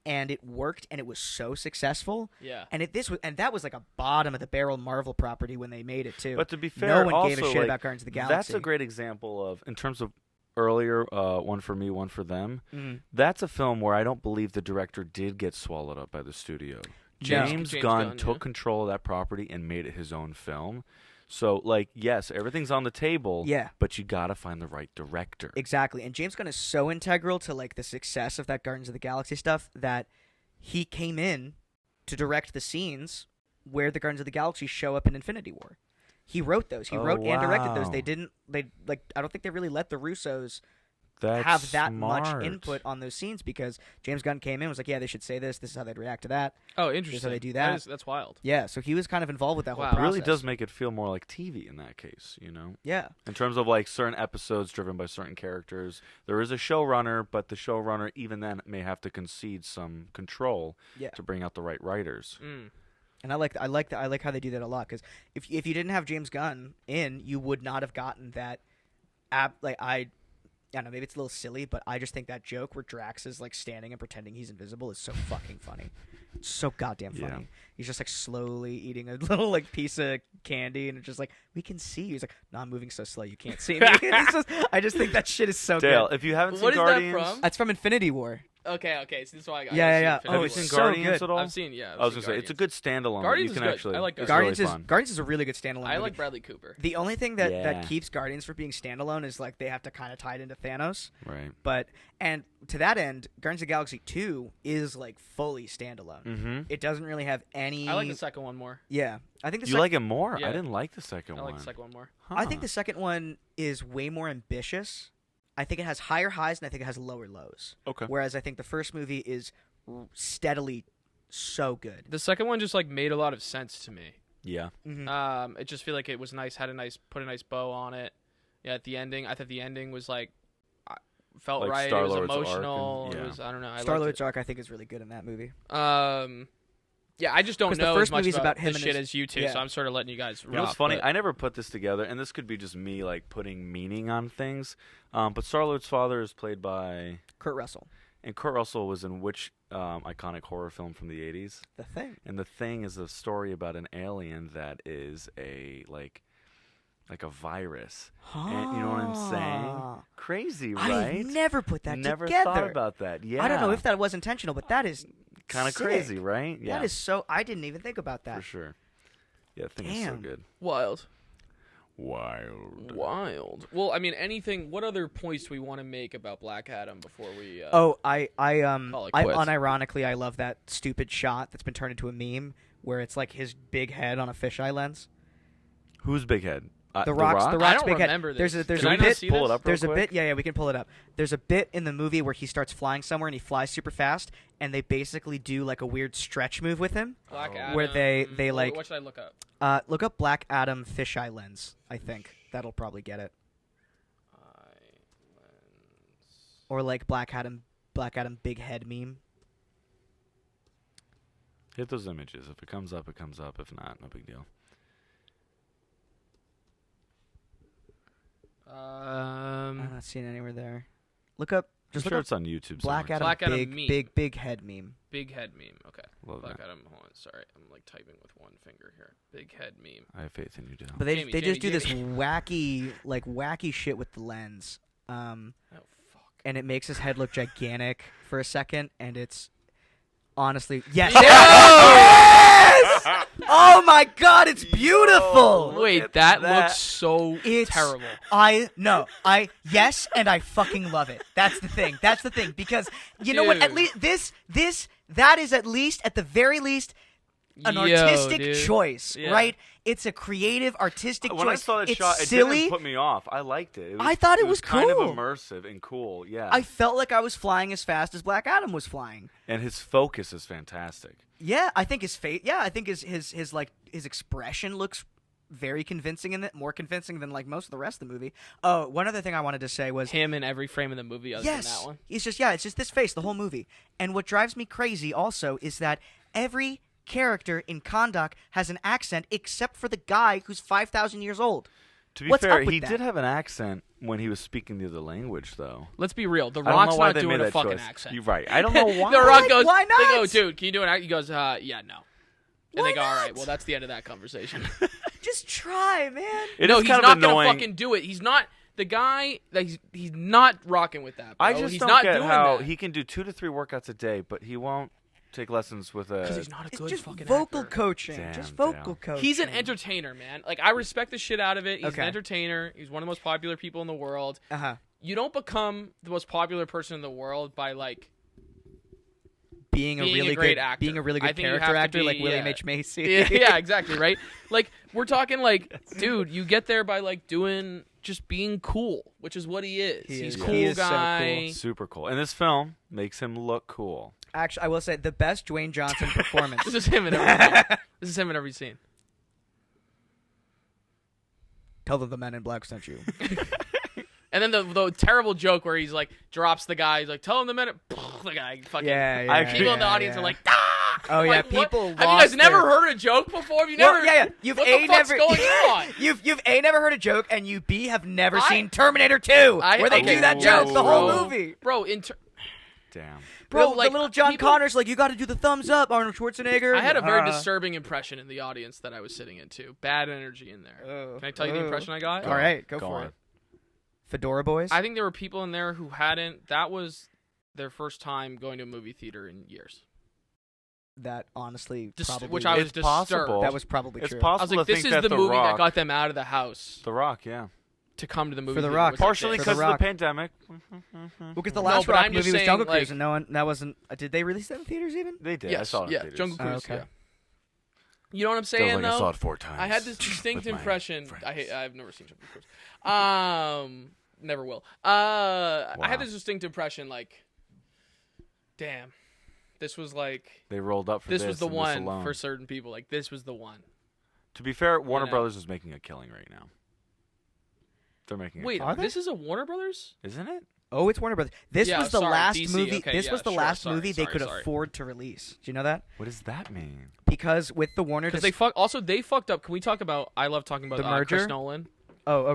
and it worked, and it was so successful. Yeah. And that was like a bottom of the barrel Marvel property when they made it too. But to be fair, no one gave a also, shit like, about Guardians of the Galaxy. That's a great example of, in terms of earlier, one for me, one for them. Mhm. That's a film where I don't believe the director did get swallowed up by the studio. James James Gunn Gunn, took yeah. control of that property and made it his own film. So, like, yes, everything's on the table. Yeah. But you gotta find the right director. Exactly. And James Gunn is so integral to like the success of that Guardians of the Galaxy stuff that he came in to direct the scenes where the Guardians of the Galaxy show up in Infinity War. He wrote those. He Oh, wrote and directed those. wow. I don't think they really let the Russos That's have that smart. much input on those scenes because James Gunn came in and was like, yeah, they should say this. This is how they'd react to that. Oh, interesting. they do that. That's wild. Yeah, so he was kind of involved with that Wow. whole It process. really does make it feel more like TV in that case, you know? Yeah. In terms of like certain episodes driven by certain characters, there is a showrunner, but the showrunner even then may have to concede some control Yeah. to bring out the right writers. And I like how they do that a lot because if you didn't have James Gunn in, you would not have gotten that. I don't know, maybe it's a little silly, but I just think that joke where Drax is like standing and pretending he's invisible is so fucking funny. It's so goddamn funny. Yeah. He's just like slowly eating a little like piece of candy, and it's just like we can see you. He's like, no, I'm moving so slow you can't see me. I just think that shit is so Dale, good. if you haven't What seen is that Guardians, from? That's from Infinity War. Okay, so this is why I got. Yeah. have you it's seen so Guardians good. at all? I've seen. Yeah, I was gonna say it's a good standalone. Guardians you is can good. actually. I like it's Guardians really is fun. Guardians is a really good standalone. I movie. like Bradley Cooper. The only thing that Yeah. keeps Guardians from being standalone is like they have to kind of tie it into Thanos. Right. But and to that end, Guardians of the Galaxy 2 is like fully standalone. Mm-hmm. It doesn't really have any. I like the second one more. Yeah, I think the You like it more? Yeah. I didn't like the second I one. like the second one more. I think the second one is way more ambitious. I think it has higher highs and I think it has lower lows. Okay. Whereas I think the first movie is steadily so good. The second one just like made a lot of sense to me. Yeah. Mm-hmm. It just feel like it was nice, put a nice bow on it. Yeah, at the ending, I thought the ending was like felt Like right. It was Star-Lord's arc emotional. and- yeah. It was I don't know. I Star liked Lord's arc I think is really good in that movie. it. Yeah, I just don't 'Cause the know first as much movie's about about him this and shit his- as you two, yeah. so I'm sort of letting you guys. You know what's rock, funny? but- I never put this together, and this could be just me like putting meaning on things. But Star-Lord's father is played by, Kurt Russell. and Kurt Russell was in which iconic horror film from the 80s? The Thing. And The Thing is a story about an alien that is a like a virus. And you know what I'm saying? Crazy, right? I never put that Never together. thought about that. Yeah. I don't know if that was intentional, but that is kind of sick. crazy, right? Yeah. That is so. I didn't even think about that. for sure. Yeah, The Thing is so Damn. good. Wild. Wild. Well, I mean, anything. What other points do we want to make about Black Adam before we? Oh, Call it I quits. unironically I love that stupid shot that's been turned into a meme where it's like his big head on a fisheye lens. Who's Big Head? The Rock's I big don't head. remember this. There's Can a I not bit. see pull this? it up real There's a quick? bit. Yeah, we can pull it up. There's a bit in the movie where he starts flying somewhere and he flies super fast, and they basically do like a weird stretch move with him. Black Adam. Where they like What should I look up? look up Black Adam fisheye lens. I think that'll probably get it. Or like Black Adam big head meme. Hit those images. If it comes up, it comes up. If not, no big deal. I'm not seeing it anywhere there. Look up Just I'm look sure up it's on YouTube. Black somewhere. Adam, Black Adam meme. big head meme. Big head meme. Okay. Love Black that. Adam. Hold on. Sorry, I'm like typing with one finger here. Big head meme. I have faith in you, Dale. But they Jamie, they just do Jamie. this wacky shit with the lens. Oh fuck. And it makes his head look gigantic for a second, and it's honestly yes. Yes! Oh my god, it's beautiful. Look Wait, at that that. looks so It's terrible. Yes, and I fucking love it. That's the thing. That's the thing because you know what? At Dude. least that is at the very least an Yo, artistic dude. choice, Yeah. right? It's a creative artistic When I choice. saw that it's shot, it silly. didn't put me off. I liked it. I thought it was kind of cool. immersive and cool. Yeah. I felt like I was flying as fast as Black Adam was flying. And his focus is fantastic. Yeah, I think his face. Yeah, I think his expression looks very convincing in it, more convincing than like most of the rest of the movie. Oh, one other thing I wanted to say was Him in every frame of the movie other than yes, that one. it's just this face the whole movie. And what drives me crazy also is that every character in Kahndaq has an accent except for the guy who's 5,000 years old. To be What's fair, up with he that? did have an accent when he was speaking the other language, though. Let's be real. The I don't Rock's know why not they doing made a that fucking choice. accent. You're right. I don't know why. The Rock Why- goes, why they go, not? dude, can you do an act? He goes, yeah, no. And Why they go, all right, not? well, that's the end of that conversation. Just try, man. It no, is he's kind not of annoying. gonna fucking do it. He's not the guy. That he's not rocking with that. Bro. I just he's don't not get doing how that. he can do 2 to 3 workouts a day, but he won't take lessons with a. Because he's not a It's good just fucking vocal actor. coaching. Damn, just vocal Dale. coaching. He's an entertainer, man. Like I respect the shit out of it. He's Okay. an entertainer. He's one of the most popular people in the world. Uh-huh. You don't become the most popular person in the world by like Being a being a really great good actor. being a really I good think you character have to actor be- like William yeah. H. Macy. yeah, exactly, right? Like we're talking like, dude, you get there by like doing just being cool, which is what he is. He He's is. cool He is so cool. guy. Super cool. And this film makes him look cool. Actually, I will say the best Dwayne Johnson performance. This is him in every scene. This is him in every scene. Tell them the Men in Black sent you. And then the terrible joke where he's like drops the guy. He's like, "Tell him the minute." The guy fucking. Yeah, yeah. I- People in the yeah, audience yeah. are like, "Ah!" Oh, yeah, Like, what? people Have you lost guys never their- heard a joke before? Have you Well, never? yeah. You've what A the fuck's never going on? You've A never heard a joke and you B have never I- seen Terminator 2 where they okay, do that yes, joke the whole bro. movie. Bro, Damn. Bro, like, the little John people- Connor's like, you got to do the thumbs up, Arnold Schwarzenegger. I had a very disturbing impression in the audience that I was sitting into. Bad energy in there. Oh, Can I tell you the oh. impression I got? All right, go for on. it. Fedora Boys. I think there were people in there who hadn't. That was their first time going to a movie theater in years. that honestly probably Which I was It's disturbed. possible. that was probably It's true. I possible was like, to this think is that the movie Rock, that got them out of the house The Rock, yeah. to come to the movie For The theater, Rock. which they Partially did. For The because of the Rock. pandemic. Well, because the No, last but Rock I'm just movie was saying, Jungle Cruise, like- and no one that wasn't. Did they release that in theaters even? They did. Yes, I saw it in yeah, theaters. Jungle Oh, Cruise. okay. Yeah. You know what I'm Feels saying like though? I saw it 4 times. I had this distinct with my impression. friends. I've never seen Jungle Cruise. Never will. I had Wow. this distinct impression, like, damn, this was like, They rolled up for this was the and one alone. for certain people. Like, this was the one. To be fair, Warner know. Brothers is making a killing right now. They're making. Wait, Are they? this is a Warner Brothers? isn't it? Oh, it's Warner Brothers. This Yeah, was the sorry, last DC, movie. okay, this yeah, was the sure, last sorry, movie they sorry, could sorry. afford to release. Do you know that? What does that mean? Because with the Warner, Because they fucked up. Can we talk about? I love talking about The merger? Chris Nolan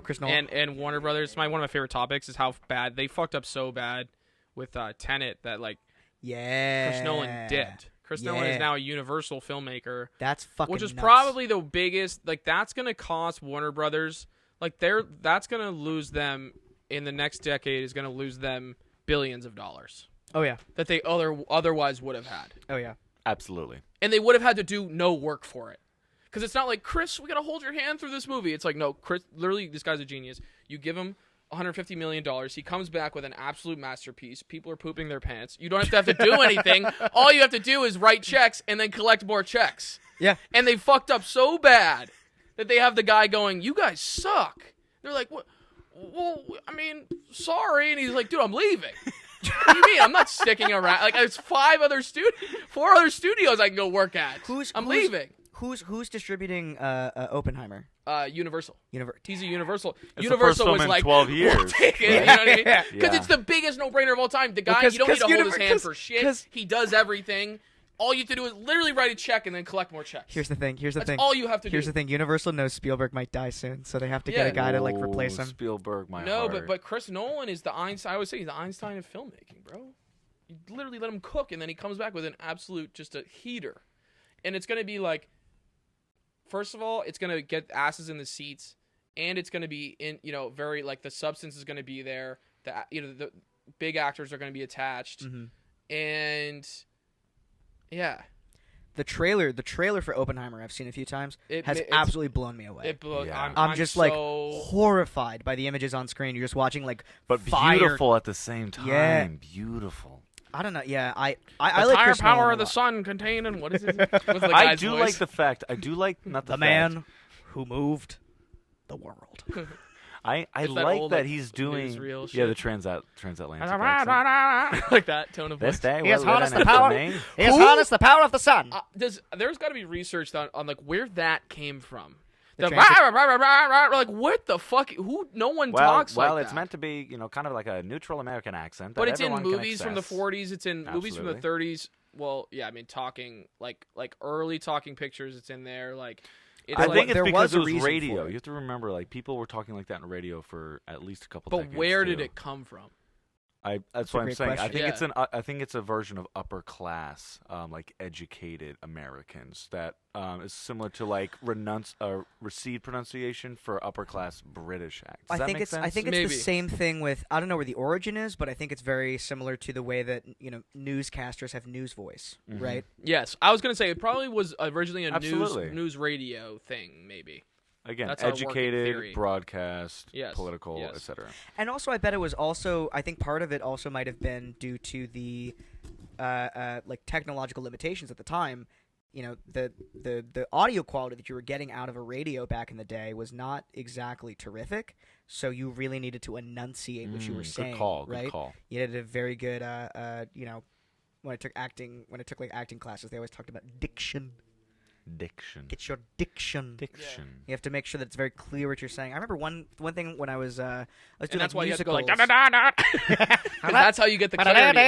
Chris Nolan. and Warner Brothers. One of my favorite topics is how bad they fucked up so bad with Tenet that like yeah, Chris Nolan dipped. Chris Nolan is Yeah. now a Universal filmmaker, That's fucking. which is nuts. probably the biggest. Like that's gonna cost Warner Brothers. Like that's gonna lose them in the next decade. Is gonna lose them billions of dollars Oh yeah. that they otherwise would have had, Oh yeah. Absolutely. and they would have had to do no work for it. Because it's not like, Chris, we gotta hold your hand through this movie. It's like, no, Chris, literally, this guy's a genius. You give him $150 million. He comes back with an absolute masterpiece. People are pooping their pants. You don't have to do anything. All you have to do is write checks and then collect more checks. Yeah. And they fucked up so bad that they have the guy going, you guys suck. They're like, what? Well, I mean, sorry. And he's like, dude, I'm leaving. What do you mean? I'm not sticking around. Like, there's 4 other studios I can go work at. I'm leaving. Who's distributing Oppenheimer? Universal. He's a Universal. It's the Universal first film was in like, 12 we'll years. take it. You know what I mean? Because Yeah. it's the biggest no-brainer of all time. The guy, 'cause- you don't need to 'cause hold his hand 'cause- for shit. 'cause- He does everything. All you have to do is literally write a check and then collect more checks. Here's the thing. That's all you have to do. Here's the thing. Universal knows Spielberg might die soon, so they have to get a guy to like replace him. Spielberg, my No, heart. but Chris Nolan is the Einstein. I always say he's the Einstein of filmmaking, bro. You literally let him cook, and then he comes back with an absolute just a heater, and it's gonna be like. First of all, it's gonna get asses in the seats, and it's gonna be in very like the substance is gonna be there. The big actors are gonna be attached, and yeah. The trailer for Oppenheimer I've seen a few times has absolutely blown me away. I'm just like horrified by the images on screen. You're just watching like but fire. Beautiful at the same time. Yeah. Beautiful. I don't know. Yeah, I the like entire Chris power Nolan of the a lot. sun contained in what is it? What's the I guy's do voice? like the fact. I do like not the The fact. man who moved the world. I It's that like old, that like, he's doing newsreel yeah shit. the transatlantic accent. like that tone of voice. This day He has we're harnessed living the at power. main- He has harnessed the power of the sun. There's got to be research on like where that came from. The The transit- like what the fuck? Who? No one Well, talks like it's that. meant to be kind of like a neutral American accent. But that it's in everyone can movies from the access. 40s. It's in movies from the Absolutely. 30s. Well, yeah, I mean talking like early talking pictures. It's in there. Like it's I like, think it's there because was a it was reason for radio. it. You have to remember, like people were talking like that in radio for at least a couple. but decades, where did too. it come from? That's a what I'm great saying. question. Yeah. I think it's a version of upper class, like educated Americans that is similar to like received pronunciation for upper class British acts. Does that make sense? I think it's Maybe. the same thing with I don't know where the origin is, but I think it's very similar to the way that newscasters have news voice, right? Yes, I was gonna say it probably was originally a Absolutely. news radio thing, maybe. Again, That's our working educated, theory. broadcast, Yes, political, yes. etc. And also, I bet it was also. I think part of it also might have been due to the like technological limitations at the time. The audio quality that you were getting out of a radio back in the day was not exactly terrific. So you really needed to enunciate what you were saying. Good call. right? Good call. You had a very good. When I took acting classes, they always talked about diction. Diction. Get your diction. Diction. You have to make sure that it's very clear what you're saying. I remember one thing when I was doing And that's why you have to go musicals. like da da da da. Because that's how you get the clarity.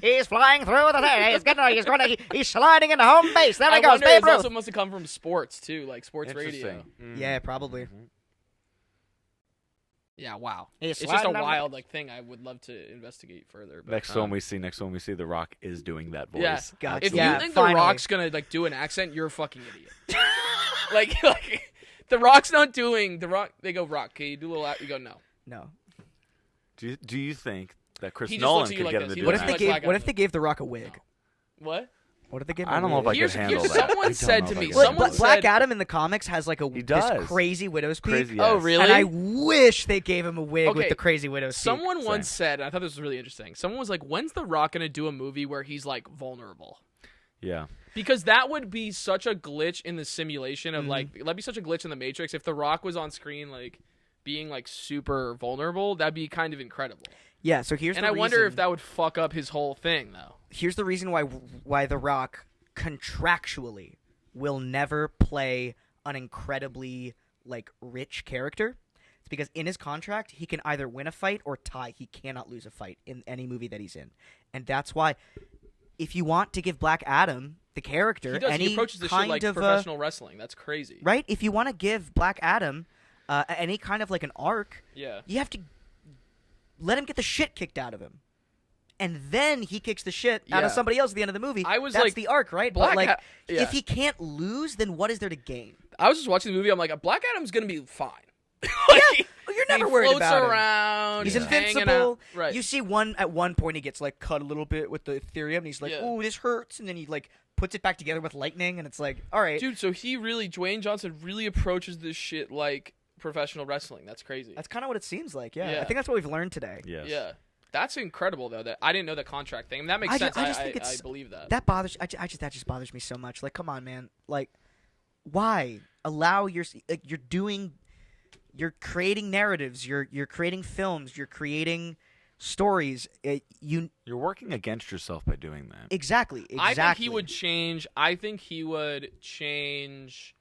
He's flying through the thing. He's sliding into home base. There I he goes, wonder Babe if Ruth. also must have come from sports too, like sports radio. Interesting. Yeah, probably. Yeah, wow. He's It's just a sliding down the- wild thing. I would love to investigate further. But, Next one we see, The Rock is doing that voice. Yeah. Gotcha. If Yeah, you think finally. The Rock's gonna like do an accent, you're a fucking idiot. like The Rock's not doing The Rock. They go Rock. Okay, you do a little. You go no. No. Do you think that Chris He just Nolan looks at you could like get him this. to He do What looks an if they like accent? black gave? What guy. if they gave The Rock a wig? What? What if they gave? I him don't a know if I wig? could handle that. Someone I don't said know to if I me. could Someone handle that. Black said- Adam in the comics has like He this does. crazy widow's peak. Crazy. Oh, yes. really? And I wish they gave him a wig with Okay, the crazy widow's peak. Someone Same. once said, and I thought this was really interesting. Someone was like, "When's The Rock gonna do a movie where he's like vulnerable?" Yeah. Because that would be such a glitch in the simulation of like that'd be such a glitch in the Matrix if The Rock was on screen like being like super vulnerable. That'd be kind of incredible. Yeah, so here's And the I wonder reason- if that would fuck up his whole thing though. Here's the reason why The Rock contractually will never play an incredibly like rich character. It's because in his contract he can either win a fight or tie. He cannot lose a fight in any movie that he's in, and that's why if you want to give Black Adam the character He does. any He approaches this kind shit like of professional wrestling. That's crazy. right, if you want to give Black Adam any kind of like an arc, Yeah. you have to let him get the shit kicked out of him. And then he kicks the shit out Yeah. of somebody else at the end of the movie. I was That's like, the arc, right? Black but like, yeah. if he can't lose, then what is there to gain? I was just watching the movie. I'm like, Black Adam's gonna be fine. Well, you're never he worried floats about him. around. He's hanging invincible. out. Right. You see at one point he gets like cut a little bit with the Ethereum, and he's like, Yeah. "Oh, this hurts," and then he like puts it back together with lightning, and it's like, all right, Dude, so Dwayne Johnson really approaches this shit like professional wrestling. That's crazy. that's kind of what it seems like. Yeah. Yeah. I think that's what we've learned today. Yes. Yeah. That's incredible though. That I didn't know that contract thing. I mean, that makes I ju- sense. I just think I it's- believe that. That bothers. That just bothers me so much. Like, come on, man. Like, why allow you're creating narratives. You're creating films. You're creating stories. You're working against yourself by doing that. exactly. I think he would change. I think he would change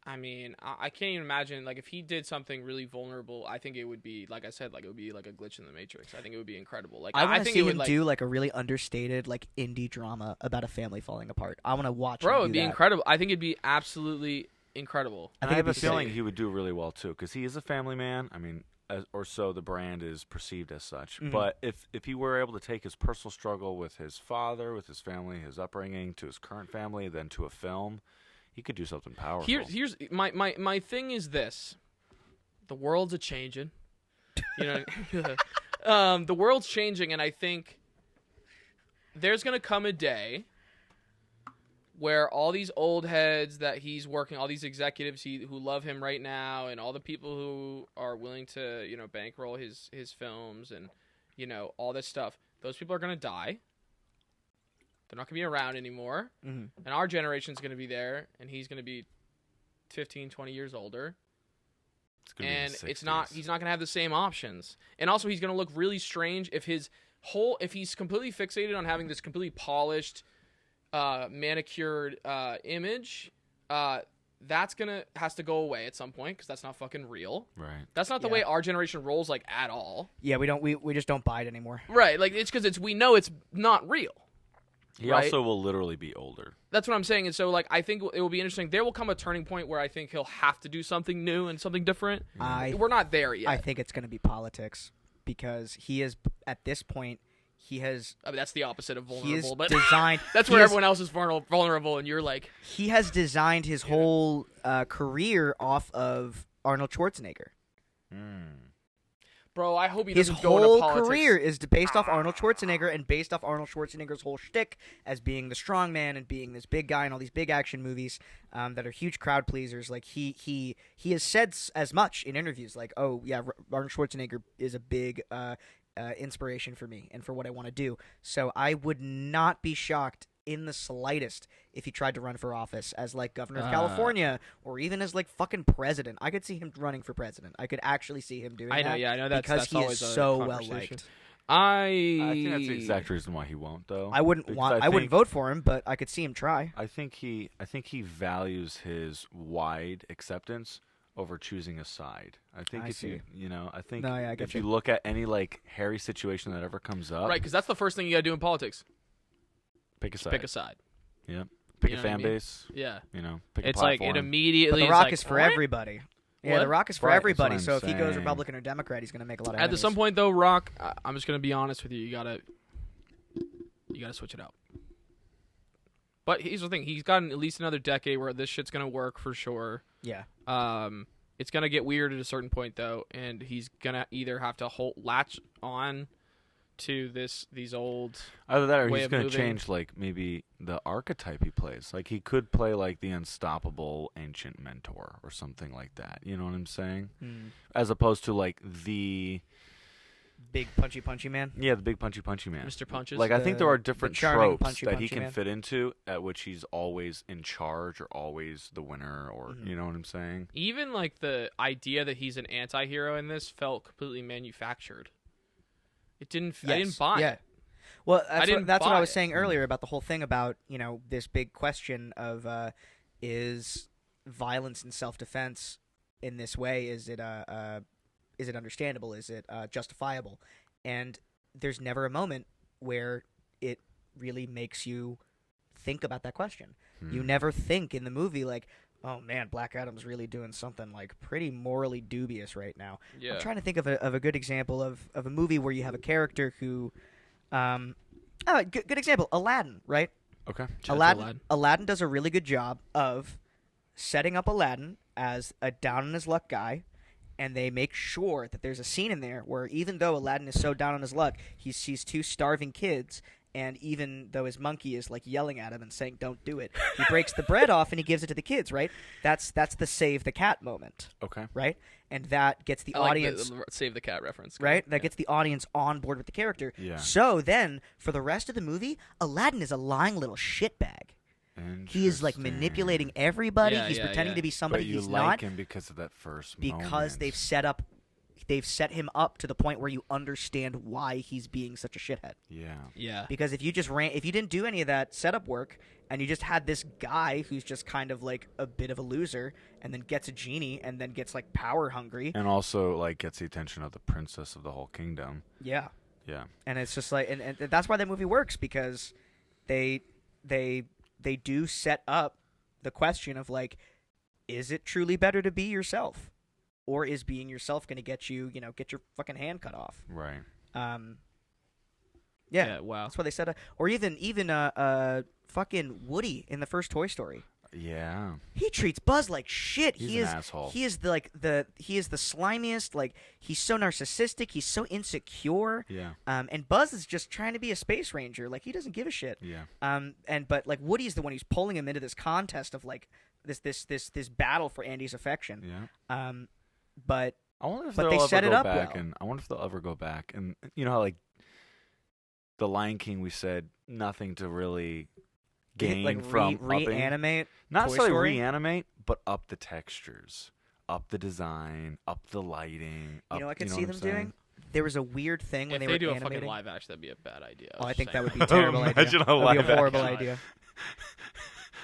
I mean, I can't even imagine, like, if he did something really vulnerable, I think it would be, like I said, like, it would be like a glitch in the Matrix. I think it would be incredible. Like, I want to think see it would, him like, do like a really understated like indie drama about a family falling apart. I want to watch. bro, him it'd do be that. incredible. I think it'd be absolutely incredible. I think have a it'd be feeling sick. he would do really well too, because he is a family man. I mean, or so the brand is perceived as such. Mhm. But if he were able to take his personal struggle with his father, with his family, his upbringing, to his current family, then to a film, he could do something powerful. Here's my thing is this: the world's a changing. You know, the world's changing, and I think there's gonna come a day where all these old heads that he's working, all these executives who love him right now, and all the people who are willing to, you know, bankroll his films and, you know, all this stuff, those people are gonna die. They're not going to be around anymore. Mhm. And our generation's going to be there, and he's going to be 15, 20 years older. It's gonna be in And the he's not 60s. going to have the same options. And also, he's going to look really strange if if he's completely fixated on having this completely polished, manicured image. That's has to go away at some point, because that's not fucking real. Right. That's not the Yeah. way our generation rolls, like, at all. Yeah, we just don't buy it anymore. Right, like, it's because we know it's not real. He Right. also will literally be older. That's what I'm saying. And so, like, I think it will be interesting. There will come a turning point where I think he'll have to do something new and something different. We're not there yet. I think it's going to be politics, because he is at this point he has I mean, that's the opposite of he is vulnerable, but designed. that's he where has- everyone else is vulnerable, and you're like, He has designed his whole career off of Arnold Schwarzenegger. bro, I hope he His doesn't go into whole politics. career is based off Arnold Schwarzenegger and based off Arnold Schwarzenegger's whole shtick as being the strong man and being this big guy in all these big action movies that are huge crowd pleasers. Like he has said as much in interviews, like, "Oh yeah, Arnold Schwarzenegger is a big inspiration for me and for what I want to do." So I would not be shocked in the slightest if he tried to run for office as like governor of California or even as like fucking president. I could see him running for president. I could actually see him doing that. I know that's because that's he always is a so well conversation. liked. I think that's the exact reason why he won't, though. I wouldn't Because want. I wouldn't vote for him, but I could see him try. I think he values his wide acceptance over choosing a side. I think I if see. I think No, yeah, I get if you. you look at any like hairy situation that ever comes up, Right, because that's the first thing you got to do in politics. pick a side. Pick a side. Yeah. Pick You a know what I fan mean? base. Yeah. Pick It's a like platform. it immediately. But The is Rock like, is for "What?" everybody. Yeah, What? The Rock is for Right, that's everybody. what So I'm if he goes saying. Republican or Democrat, he's going to make a lot of At enemies. some point, though, Rock, I'm just gonna be honest with you. You gotta switch it out. But here's the thing: he's got at least another decade where this shit's gonna work for sure. Yeah. It's gonna get weird at a certain point, though, and he's gonna either have to latch on to these old. Either that, or way he's of going to moving. change like maybe the archetype he plays. Like he could play like the unstoppable ancient mentor or something like that. You know what I'm saying? As opposed to like the Big punchy man. the big punchy man. Mr. Punches. Like I think there The- are the different charming tropes that he punchy can man. fit into, at which he's always in charge or always the winner, or Mm-hmm. you know what I'm saying? Even like the idea that he's an anti-hero in this felt completely manufactured. It didn't. I didn't buy Yeah. it. Well, didn't that's what buy I was it. saying earlier about the whole thing about, this big question of is violence and self-defense in this way, is it understandable? Is it justifiable? And there's never a moment where it really makes you think about that question. You never think in the movie like, oh man, Black Adam's really doing something like pretty morally dubious right now. Yeah. I'm trying to think of a good example of a movie where you have a character who, good example, Aladdin, right? Okay. Aladdin does a really good job of setting up Aladdin as a down on his luck guy, and they make sure that there's a scene in there where even though Aladdin is so down on his luck, he sees two starving kids. And even though his monkey is like yelling at him and saying "Don't do it," he breaks the bread off and he gives it to the kids. Right? That's the save the cat moment. Okay. Right? And that gets the I like audience the save the cat reference. right. That Yeah. gets the audience on board with the character. Yeah. So then, for the rest of the movie, Aladdin is a lying little shitbag. He is like manipulating everybody. Yeah, He's yeah, pretending yeah. to be somebody but you he's like not him because of that first because moment. they've set up they've set him up to the point where you understand why he's being such a shithead. Yeah. Yeah. Because if you didn't do any of that setup work, and you just had this guy who's just kind of like a bit of a loser, and then gets a genie, and then gets like power hungry. And also like gets the attention of the princess of the whole kingdom. Yeah. Yeah. And it's just like, and that's why that movie works, because they do set up the question of like, is it truly better to be yourself, or is being yourself going to get you, get your fucking hand cut off? Right. Yeah. Wow. That's why they set up, or even fucking Woody in the first Toy Story. Yeah. He treats Buzz like shit. He's he an is asshole. He is the slimiest. Like, he's so narcissistic. He's so insecure. Yeah. And Buzz is just trying to be a space ranger. Like, he doesn't give a shit. Yeah. But like Woody's the one who's pulling him into this contest of like this battle for Andy's affection. Yeah. But I wonder if But they'll they ever set it go up back, well. and I wonder if they'll ever go back, and you know how like the Lion King, we said nothing to really gain like from upping. reanimate. Not Toy necessarily Story? reanimate, but up the textures, up the design, up the lighting. You know, I could know see what them I'm saying? doing. There was a weird thing when If they they were do a fucking animating. live action, that'd be a bad idea. Oh, I was think just that would saying. be a terrible idea. Imagine a That would be live a horrible action. idea.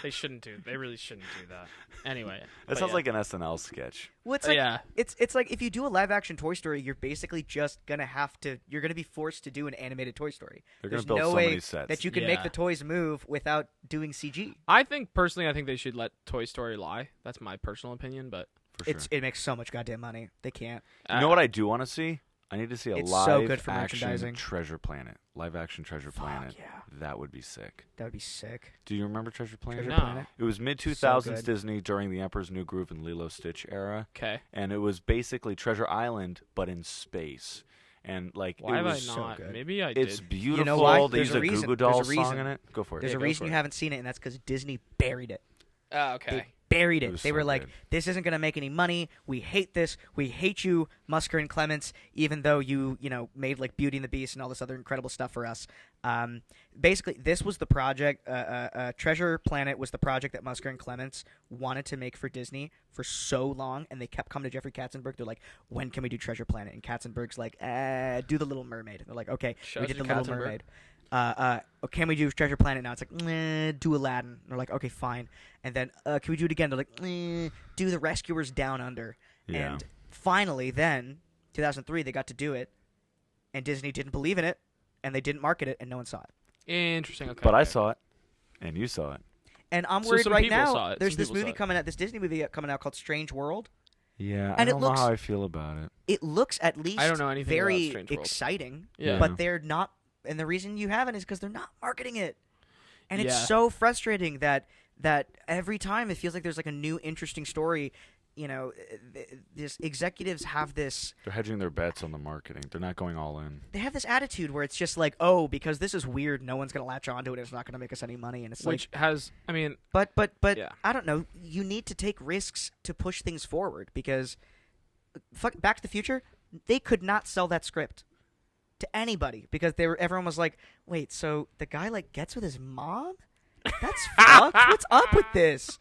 They shouldn't do. They really shouldn't do that. Anyway, That but sounds yeah. like an SNL sketch. Well, it's like, Yeah. it's like if you do a live action Toy Story, you're basically just you're gonna be forced to do an animated Toy Story. They're gonna There's build no so way many sets. that you can make Yeah. the toys move without doing CG. I think personally, I think they should let Toy Story lie. That's my personal opinion, but For sure. It makes so much goddamn money. They can't. You know what I do want to see? I need to see a It's live so good for action merchandising. Treasure Planet. Live action Treasure Planet. yeah. That would be sick. That would be sick. Do you remember Treasure Planet? Treasure No. Planet. It was mid So 2000s good. Disney during the Emperor's New Groove and Lilo Stitch era, Okay. and it was basically Treasure Island but in space. And like Why it have I was so not? good. Maybe I it's did. beautiful. why? They There's use a a reason. Goo Goo Doll There's a song reason. in it. Go for it. There's Yeah, a go reason for you it. haven't seen it, and that's because Disney buried it. Oh, okay. They buried It it. was They so were like, good. "This isn't going to make any money. We hate this. We hate you, Musker and Clements. Even though you made like Beauty and the Beast and all this other incredible stuff for us." Basically, this was the project. Treasure Planet was the project that Musker and Clements wanted to make for Disney for so long, and they kept coming to Jeffrey Katzenberg. They're like, "When can we do Treasure Planet?" And Katzenberg's like, "Do the Little Mermaid." They're like, "Okay, Shout we out did to the Little Katzenberg. Mermaid." Can we do Treasure Planet now? It's like, do Aladdin. And they're like, okay, fine. And then, can we do it again? They're like, do The Rescuers Down Under. Yeah. And finally, then, 2003, they got to do it, and Disney didn't believe in it, and they didn't market it, and no one saw it. Interesting. Okay. But I okay. saw it, and you saw it. And I'm So worried some right people now. saw it. There's Some this people movie saw it. coming out, this Disney movie coming out called Strange World. Yeah, And I it don't know looks- how I feel about it. It looks at least I don't know anything very about Strange World. exciting, Yeah. but they're not. And the reason you haven't is because they're not marketing it. And it's Yeah. so frustrating that every time it feels like there's like a new interesting story. These executives have this. They're hedging their bets on the marketing. They're not going all in. They have this attitude where it's just like, oh, because this is weird, no one's gonna latch onto it. It's not gonna make us any money. And it's Which like, has, I mean, but Yeah. I don't know. You need to take risks to push things forward because, Back to the Future, they could not sell that script to anybody because everyone was like, wait, so the guy like gets with his mom? That's fucked. What's up with this?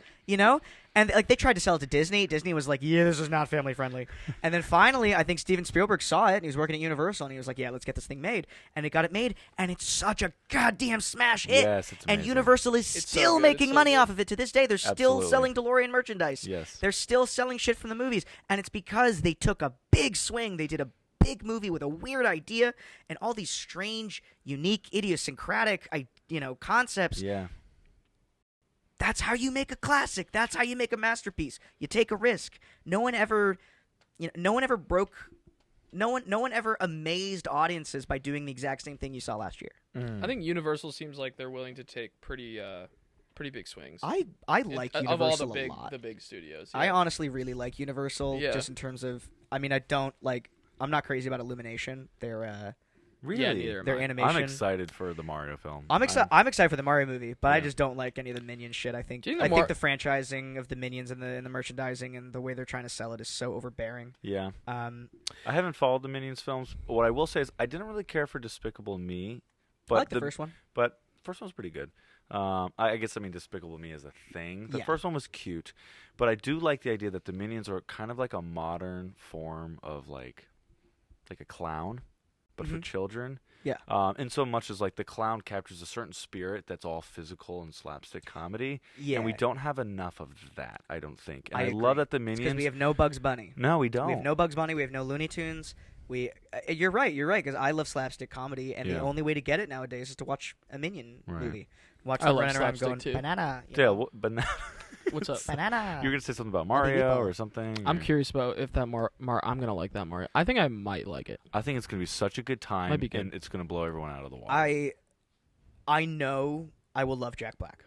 And like they tried to sell it to Disney. Disney was like, yeah, this is not family friendly. And then finally, I think Steven Spielberg saw it and he was working at Universal and he was like, yeah, let's get this thing made. And it got it made and it's such a goddamn smash hit. Yes, it's and amazing. Universal is It's so still good, making it's so money good. off of it to this day. They're still Absolutely. selling DeLorean merchandise. Yes. They're still selling shit from the movies. And it's because they took a big swing. They did a big movie with a weird idea and all these strange, unique, idiosyncratic, concepts. Yeah. That's how you make a classic. That's how you make a masterpiece. You take a risk. No one ever amazed audiences by doing the exact same thing you saw last year. I think Universal seems like they're willing to take pretty big swings. I like of Universal all the a lot. big studios. I yeah. honestly really like Universal Yeah. just in terms of I don't like I'm not crazy about Illumination. Really? Yeah, neither am Their I. animation. I'm excited for the Mario film. I'm excited for the Mario movie, but I Yeah. just don't like any of the Minion shit. I think Do you I think think the franchising of the Minions and the merchandising and the way they're trying to sell it is so overbearing. Yeah. Um, I haven't followed the Minions films. What I will say is I didn't really care for Despicable Me, but I like the first one. But first one was pretty good. I guess Despicable Me is a thing. The Yeah. first one was cute, but I do like the idea that the Minions are kind of like a modern form of like like a clown, but for Mhm. children. Yeah. In so much as like the clown captures a certain spirit that's all physical and slapstick comedy, Yeah. and we don't have enough of that. I don't think. And I I love agree. that the because Minions. we have no Bugs Bunny. No, we don't. We have no Bugs Bunny. We have no Looney Tunes. You're right. Because I love slapstick comedy, and the Yeah. only way to get it nowadays is to watch a Minion Right. movie. Watch I them love running around slapstick going too. banana. Yeah, but What's up? Banana. you're gonna say something about Bloody Mario Meatball. or something. I'm or- curious about if that I'm gonna like that Mario. I think I might like it. I think it's gonna be such a good time, Might be good. and it's gonna blow everyone out of the water. I know I will love Jack Black.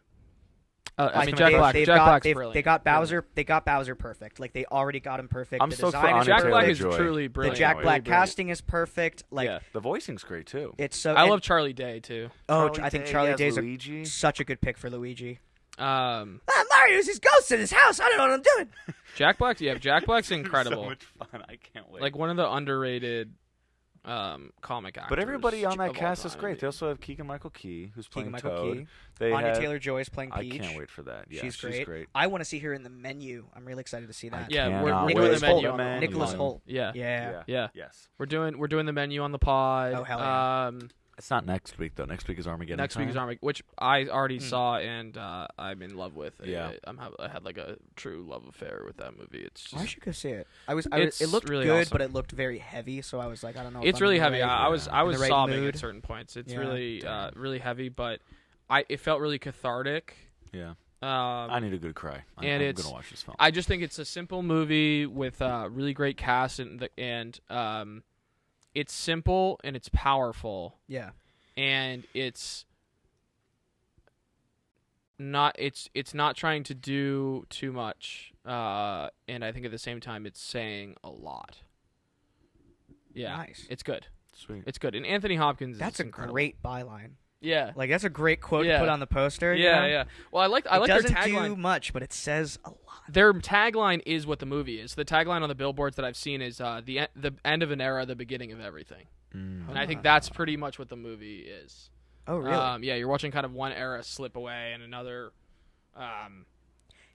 I mean, think Jack Black. they've Jack got, Black's they've- brilliant. They got Bowser. They got Bowser perfect. Like they already got him perfect. I'm the stoked for design is Anya Jack Taylor Black perfect. is Joy. truly The brilliant. Jack Really Black brilliant. casting is perfect. Like Yeah. The voicing's great too. it's so. I and- love Charlie Day too. I think Charlie Day's Luigi. such a good pick for Luigi. Mario's his ghost in his house. I don't know what I'm doing. Jack Black's Jack Black's incredible. So much fun. I can't wait. Like one of the underrated comic actors. but everybody on that of all cast is time. great. They also have Keegan Michael Key, who's playing Keegan-Michael Toad. Key. They Anya have- Taylor Joy is playing I Peach. can't wait for that. Yeah, she's great. I want to see her in the Menu. I'm really excited to see that. Yeah, cannot we're wait doing the Nicholas menu. Holt. on the Nicholas pod. Holt. Yeah. Yeah. Yeah. Yes. We're doing the menu on the pod. Oh, hell yeah. It's not next week though. Next week is Armageddon. Next week is time. Armageddon, which I already saw and I'm in love with. Yeah. I had like a true love affair with that movie. It's I just, should go see it. It It's looked really good, awesome. but it looked very heavy. So I was like, I don't know. if it's I'm really in the heavy. right- I was Yeah. I was right sobbing mood. at certain points. It's Yeah. really Damn. really heavy, but it felt really cathartic. Yeah. I Um, need a good cry. I'm and gonna it's- watch this film. I just think it's a simple movie with a really great cast and it's simple and it's powerful. Yeah. And it's not trying to do too much, and I think at the same time it's saying a lot. Yeah, Nice. it's good. Sweet. It's good, and Anthony Hopkins. That's is a incredible. great byline. Yeah, Like that's a great quote Yeah. to put on the poster. you yeah, know? yeah. Well, I like It their doesn't tagline. do much, but it says a lot. Their tagline is what the movie is. The tagline on the billboards that I've seen is the end of an era, the beginning of everything, and I think that's pretty much what the movie is. Oh, really? Yeah, you're watching kind of one era slip away and another.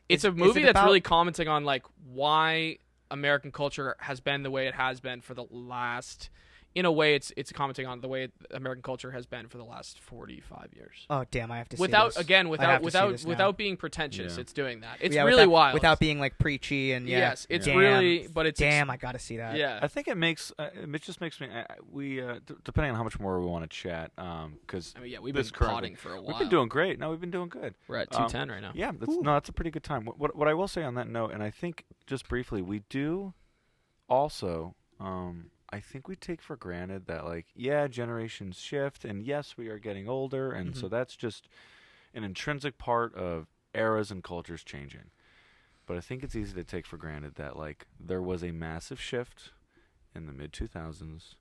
It's Is- a movie is it that's about- really commenting on like why American culture has been the way it has been for the last. In a way, it's commenting on the way American culture has been for the last 45 years. Oh, damn! I have to see Without this. again, I without have to see this now. without being pretentious, Yeah. it's doing that. It's Yeah, really without, wild. without being like preachy and yeah. Yes, it's Damn. really, but it's Damn, I gotta see that. yeah. I think it makes it just makes me depending on how much more we want to chat because I mean, yeah, we've been this currently- plotting for a while. we've been doing great. No, we've been doing good. We're at 210 right now. Yeah, that's a pretty good time. What I will say on that note, and I think just briefly, we do also I think we take for granted that like generations shift, and yes, we are getting older, and so that's just an intrinsic part of eras and cultures changing. But I think it's easy to take for granted that like there was a massive shift in the mid 2000s,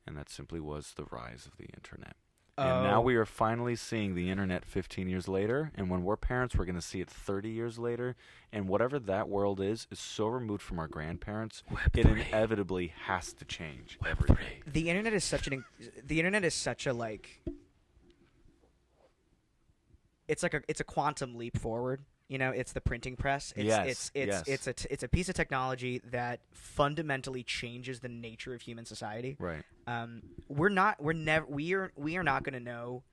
and that simply was the rise of the internet. And now Oh. we are finally seeing the internet 15 years later, and when we're parents, we're going to see it 30 years later. And whatever that world is so removed from our grandparents, it inevitably has to change everything. The internet is such a like. It's a quantum leap forward. You know, it's the printing press. Yes, It's a piece of technology that fundamentally changes the nature of human society. Right. We are not going to know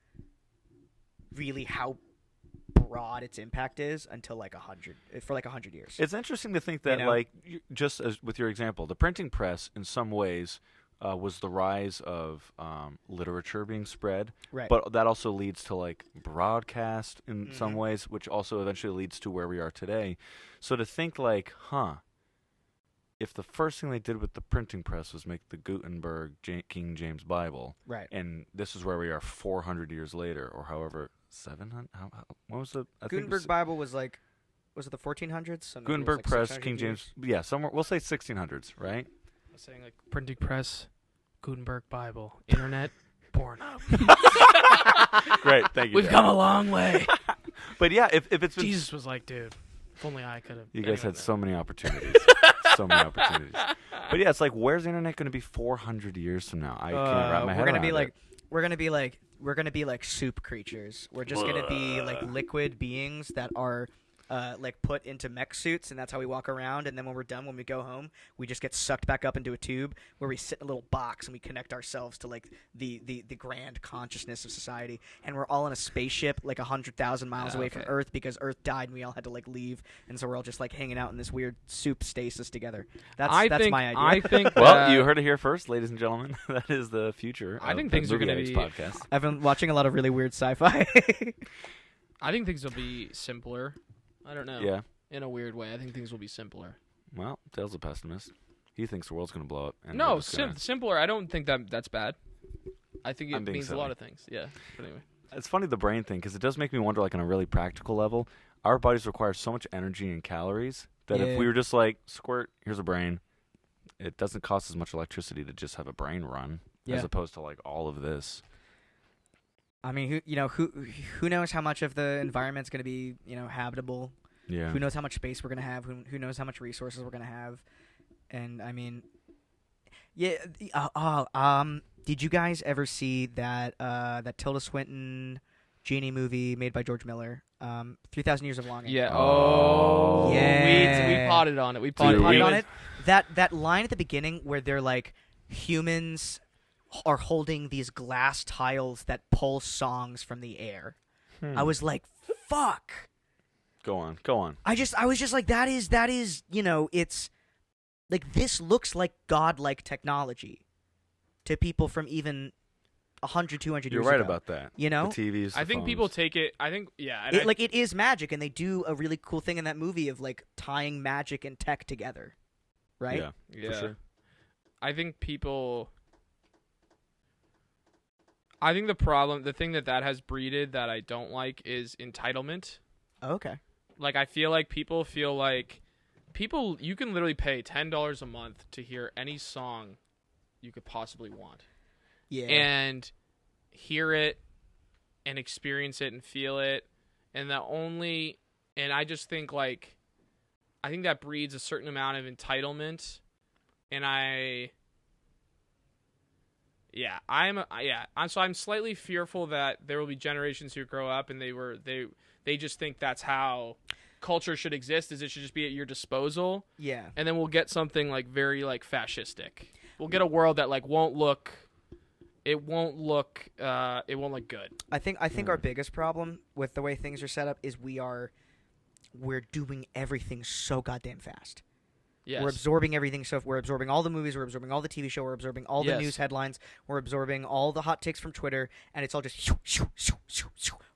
really how broad its impact is until like 100 years. It's interesting to think that, You know? like, just as with your example, the printing press in some ways was the rise of literature being spread. Right. But that also leads to, like, broadcast in some ways, which also eventually leads to where we are today. So to think, like, if the first thing they did with the printing press was make the Gutenberg King James Bible, Right. and this is where we are 400 years later, or however, 700? What was the... I think it Gutenberg was- Bible was like, was it the 1400s? So maybe it was Gutenberg like Press, 600 King years. James, yeah, somewhere we'll say 1600s, right? I was saying like printing press, Gutenberg Bible, internet, porno. Great, thank you. We've Dad. come a long way. But yeah, if it's been, Jesus was like, dude, if only I could have. you guys had so many opportunities, so many opportunities. But yeah, it's like, where's the internet going to be 400 years from now? I can't wrap my head We're gonna around be it. like, we're gonna be like soup creatures. We're just gonna be like liquid beings that are like put into mech suits, and that's how we walk around. And then when we're done, when we go home, we just get sucked back up into a tube where we sit in a little box and we connect ourselves to like the grand consciousness of society. And we're all in a spaceship like 100,000 miles away from Earth because Earth died and we all had to like leave. And so we're all just like hanging out in this weird soup stasis together. That's my idea. I think. Well, you heard it here first, ladies and gentlemen. That is the future. I think of things the are going to Movie be. Addicts podcast. I've been watching a lot of really weird sci-fi. I think things will be simpler. I don't know. Yeah. In a weird way, I think things will be simpler. Well, Dale's a pessimist. He thinks the world's going to blow up. And No, we're just gonna- simpler. I don't think that's bad. I think it I'm being means silly. a lot of things. Yeah. But anyway. It's funny, the brain thing, because it does make me wonder, like, on a really practical level, our bodies require so much energy and calories that Yeah. if we were just like, squirt, here's a brain, it doesn't cost as much electricity to just have a brain run Yeah. as opposed to, like, all of this. I mean, who knows how much of the environment's going to be, habitable? Yeah. Who knows how much space we're going to have? Who knows how much resources we're going to have? And I mean, yeah. Did you guys ever see that Tilda Swinton genie movie made by George Miller, 3,000 Years of Longing? Yeah. Oh. Yeah. We potted on it. We Dude, potted we- on it. That line at the beginning where they're like, humans are holding these glass tiles that pull songs from the air. I was like, fuck. Go on. I was just like, that is, it's like, this looks like godlike technology to people from even 100, 200 You're years right ago. about that. You know? The TVs, I the think phones. people take it. I think and It is magic, and they do a really cool thing in that movie of like tying magic and tech together, right? Yeah, for sure. I think people. I think the thing that has breeded that I don't like is entitlement. Oh, okay. Like, I feel like people feel like you can literally pay $10 a month to hear any song you could possibly want. Yeah. And hear it and experience it and feel it. And I just think, like, I think that breeds a certain amount of entitlement. And I'm slightly fearful that there will be generations who grow up and they just think that's how culture should exist, is it should just be at your disposal. Yeah. And then we'll get something like very like fascistic. We'll get a world that like won't look good. I think our biggest problem with the way things are set up is we're doing everything so goddamn fast. Yes. We're absorbing everything. So if we're absorbing all the movies, we're absorbing all the TV show, we're absorbing all the Yes. news headlines, we're absorbing all the hot takes from Twitter, and it's all just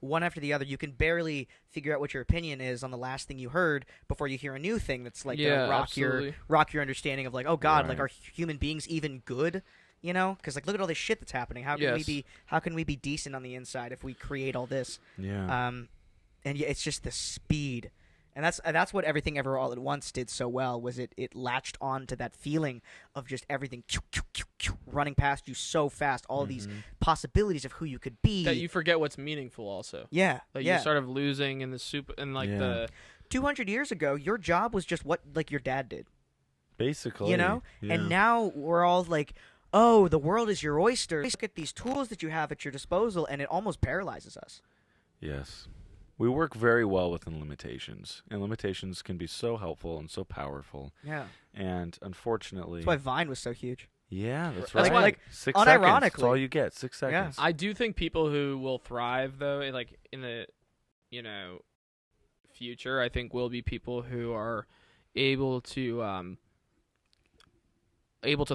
one after the other. You can barely figure out what your opinion is on the last thing you heard before you hear a new thing that's like Yeah, rock absolutely. your understanding of like, oh God, like, Right. are human beings even good? You know, because like, look at all this shit that's happening. How can we be decent on the inside if we create all this? Yeah. And yeah, it's just the speed. And that's what Everything Ever All at Once did so well, was it latched on to that feeling of just everything running past you so fast, all these possibilities of who you could be. That you forget what's meaningful also. Yeah, Like yeah. you sort of losing in the soup and like Yeah. the 200 years ago, your job was just what like your dad did, Basically. you know? Yeah. And now we're all like, oh, the world is your oyster. Look at these tools that you have at your disposal, and it almost paralyzes us. Yes. We work very well within limitations, and limitations can be so helpful and so powerful. Yeah. And unfortunately, That's why Vine was so huge. yeah, that's That's right. why, like, 6 seconds. That's unironically- all you get. 6 seconds. I do think people who will thrive though, like in the future, I think will be people who are able to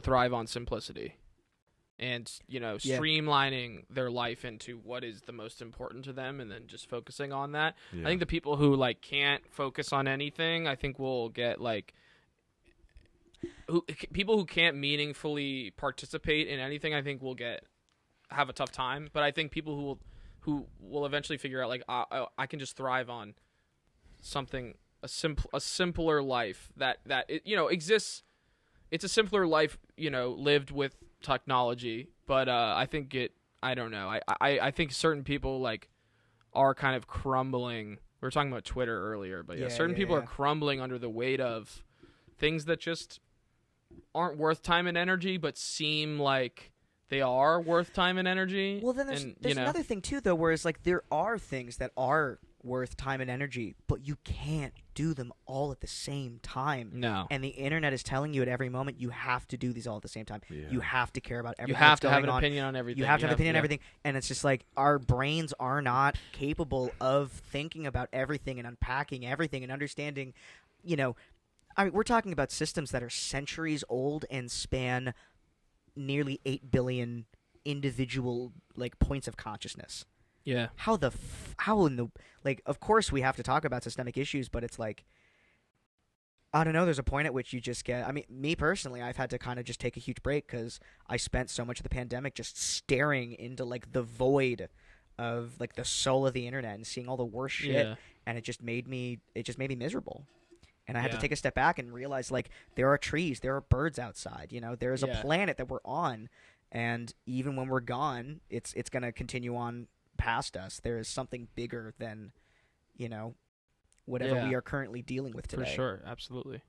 thrive on simplicity and Yeah. streamlining their life into what is the most important to them and then just focusing on that. Yeah. I think the people who like can't focus on anything, I think will get like people who can't meaningfully participate in anything, I think will have a tough time. But I think people who will eventually figure out like I can just thrive on something a simpler life that exists. It's a simpler life, lived with technology. But I think I don't know. I think certain people like are kind of crumbling. We were talking about Twitter earlier, but certain people are crumbling under the weight of things that just aren't worth time and energy, but seem like they are worth time and energy. Well, then there's another thing too, though, whereas like there are things that are worth time and energy, but you can't do them all at the same time. No. And the internet is telling you at every moment you have to do these all at the same time. Yeah. You have to care about You everything. have that's to have going an on. opinion on everything. You have to have an opinion on yeah. everything, and it's just like our brains are not capable of thinking about everything and unpacking everything and understanding. You know, I mean, we're talking about systems that are centuries old and span nearly 8 billion individual like points of consciousness. Yeah. How in the like? Of course, we have to talk about systemic issues, but it's like, I don't know. There's a point at which you just get. I mean, me personally, I've had to kind of just take a huge break because I spent so much of the pandemic just staring into like the void of like the soul of the internet and seeing all the worst shit, Yeah. and it just made me miserable. And I had to Yeah. take a step back and realize like there are trees, there are birds outside. You know, there is a Yeah. planet that we're on, and even when we're gone, it's gonna continue on past us. There is something bigger than, you know, whatever Yeah. we are currently dealing with today. For sure. Absolutely.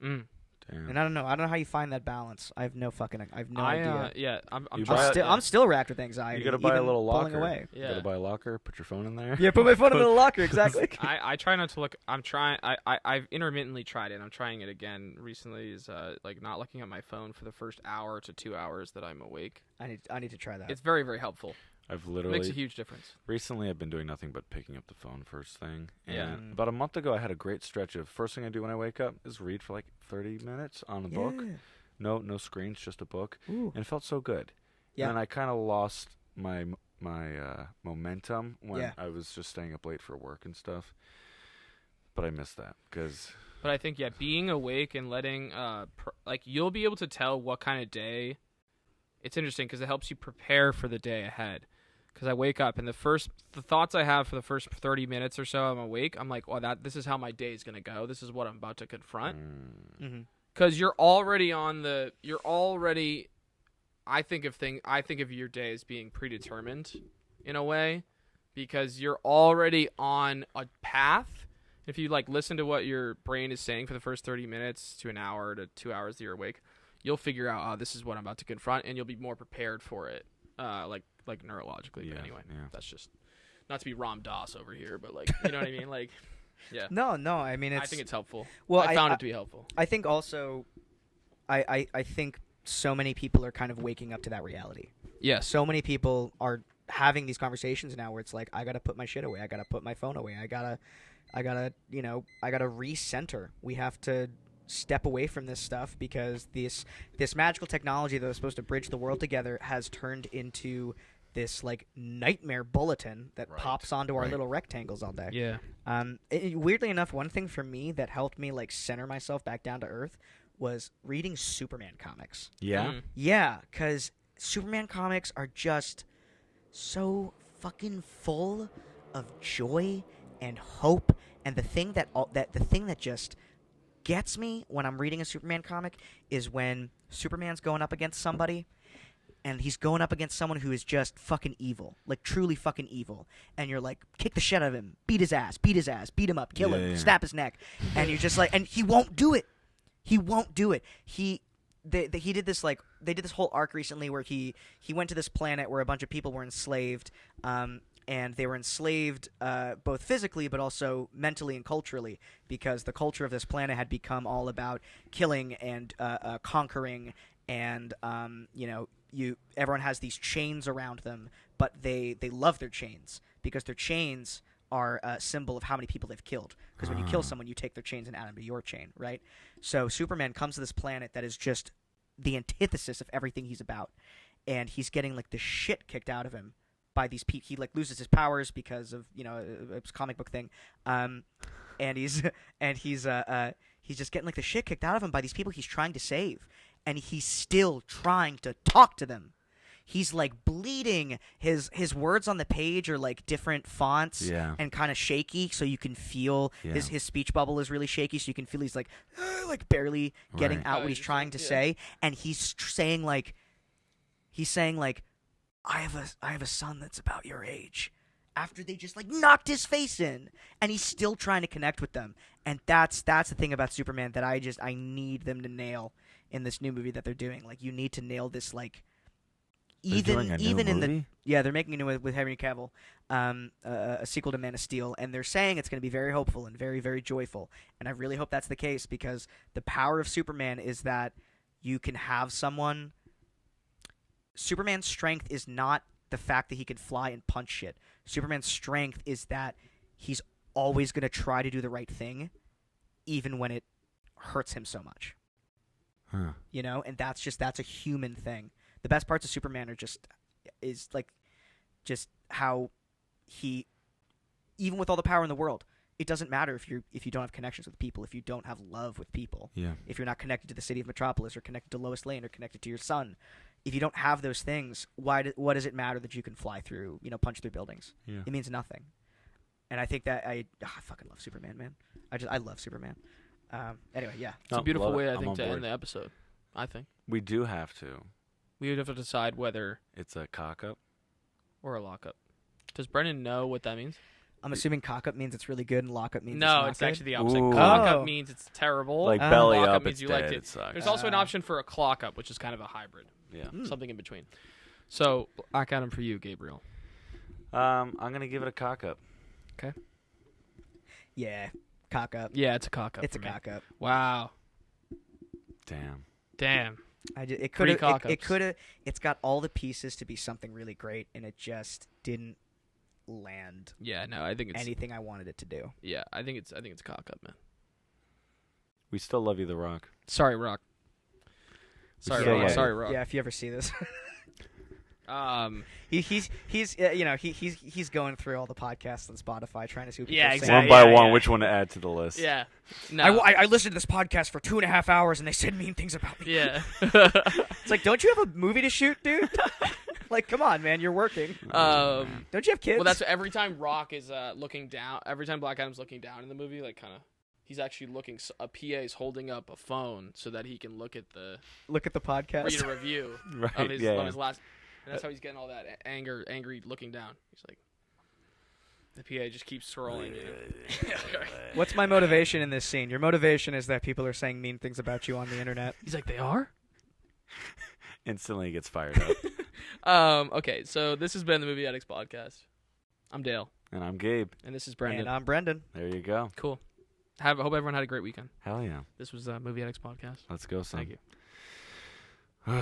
Mm. Damn. And I don't know how you find that balance. I have no idea. Yeah. I'm You trying. buy- I'm still racked with anxiety. You gotta buy a even little pulling locker. away. You Yeah. gotta buy a locker. Put your phone in there. Yeah, put my phone in the locker. Exactly. I try not to look. I'm trying. I've intermittently tried it. I'm trying it again recently. Is like not looking at my phone for the first hour to 2 hours that I'm awake. I need to try that. It's very, very helpful. I've It literally makes a huge difference. recently I've been doing nothing but picking up the phone first thing. Yeah. And about a month ago I had a great stretch of first thing I do when I wake up is read for like 30 minutes on a book. No screens, just a book. Ooh. And it felt so good. Yeah. And then I kind of lost my momentum when Yeah. I was just staying up late for work and stuff. But I missed that because But I think being awake and letting like you'll be able to tell what kind of day. It's interesting because it helps you prepare for the day ahead. Because I wake up and the thoughts I have for the first 30 minutes or so I'm awake, I'm like, well, this is how my day is gonna go. This is what I'm about to confront. Mm-hmm. Because you're already I think of your day as being predetermined in a way, because you're already on a path. If you like listen to what your brain is saying for the first 30 minutes to an hour to 2 hours that you're awake, you'll figure out, oh, this is what I'm about to confront, and you'll be more prepared for it, like neurologically. Yeah, But anyway, yeah. that's just not to be Ram Dass over here, but like, you know what I mean? Like, yeah. No. I mean, I think it's helpful. Well, I found it to be helpful. I think also, I think so many people are kind of waking up to that reality. Yes. So many people are having these conversations now where it's like, I gotta put my shit away. I gotta put my phone away. I gotta recenter. We have to step away from this stuff because this magical technology that was supposed to bridge the world together has turned into this like nightmare bulletin that Right, pops onto our right. little rectangles all day. Yeah. Weirdly enough, one thing for me that helped me like center myself back down to earth was reading Superman comics. yeah. Mm. Yeah, because Superman comics are just so fucking full of joy and hope. And the thing that just gets me when I'm reading a Superman comic is when Superman's going up against somebody, and he's going up against someone who is just fucking evil, like truly fucking evil. And you're like, kick the shit out of him, beat his ass, beat him up, kill him, Yeah. snap his neck. And you're just like, and he won't do it. He won't do it. He did this like they did this whole arc recently where he went to this planet where a bunch of people were enslaved, and they were enslaved both physically but also mentally and culturally, because the culture of this planet had become all about killing and conquering, and everyone has these chains around them, but they love their chains because their chains are a symbol of how many people they've killed. Because when you kill someone, you take their chains and add them to your chain, right? So Superman comes to this planet that is just the antithesis of everything he's about, and he's getting like the shit kicked out of him by these people. He like loses his powers because of a comic book thing, and he's just getting like the shit kicked out of him by these people he's trying to save, and he's still trying to talk to them. He's like bleeding. His words on the page are like different fonts and kind of shaky, so you can feel his speech bubble is really shaky, so you can feel he's like barely getting out what he's trying to say, and he's saying like I have a son that's about your age. After they just like knocked his face in, and he's still trying to connect with them, and that's the thing about Superman that I need them to nail in this new movie that they're doing. Like, you need to nail this like doing a new even in the movie? yeah, they're making a new with Henry Cavill, a sequel to Man of Steel, and they're saying it's going to be very hopeful and very, very joyful. And I really hope that's the case, because the power of Superman is that you can have someone. Superman's strength is not the fact that he can fly and punch shit. Superman's strength is that he's always going to try to do the right thing, even when it hurts him so much. Huh. You know, and that's a human thing. The best parts of Superman are just how he, even with all the power in the world, it doesn't matter if you don't have connections with people, if you don't have love with people, Yeah. if you're not connected to the city of Metropolis or connected to Lois Lane or connected to your son. If you don't have those things, what does it matter that you can fly through, punch through buildings? Yeah. It means nothing. And I think that I fucking love Superman, man. I love Superman. Anyway, yeah. It's a beautiful way, I I'm think, on to board. end the episode. I think We do have to. we would have to decide whether It's a cock up. or a lockup. Does Brendan know what that means? I'm assuming cock-up means it's really good and lock-up means No, it's it's not actually good. the opposite. Ooh. Cock Oh. up means it's terrible. Like belly Lock up, means it's you dead. liked It it. sucks. There's also an option for a clock up, which is kind of a hybrid, Yeah. something in between. So, Black Adam for you, Gabriel. I'm gonna give it a cock up. Yeah, cock-up. Yeah, it's a cock up. It's a for me. cock-up. Wow. Damn. It Three could have. cock-ups. It could have. It's got all the pieces to be something really great, and it just didn't land Yeah, no, I think it's anything I wanted it to do. yeah, I think it's a cock up, man. We still love you, The Rock. Sorry, Rock. Sorry, still Rock. love Sorry, you. Rock. Yeah, if you ever see this, He's he's going through all the podcasts on Spotify trying to see what people Yeah, are exactly. saying. One by yeah, one, yeah. which one to add to the list? yeah. No. I listened to this podcast for 2.5 hours and they said mean things about me. yeah. It's like, don't you have a movie to shoot, dude? Like, come on, man, you're working. Don't you have kids? Well, that's every time Rock is looking down. Every time Black Adam's looking down in the movie, like kind of, he's actually looking. A PA is holding up a phone so that he can look at the Look at the podcast. read a review Right. of his yeah. of his last. And that's how he's getting all that angry looking down. He's like, the PA just keeps scrolling. You know? What's my motivation in this scene? Your motivation is that people are saying mean things about you on the internet. He's like, they are. Instantly gets fired up. Okay, so this has been the Movie Addicts podcast. I'm Dale, And I'm Gabe. and this is Brendan. And I'm Brendan. There you go. Cool. I hope everyone had a great weekend. Hell yeah. This was Movie Addicts podcast. Let's go, son. Thank you.